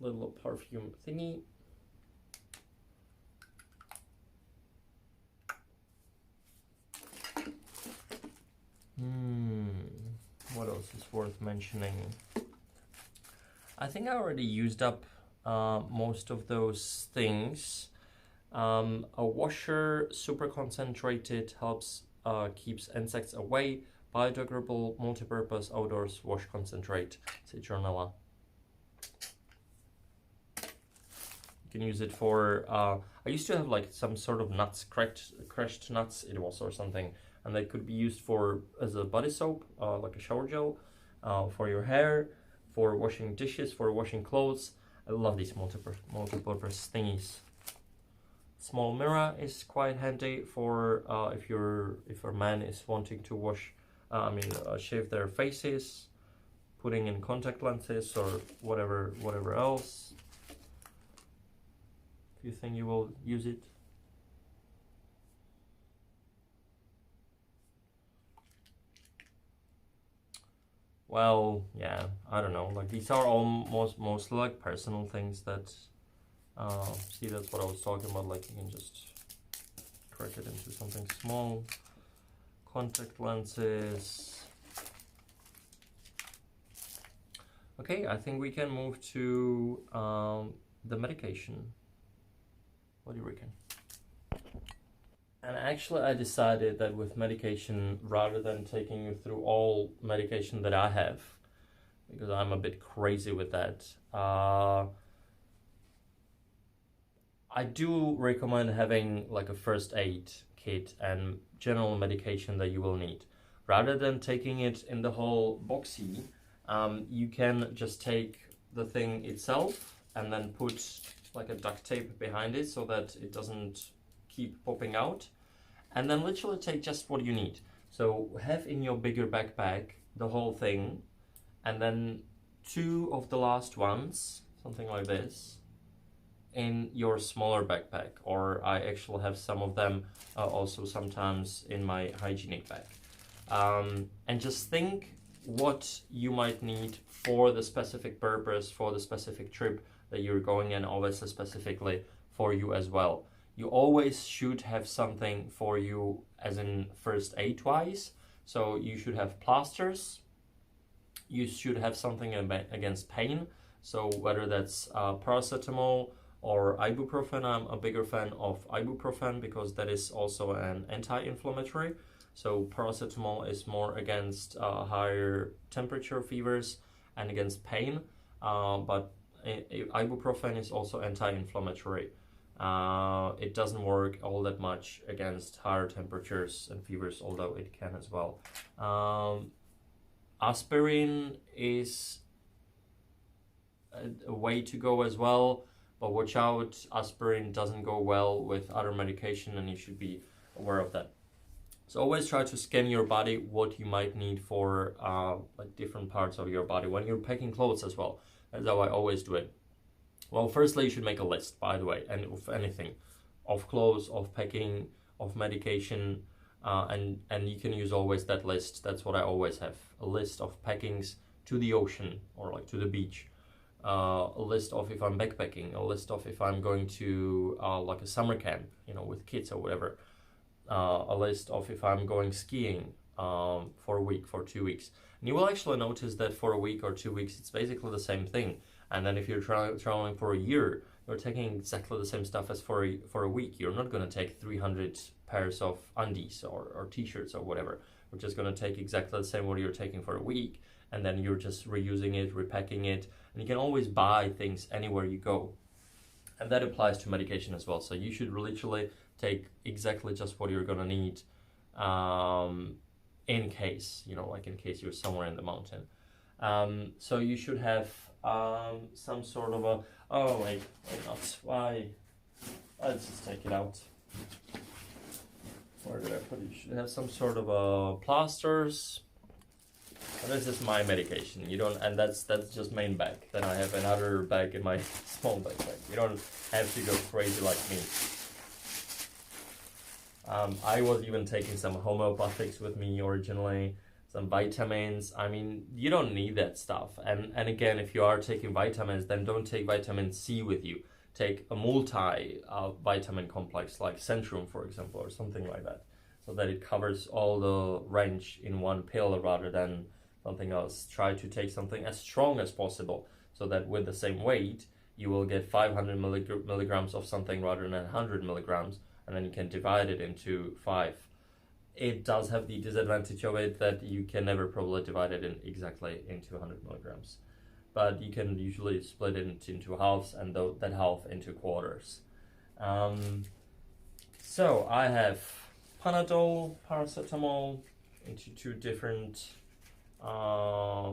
little perfume thingy. What else is worth mentioning? I think I already used up most of those things. A washer, super concentrated, helps keeps insects away. Biodegradable, multi-purpose outdoors wash concentrate, citronella. You can use it for. I used to have like some sort of nuts, crushed nuts. It was or something. And they could be used as a body soap, like a shower gel, for your hair, for washing dishes, for washing clothes. I love these multi-purpose thingies. Small mirror is quite handy for if a man is wanting to wash, shave their faces, putting in contact lenses or whatever else. If you think you will use it. Well, yeah, I don't know. Like these are all mostly like personal things that. See, that's what I was talking about. Like you can just crack it into something small. Contact lenses. Okay, I think we can move to the medication. What do you reckon? And actually, I decided that with medication, rather than taking you through all medication that I have, because I'm a bit crazy with that, I do recommend having like a first aid kit and general medication that you will need. Rather than taking it in the whole boxy, you can just take the thing itself and then put like a duct tape behind it so that it doesn't keep popping out, and then literally take just what you need. So have in your bigger backpack the whole thing, and then 2 of the last ones, something like this, in your smaller backpack, or I actually have some of them also sometimes in my hygienic bag. And just think what you might need for the specific purpose, for the specific trip that you're going in, obviously specifically for you as well. You always should have something for you as in first aid wise. So you should have plasters, you should have something against pain. So whether that's paracetamol or ibuprofen, I'm a bigger fan of ibuprofen because that is also an anti-inflammatory. So paracetamol is more against higher temperature fevers and against pain, but ibuprofen is also anti-inflammatory. It doesn't work all that much against higher temperatures and fevers, although it can as well. Aspirin is a way to go as well, but watch out, aspirin doesn't go well with other medication and you should be aware of that. So always try to scan your body what you might need for like different parts of your body when you're packing clothes as well. That's how I always do it. Well, firstly, you should make a list, by the way, and of anything, of clothes, of packing, of medication, and you can use always that list. That's what I always have, a list of packings to the ocean or like to the beach, a list of if I'm backpacking, a list of if I'm going to like a summer camp, you know, with kids or whatever, a list of if I'm going skiing for a week, for 2 weeks. And you will actually notice that for a week or 2 weeks, it's basically the same thing. And then if you're traveling for a year, you're taking exactly the same stuff as for a week. You're not going to take 300 pairs of undies or t-shirts or whatever. You're just going to take exactly the same what you're taking for a week, and then you're just reusing it, repacking it, and you can always buy things anywhere you go. And that applies to medication as well. So you should literally take exactly just what you're going to need in case, you know, like in case you're somewhere in the mountain. So you should have some sort of a, oh wait not, why, let's just take it out. Where did I put it? You should have some sort of plasters. And this is my medication. You don't, and that's just main bag. Then I have another bag in my small backpack. You don't have to go crazy like me. I was even taking some homeopathics with me originally, some vitamins. I mean, you don't need that stuff. And again, if you are taking vitamins, then don't take vitamin C with you. Take a multi-vitamin complex like Centrum, for example, or something like that, so that it covers all the range in one pill rather than something else. Try to take something as strong as possible so that with the same weight, you will get 500 milligrams of something rather than 100 milligrams, and then you can divide it into 5. It does have the disadvantage of it that you can never probably divide it exactly into 100 milligrams. But you can usually split it into halves and that half into quarters. So I have Panadol, paracetamol into 2 different, I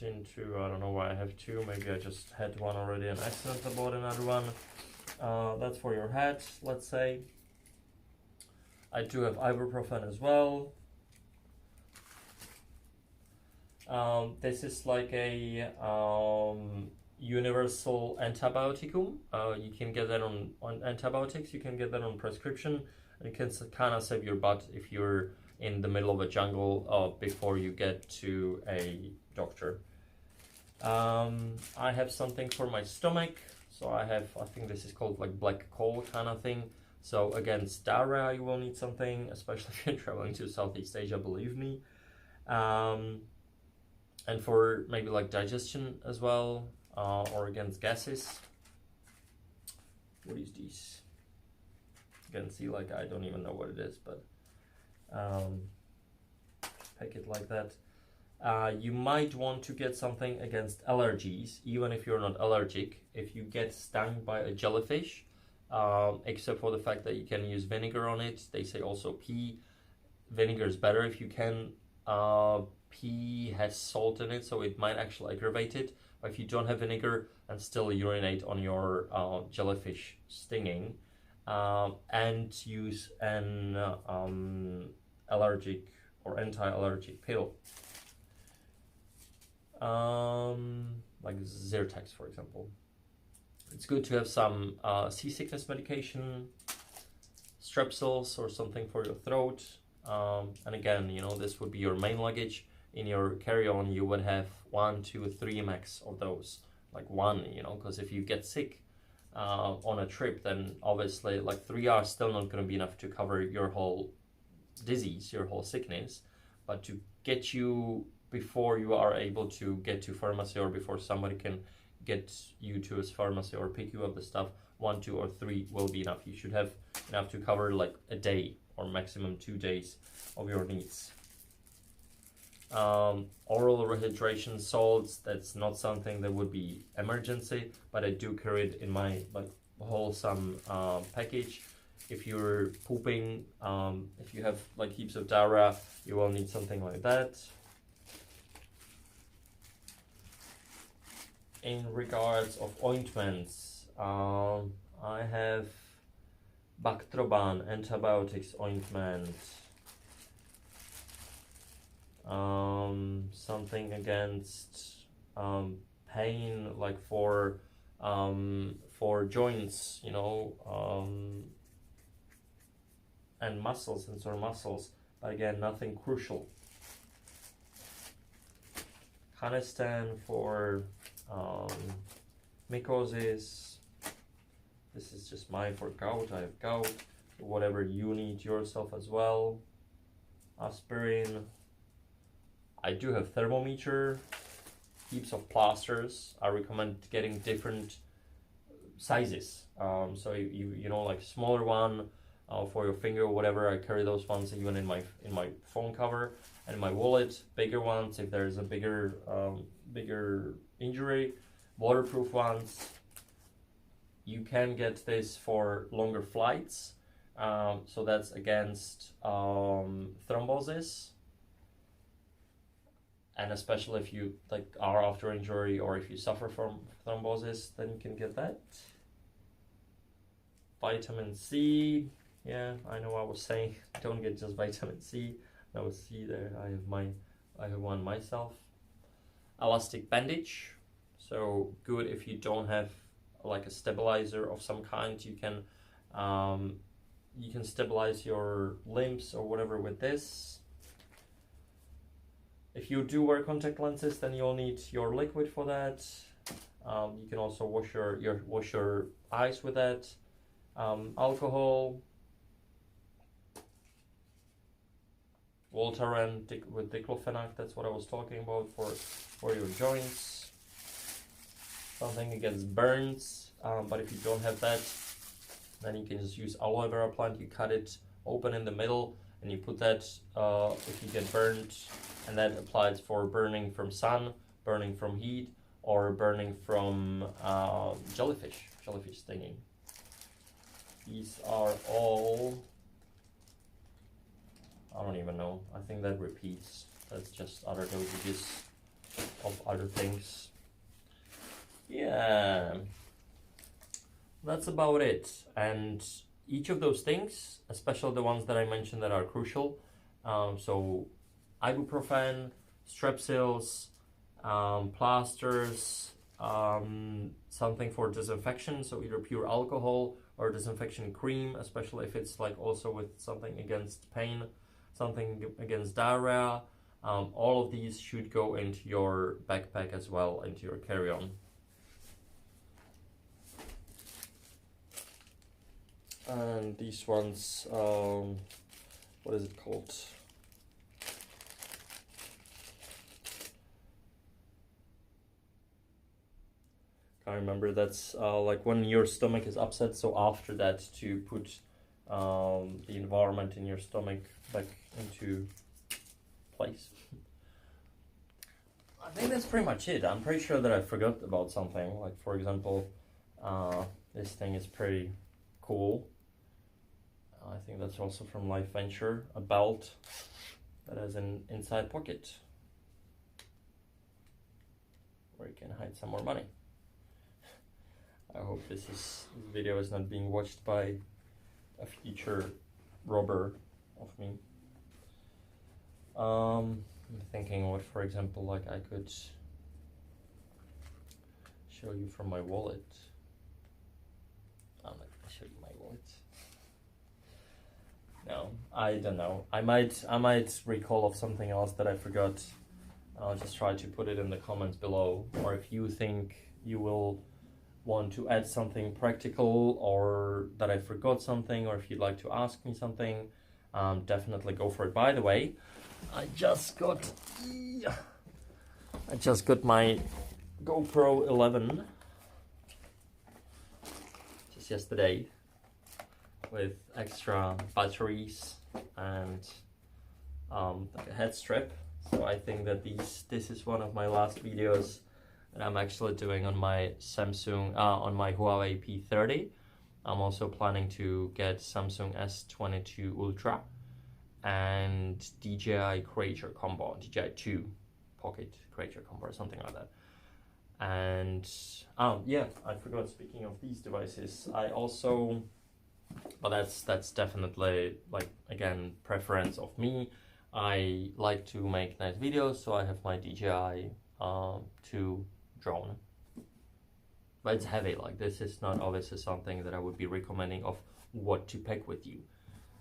don't know why I have 2, maybe I just had one already and accidentally bought another one. That's for your head, let's say. I do have ibuprofen as well. This is like a universal antibioticum. You can get that on antibiotics, you can get that on prescription, and it can kind of save your butt if you're in the middle of a jungle before you get to a doctor. I have something for my stomach, so I think this is called like black coal kind of thing. So against diarrhea you will need something, especially if you're traveling to Southeast Asia, believe me. And for maybe like digestion as well, or against gases. What is this? you can see, like, I don't even know what it is, but pack it like that. You might want to get something against allergies, even if you're not allergic. If you get stung by a jellyfish, except for the fact that you can use vinegar on it, they say also pee. Vinegar is better if you can. Pee has salt in it, so it might actually aggravate it. But if you don't have vinegar and still urinate on your jellyfish stinging, and use an allergic or anti-allergic pill, like Zyrtex, for example. It's good to have some seasickness medication, strepsils or something for your throat. And again, you know, this would be your main luggage. In your carry-on, you would have 1, 2, 3 max of those, like 1, you know, because if you get sick on a trip, then obviously like 3 are still not going to be enough to cover your whole disease, your whole sickness. But to get you before you are able to get to pharmacy, or before somebody can get you to a pharmacy or pick you up the stuff, 1, 2, or 3 will be enough. You should have enough to cover like a day or maximum 2 days of your needs. Oral rehydration salts, that's not something that would be emergency, but I do carry it in my like wholesome package. If you're pooping, if you have like heaps of diarrhea, you will need something like that. In regards of ointments, I have Bactroban antibiotics ointment. Something against pain, like for joints, you know, and muscles and sore muscles, but again, nothing crucial. Canesten for mycosis. This is just mine for gout. I have gout. Whatever you need yourself as well. Aspirin. I do have thermometer. Heaps of plasters. I recommend getting different sizes. So you know, like smaller one for your finger or whatever. I carry those ones even in my phone cover and in my wallet. Bigger ones if there's a bigger injury. Waterproof ones. You can get this for longer flights. So that's against thrombosis. And especially if you like are after injury or if you suffer from thrombosis, then you can get that. Vitamin C. Yeah, I know I was saying don't get just vitamin C. No C there. I have one myself. Elastic bandage. So good if you don't have like a stabilizer of some kind. You can stabilize your limbs or whatever with this. If you do wear contact lenses, then you'll need your liquid for that. You can also wash your eyes with that. Alcohol. Voltaren with diclofenac, that's what I was talking about for your joints. Something against burns, but if you don't have that, then you can just use aloe vera plant. You cut it open in the middle and you put that if you get burned, and that applies for burning from sun, burning from heat, or burning from jellyfish stinging. These are all, I don't even know, I think that repeats. That's just other dosages of other things. Yeah, that's about it. And each of those things, especially the ones that I mentioned that are crucial, so ibuprofen, strepsils, plasters, something for disinfection, so either pure alcohol or disinfection cream, especially if it's like also with something against pain, something against diarrhea. All of these should go into your backpack as well, into your carry-on. And these ones, what is it called? Can't remember. That's like when your stomach is upset, so after that to put the environment in your stomach back into place. I think that's pretty much it. I'm pretty sure that I forgot about something. Like, for example, this thing is pretty cool. I think that's also from Life Venture, a belt that has an inside pocket where you can hide some more money. I hope this video is not being watched by a future robber of me. I'm thinking what, for example, like I could show you from my wallet. I'm not gonna show you my wallet. No, I don't know. I might recall of something else that I forgot. I'll just try to put it in the comments below. Or if you think you will want to add something practical, or that I forgot something, or if you'd like to ask me something, definitely go for it. By the way, I just got my GoPro 11 just yesterday, with extra batteries and like a head strap. So I think that this is one of my last videos that I'm actually doing on my Samsung, on my Huawei P30. I'm also planning to get Samsung S22 Ultra and DJI Creature Combo, DJI 2 Pocket Creature Combo or something like that. And yeah, I forgot, speaking of these devices, I also, but that's definitely, like, again, preference of me. I like to make nice videos, so I have my DJI 2 drone. But it's heavy. Like, this is not obviously something that I would be recommending of what to pack with you.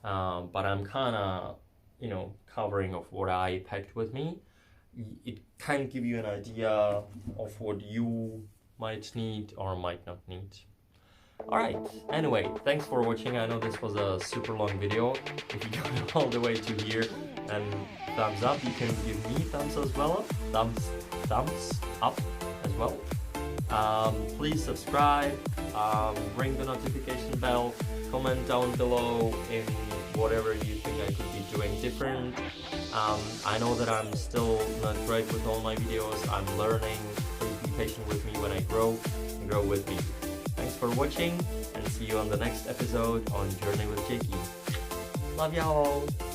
But I'm kind of, you know, covering of what I packed with me. It can give you an idea of what you might need or might not need. Alright, anyway, thanks for watching. I know this was a super long video. If you got it all the way to here, and thumbs up, you can give me thumbs as well. Thumbs up as well. Please subscribe, ring the notification bell, comment down below in whatever you think I could be doing different. I know that I'm still not great with all my videos. I'm learning. Please be patient with me when I grow, and grow with me. Thanks for watching, and see you on the next episode on Journey with Jakey. Love y'all!